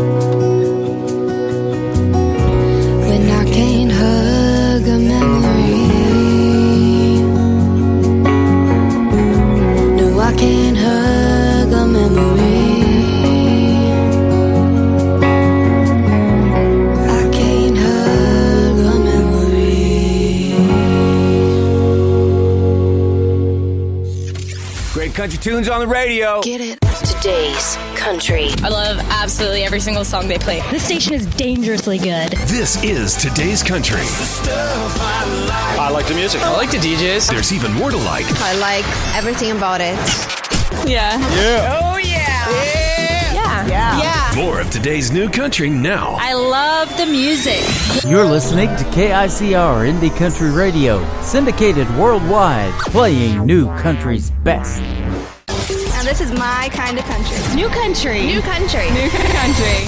Speaker 17: when I can't hug a memory. No, I can't hug a memory. I can't hug a memory.
Speaker 10: Great country tunes on the radio.
Speaker 17: Get it?
Speaker 11: Today's country.
Speaker 14: I love absolutely every single song they play.
Speaker 18: This station is dangerously good.
Speaker 13: This is Today's Country.
Speaker 19: I like the music.
Speaker 10: I like the DJs.
Speaker 13: There's even more to like.
Speaker 20: I like everything about it.
Speaker 14: Yeah.
Speaker 19: Yeah.
Speaker 14: Oh, yeah. Yeah.
Speaker 13: More of today's new country now.
Speaker 14: I love the music.
Speaker 3: You're listening to KICR Indie Country Radio, syndicated worldwide, playing New Country's best.
Speaker 14: And this is my kind of country. New country.
Speaker 20: New country.
Speaker 14: New country.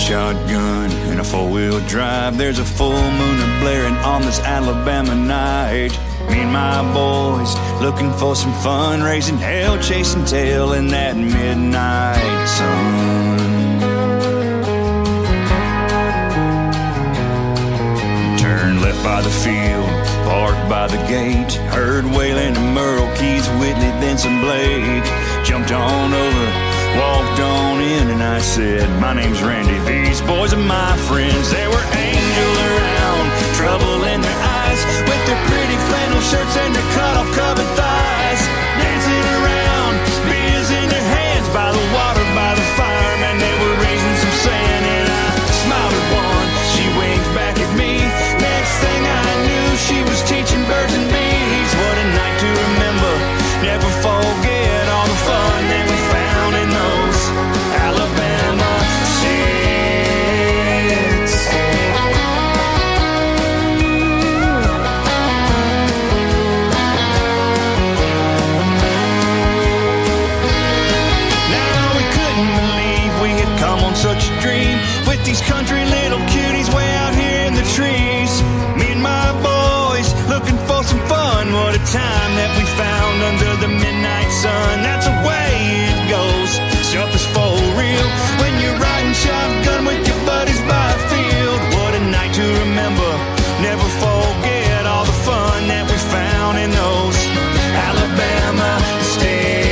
Speaker 21: shotgun and a four-wheel drive. There's a full moon blaring on this Alabama night. Me and my boys looking for some fun, raising hell, chasing tail in that midnight sun. Turn left by the field, parked by the gate. Heard wailing and Merle, Keys, Whitley, then some Blake. Jumped on over, walked on in, and I said, my name's Randy, these boys are my friends. There were angels around, trouble in their eyes, with their pretty flannel shirts and their cut-off covered thighs. Dancing around, beers in their hands, by the water, by the fire. Man, they were raising some sand, and I smiled at one. She winked back at me. Next thing I knew, she was teaching birds and bees. What a night to remember, never forget all the fun that we found in those Alabama streets. Now we couldn't believe we had come on such a dream, with these country little cuties way out here in the trees. Me and my boys looking for some fun. What a time that we found under the midnight sun. That's the way it goes, stuff is for real when you're riding shotgun with your buddies by a field. What a night to remember, never forget all the fun that we found in those Alabama sticks.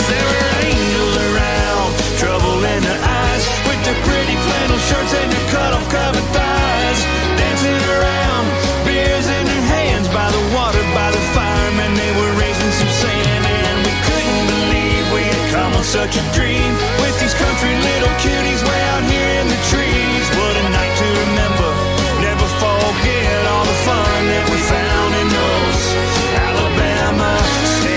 Speaker 21: There were angels around, trouble in their eyes, with their pretty flannel shirts and their cut-off covered thighs. Dancing around, beers in their hands, by the water, by the fire. Man, they were raising some sand, and we couldn't believe we had come on such a dream, with these country little cuties way out here in the trees. What a night to remember, never forget all the fun that we found in those Alabama sticks.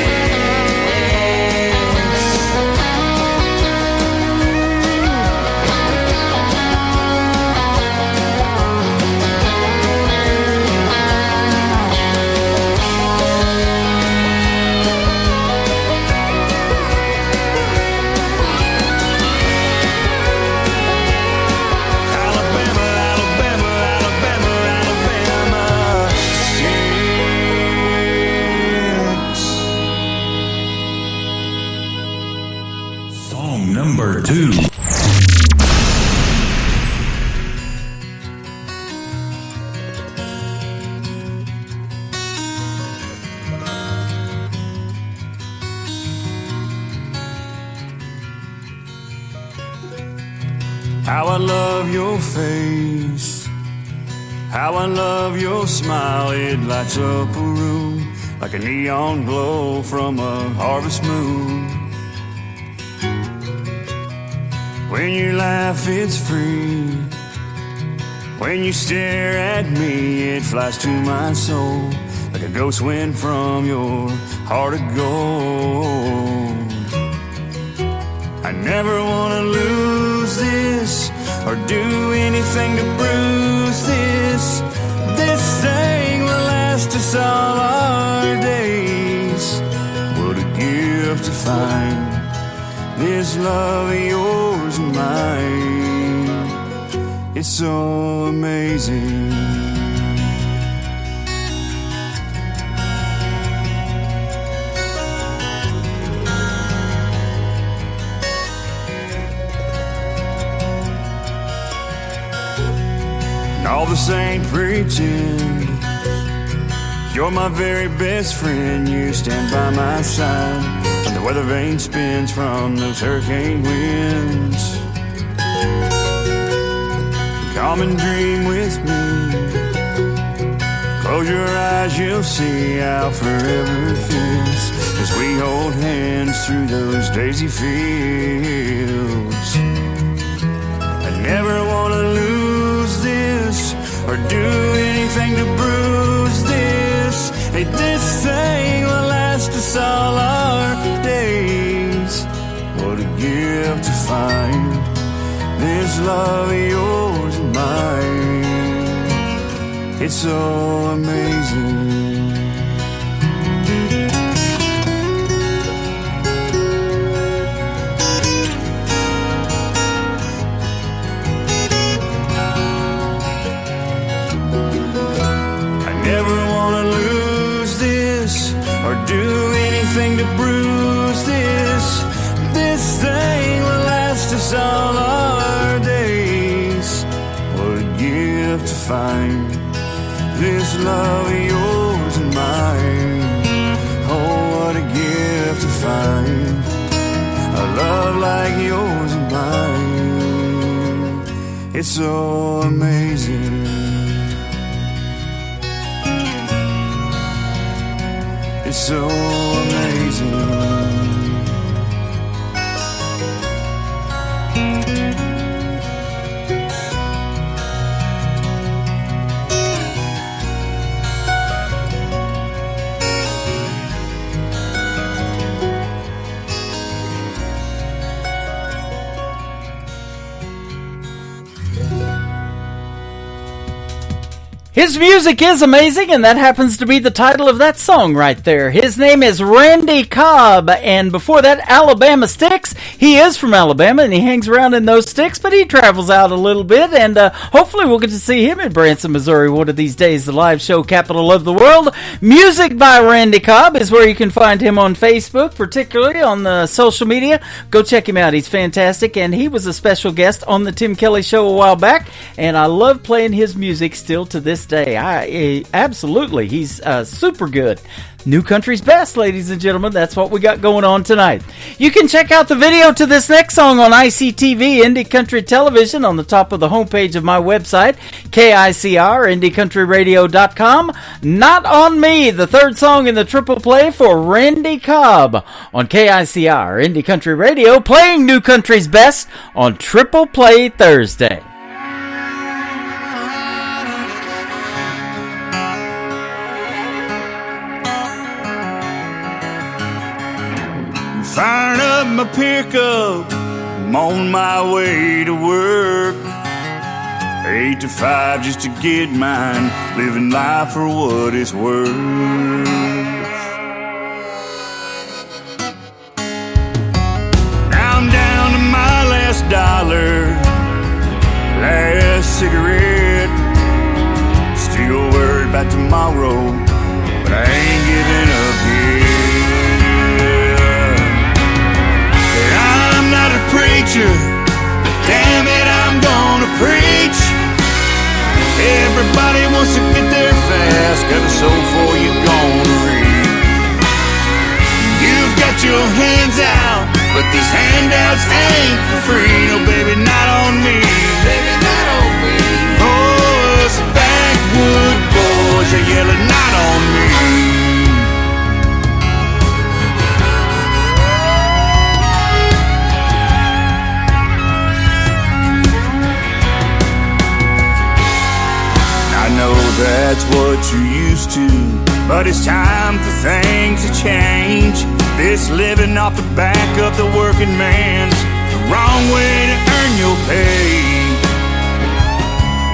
Speaker 13: Song number 2.
Speaker 21: How I love your face, how I love your smile. It lights up a room like a neon glow from a harvest moon. When you laugh, it's free. When you stare at me, it flies to my soul like a ghost wind from your heart of gold. I never wanna lose this or do anything to bruise this. This thing will last us all our days. What a gift to find this love of yours and mine. It's so amazing. All the saints pretend you're my very best friend. You stand by my side when the weather vane spins from those hurricane winds. Come and dream with me. Close your eyes, you'll see how forever feels as we hold hands through those daisy fields. I never want to lose this or do anything to bruise this. Hey, this thing will last us all our days. What a gift to find this love of yours and mine. It's so amazing. find this love of yours and mine. Oh, what a gift to find a love like yours and mine. It's so amazing. It's so amazing.
Speaker 3: His music is amazing, and that happens to be the title of that song right there. His name is Randy Cobb, and before that, Alabama Sticks. He is from Alabama, and he hangs around in those sticks, but he travels out a little bit, and hopefully we'll get to see him in Branson, Missouri one of these days, the live show capital of the world. Music by Randy Cobb is where you can find him on Facebook, particularly on the social media. Go check him out. He's fantastic, and he was a special guest on the Tim Kelly Show a while back, and I love playing his music still to this day. Absolutely, he's super good. New Country's Best, ladies and gentlemen. That's what we got going on tonight. You can check out the video to this next song on ICTV, Indie Country Television, on the top of the homepage of my website, KICR, IndieCountryRadio.com. Not on Me, the third song in the triple play for Randy Cobb on KICR, Indie Country Radio, playing New Country's Best on Triple Play Thursday.
Speaker 21: Firing up my pickup, I'm on my way to work. 8 to 5 just to get mine, living life for what it's worth. Now I'm down to my last dollar, last cigarette. Still worried about tomorrow, but I ain't giving up yet. Preacher, damn it, I'm gonna preach. Everybody wants to get there fast, got a soul for you gonna read. You've got your hands out, but these handouts ain't for free. No, baby, not on me. Baby, not on me. Oh, us backwood boys are yelling, not on me. That's what you're used to, but it's time for things to change. This living off the back of the working man's the wrong way to earn your pay.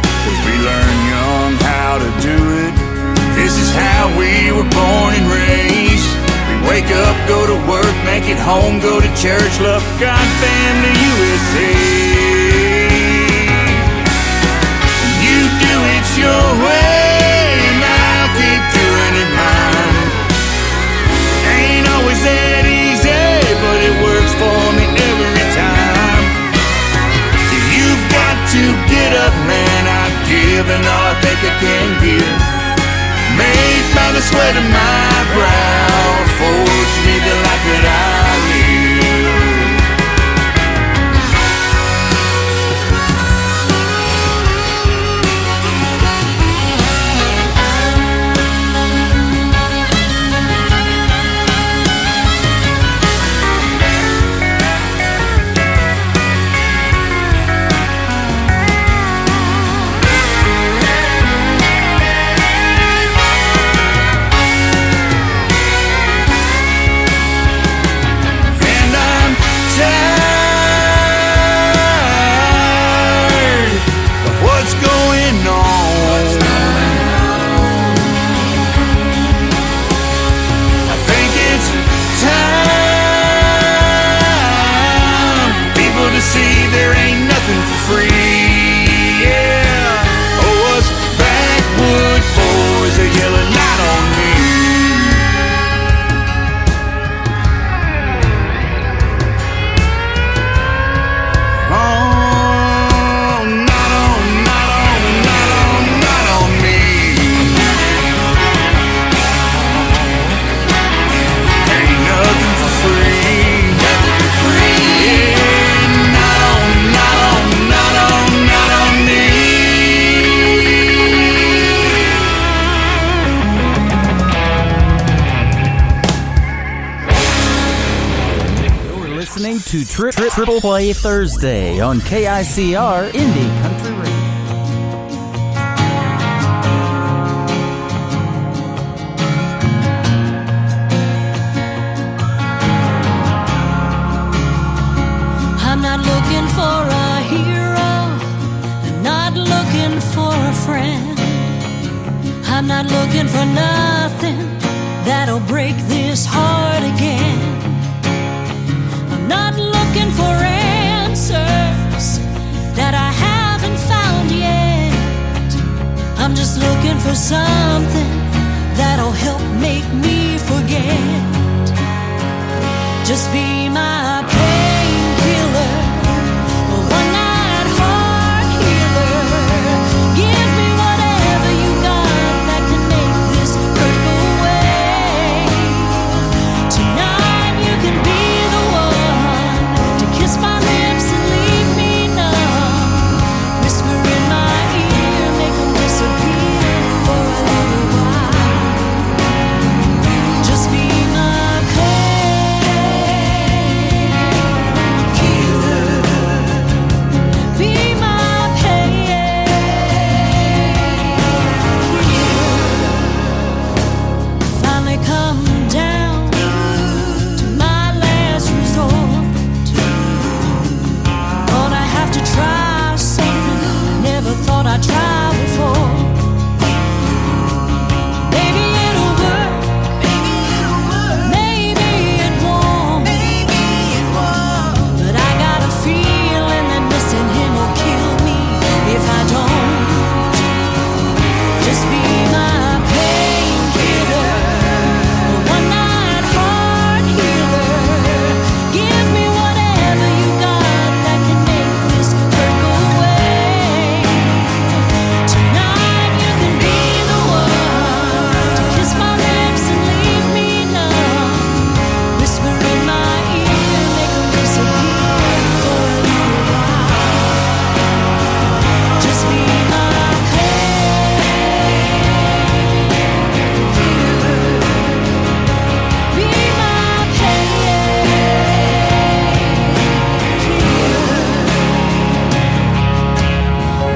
Speaker 21: 'Cause we learn young how to do it. This is how we were born and raised. We wake up, go to work, make it home, go to church, love God, family, USA. You do it your way, and I'll keep doing it mine. Ain't always that easy, but it works for me every time. You've got to get up, man, I've given all I think I can give. Made by the sweat of my brow, forged me the life that I live.
Speaker 3: listening to Triple Play Thursday on KICR Indie Country Radio.
Speaker 17: I'm not looking for a hero, I'm not looking for a friend. I'm not looking for nothing that'll break this heart again. I'm not looking for answers that I haven't found yet. I'm just looking for something that'll help make me forget. Just be my painkiller, a one-night heart healer. Give me whatever you got that can make this hurt go away. Tonight you can be the one to kiss my lips and leave me numb. Whisper in my ear, make them disappear for a little while. Just be my I tried before. Maybe it'll work. Maybe it won't. But I got a feeling that missing him will kill me if I don't. Just be my painkiller, a one-night heart healer. Give me whatever you got that can make this hurt go away. Tonight you can be the one to kiss my lips and leave me numb. Whisper in my ear, make them disappear for a little while. Just be my painkiller. Be my painkiller.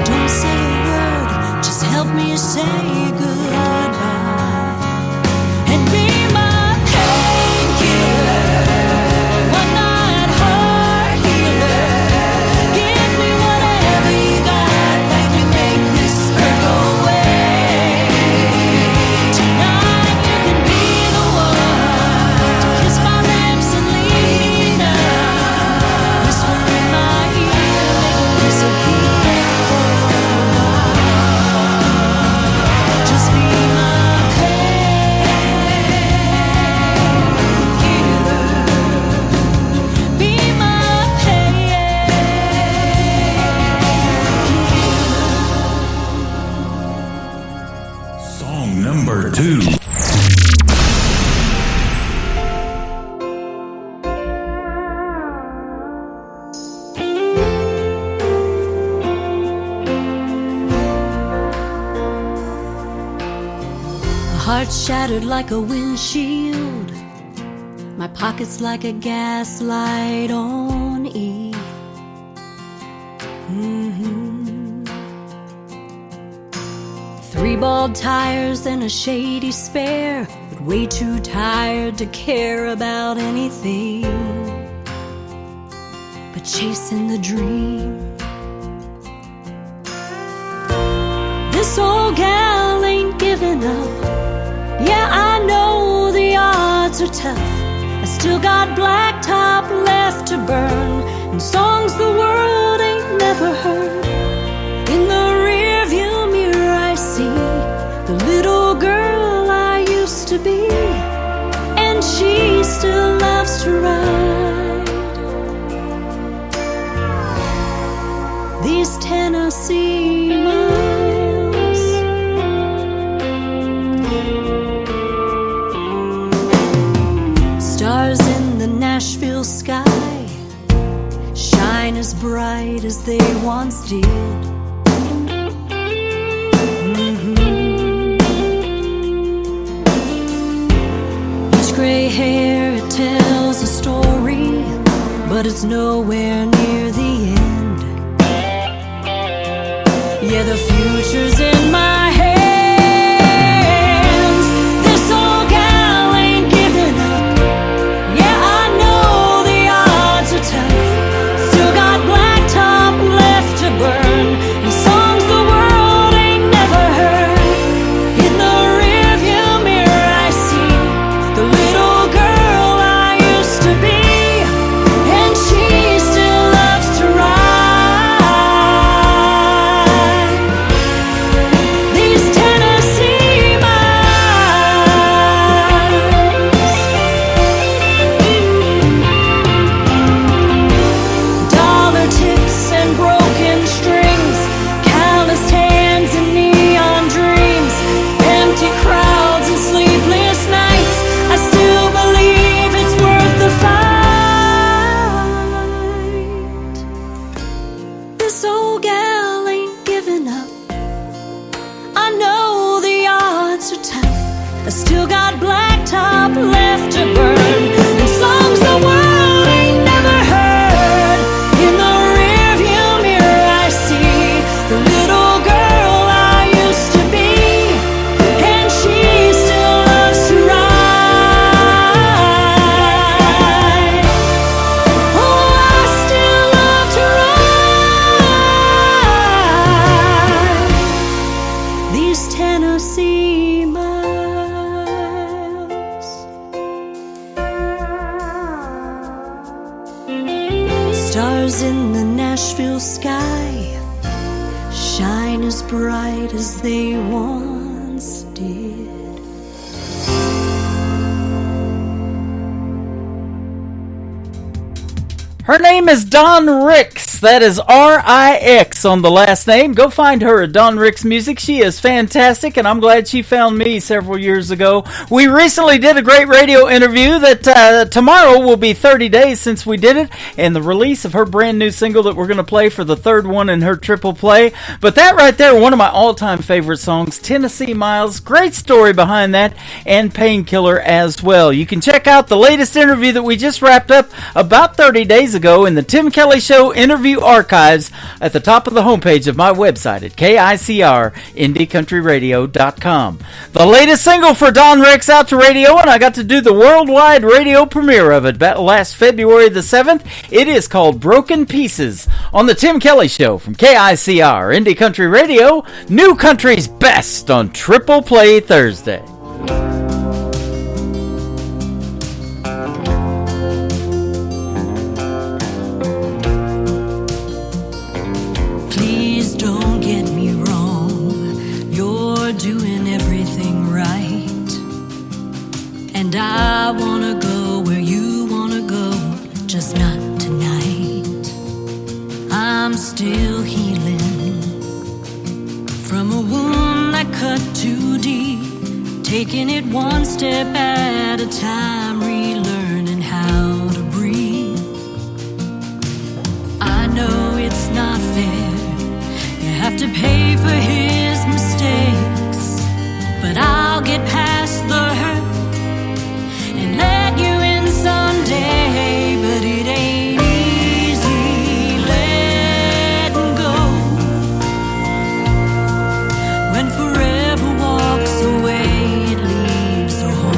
Speaker 17: Don't say a word, just help me say goodbye. And be my painkiller, one-night heart healer. Give me whatever you got that can make this hurt go away. Tonight you can be the one to kiss my lips and leave me numb. Whisper in my ear, make them disappear for a little while. Just be my painkiller. Be my painkiller.
Speaker 13: Song number 2.
Speaker 17: My heart shattered like a windshield. My pockets like a gaslight on E. Three bald tires and a shady spare, but way too tired to care about anything but chasing the dream. This old gal ain't giving up. Yeah, I know the odds are tough. I still got blacktop left to burn and songs the world ain't never heard. In the rearview mirror I see the little girl I used to be, and she still loves to ride these Tennessee miles. Stars in the Nashville sky shine as bright as they once did. Each gray hair, it tells a story but it's nowhere near the end. Yeah, the future's in my hands. This old gal ain't giving up. Yeah, I know the odds are tough. Still got blacktop left to burn, and songs the world ain't never heard. In the rearview mirror I see the little girl I used to be, and she still loves to ride these Tennessee miles. Dollar tips and broken strings, calloused hands and neon dreams, empty crowds and sleepless nights. I still believe it's worth the fight. This old gal ain't giving up. I know the odds are tough. I still got blacktop left to burn, and songs the world ain't never heard. In the rearview mirror I see the little girl I used to be, and she still loves to ride. Oh, I still love to ride these Tennessee miles. Stars in the Nashville sky shine as bright as they once did.
Speaker 3: Her name is Dawn Ricks. That is R-I-X on the last name. Go find her at Dawn Ricks Music. She is fantastic, and I'm glad she found me several years ago. We recently did a great radio interview that tomorrow will be 30 days since we did it, and the release of her brand new single that we're going to play for the third one in her triple play. But that right there, one of my all-time favorite songs, Tennessee Miles. Great story behind that, and Painkiller as well. You can check out the latest interview that we just wrapped up about 30 days ago in the Tim Kelly Show interview archives at the top of the homepage of my website at KICRIndieCountryRadio.com. The latest single for Dawn Ricks out to radio, and I got to do the worldwide radio premiere of it last February the 7th. It is called Broken Pieces on the Tim Kelly Show from KICR Indie Country Radio, New Country's best on Triple Play Thursday.
Speaker 17: Please don't get me wrong, you're doing everything right, and I wanna go where you wanna go, just not tonight. I'm still healing from a wound that cut too deep, taking it one step at a time, relearning how to breathe. I know it's not fair, you have to pay for his mistakes, but I'll get past the hurt and let you in someday. But it ain't easy letting go when forever walks away, it leaves a hole.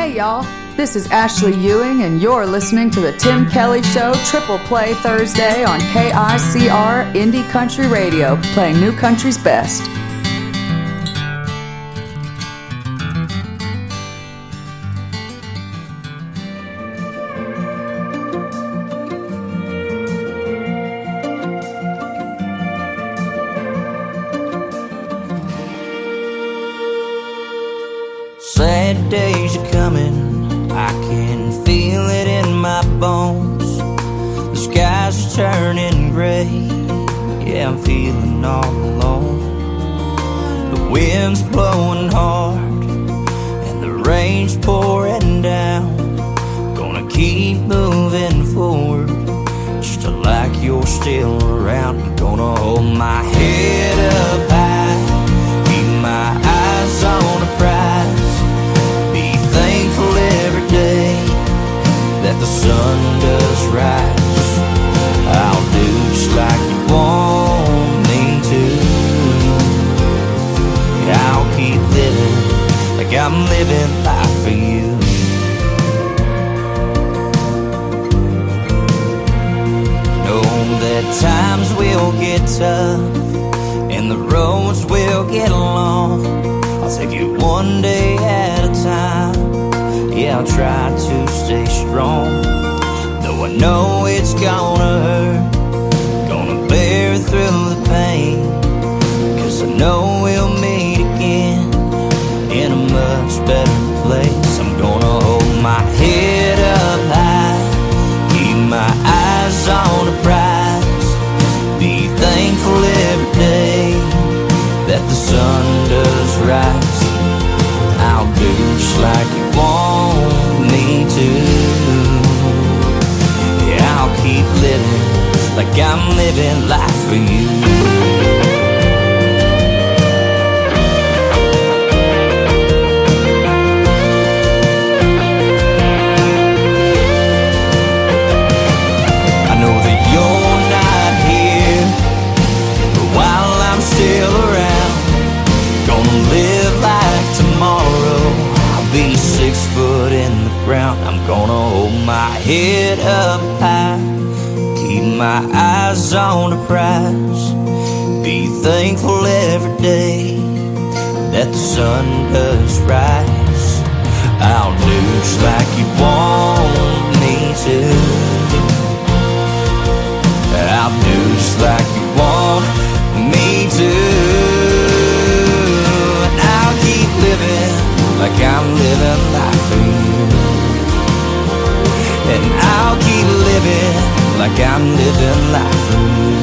Speaker 2: Hey y'all, this is Ashley Ewing and you're listening to the Tim Kelly Show Triple Play Thursday on KICR Indie Country Radio, playing new country's best.
Speaker 22: Sad days are coming, I can feel it in my bones. The skies are turning gray, yeah, I'm feeling all alone. The wind's blowing hard, and the rain's pouring down. Gonna keep moving forward, just like you're still around. I'm gonna hold my head up high, keep my eyes on the prize. Thankful every day that the sun does rise. I'll do just like you want me to. I'll keep living like I'm living life for you. Know that times will get tough and the roads will get long. I'll take it one day at a time. Yeah, I'll try to stay strong. Though I know it's gonna hurt, gonna bear through the pain. Cause I know we'll meet again in a much better place. I'm gonna hold my head up high, keep my eyes on the prize. Be thankful every day that the sun does rise. I'll do just like you want me to. Yeah, I'll keep living like I'm living life for you. I know that you're not here, but while I'm still around, gonna live like tomorrow. I'll be 6 foot in the ground. I'm gonna hold my head up high, keep my eyes on the prize. Be thankful every day that the sun does rise. I'll do just like you want me to. I'll do just like you want me to. Living like I'm living life for you. And I'll keep living like I'm living life for you.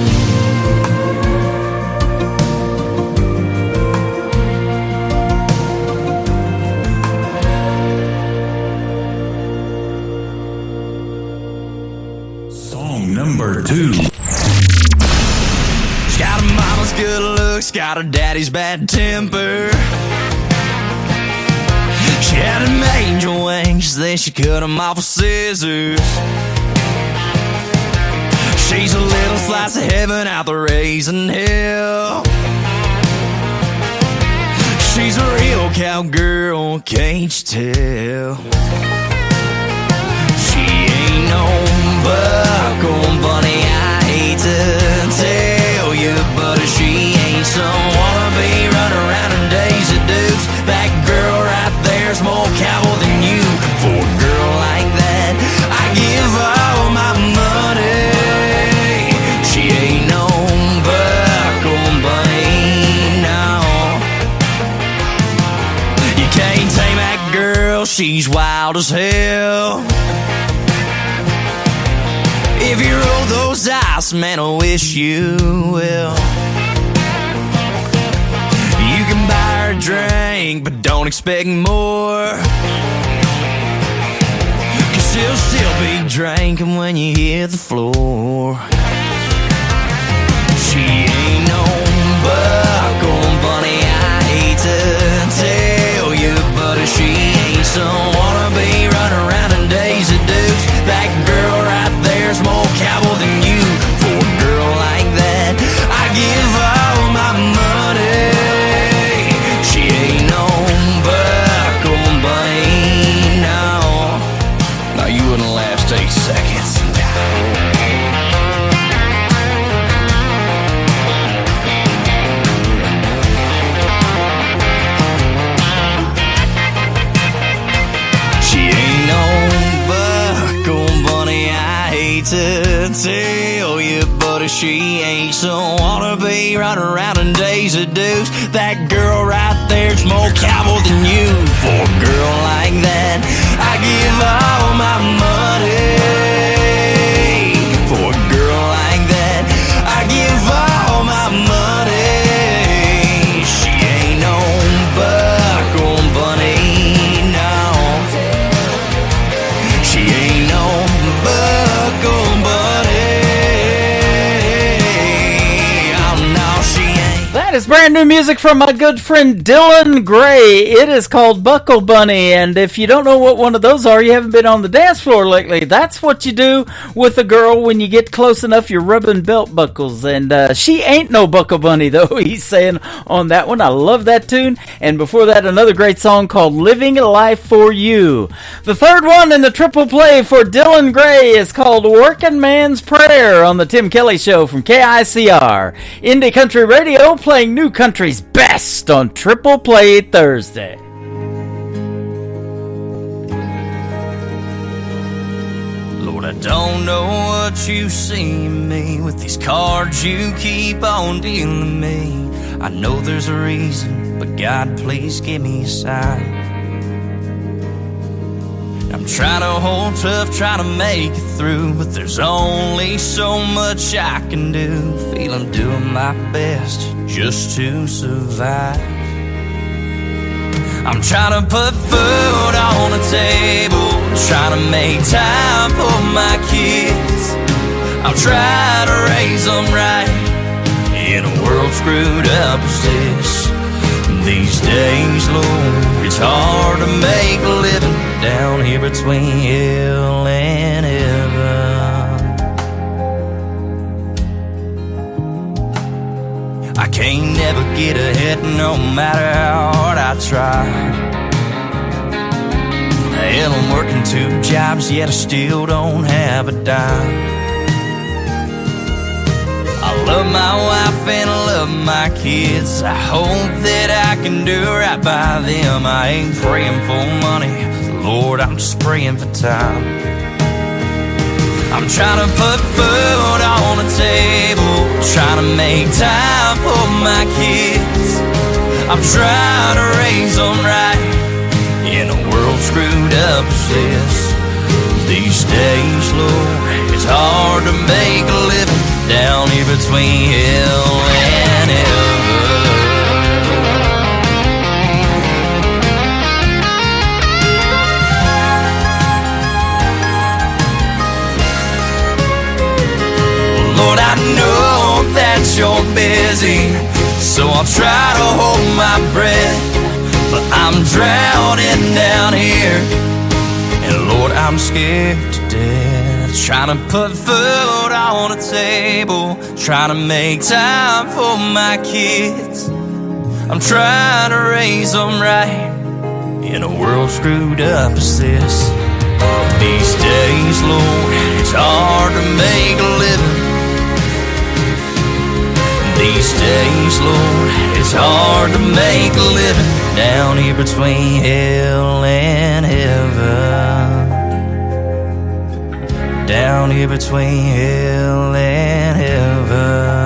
Speaker 13: Song number 2.
Speaker 22: She's got a mama's good looks, got her daddy's bad temper. She had them angel wings, then she cut them off with scissors. She's a little slice of heaven out the raising hell. She's a real cowgirl, can't you tell? She ain't no buckle bunny, I hate to tell you, but she ain't some wannabe run around in Daisy Dukes. That girl right there's more cowboy than you. For a girl like that, I give all my money. She ain't no buckle bunny, no. You can't tame that girl, she's wild as hell. If you roll those eyes, man, I wish you will. You can buy her a drink, but don't expect more. Cause she'll still be drinking when you hit the floor. She ain't no buckle bunny, I hate to tell you, but she ain't some wannabe run around in Daisy Dukes. That girl right there's more cowboy than you. For a girl like that, I give all my money. She ain't no buckle bunny, no. tell you, buddy, she ain't so wanna be running around in days of deuce. That girl right there's more cowboy than you. For a girl like that, I give all my money. For a girl like that, I give all my money. She ain't no buckle bunny, no. She ain't no buckle bunny. Oh no, she ain't.
Speaker 3: That is brand new music from my good friend Dylan Gray. It is called Buckle Bunny, and if you don't know what one of those are, you haven't been on the dance floor lately. That's what you do with a girl when you get close enough, you're rubbing belt buckles, and she ain't no Buckle Bunny, though, he's saying on that one. I love that tune, and before that, another great song called Living Life for You. The third one in the triple play for Dylan Gray is called Working Man's Prayer on the Tim Kelly Show from KICR. Indie Country Radio, playing New Country's best on Triple Play Thursday.
Speaker 22: Lord, I don't know what you see in me with these cards you keep on dealing me. I know there's a reason, but God, please give me a sign. I'm trying to hold tough, trying to make it through, but there's only so much I can do. Feel I'm doing my best just to survive. I'm trying to put food on the table, trying to make time for my kids. I'm trying to raise them right in a world screwed up as this. These days, Lord, it's hard to make a living down here between hell and heaven. I can't never get ahead no matter how hard I try. Hell, I'm working 2 jobs, yet I still don't have a dime. I love my wife and I love my kids. I hope that I can do right by them. I ain't praying for money, Lord, I'm just praying for time. I'm trying to put food on the table, trying to make time for my kids. I'm trying to raise them right in a world screwed up as this. These days, Lord, it's hard to make a living down here between hell and heaven. Lord, I know that you're busy, so I'll try to hold my breath. But I'm drowning down here, and Lord, I'm scared to death. Trying to put food on the table, trying to make time for my kids. I'm trying to raise them right in a world screwed up as this. These days, Lord, it's hard to make a living. These days, Lord, it's hard to make a living down here between hell and heaven. Down here between hell and heaven.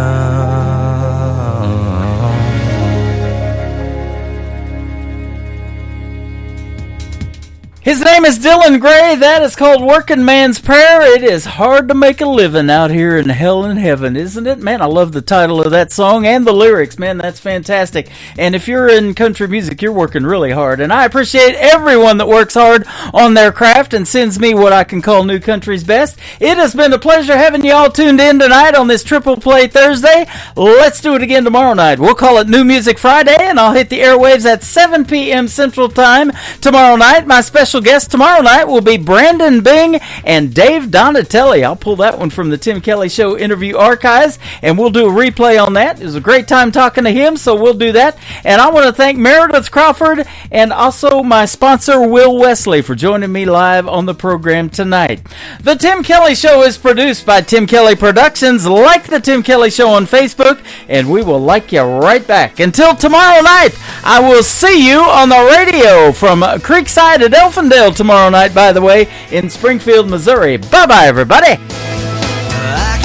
Speaker 3: His name is Dylan Gray. That is called Working Man's Prayer. It is hard to make a living out here in hell and heaven, isn't it? Man, I love the title of that song and the lyrics. Man, that's fantastic. And if you're in country music, you're working really hard. And I appreciate everyone that works hard on their craft and sends me what I can call New Country's best. It has been a pleasure having you all tuned in tonight on this Triple Play Thursday. Let's do it again tomorrow night. We'll call it New Music Friday, and I'll hit the airwaves at 7 p.m. Central Time tomorrow night. My special guest tomorrow night will be Brandon Bing and Dave Donatelli. I'll pull that one from the Tim Kelly Show interview archives, and we'll do a replay on that. It was a great time talking to him, so we'll do that. And I want to thank Meredith Crawford and also my sponsor, Will Wesley, for joining me live on the program tonight. The Tim Kelly Show is produced by Tim Kelly Productions. Like the Tim Kelly Show on Facebook, and we will like you right back. Until tomorrow night, I will see you on the radio from Creekside at Elfindale tomorrow night, by the way, in Springfield, Missouri. Bye-bye, everybody.
Speaker 22: I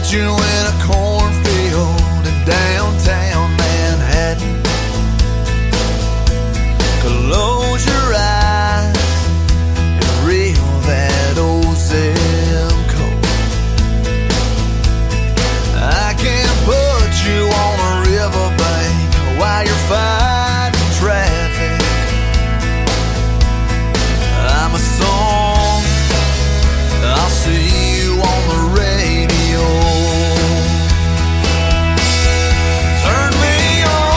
Speaker 16: put you in a cornfield in downtown Manhattan. Close your eyes and reel that old zip code. I can put you on a riverbank while you're fighting traffic. I'm a song, I'll see you on the radio. Turn me on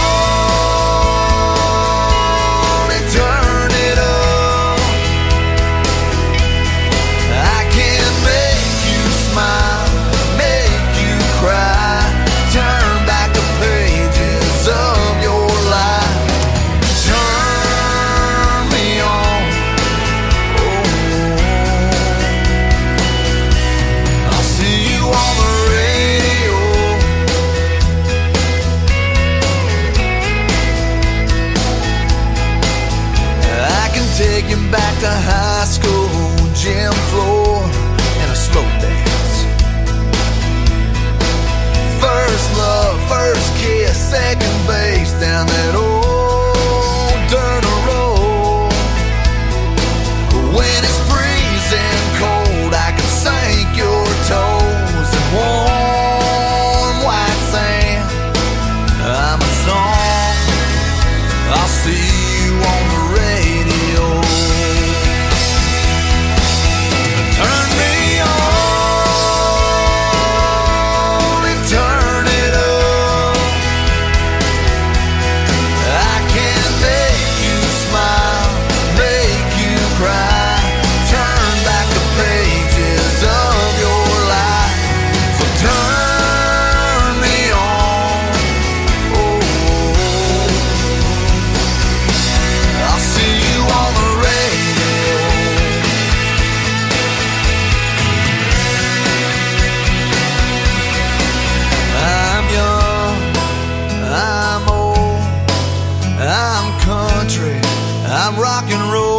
Speaker 16: and turn it up. I can make you smile, make you cry, turn back the pages of your life. Turn me on. I'll see you on the radio. I can take you back to high school, gym floor, and a slow dance. First love, first kiss, second base down that old dirt road. When it's freezing cold, I can sink your toes in warm white sand. I'm a song, I'll see you on the radio. Turn me on and turn it up. I can make you smile, make you cry, turn back the pages of your life. So turn me on. I'll see you on the radio. I'm young, I'm old, I'm country, I'm rock and roll.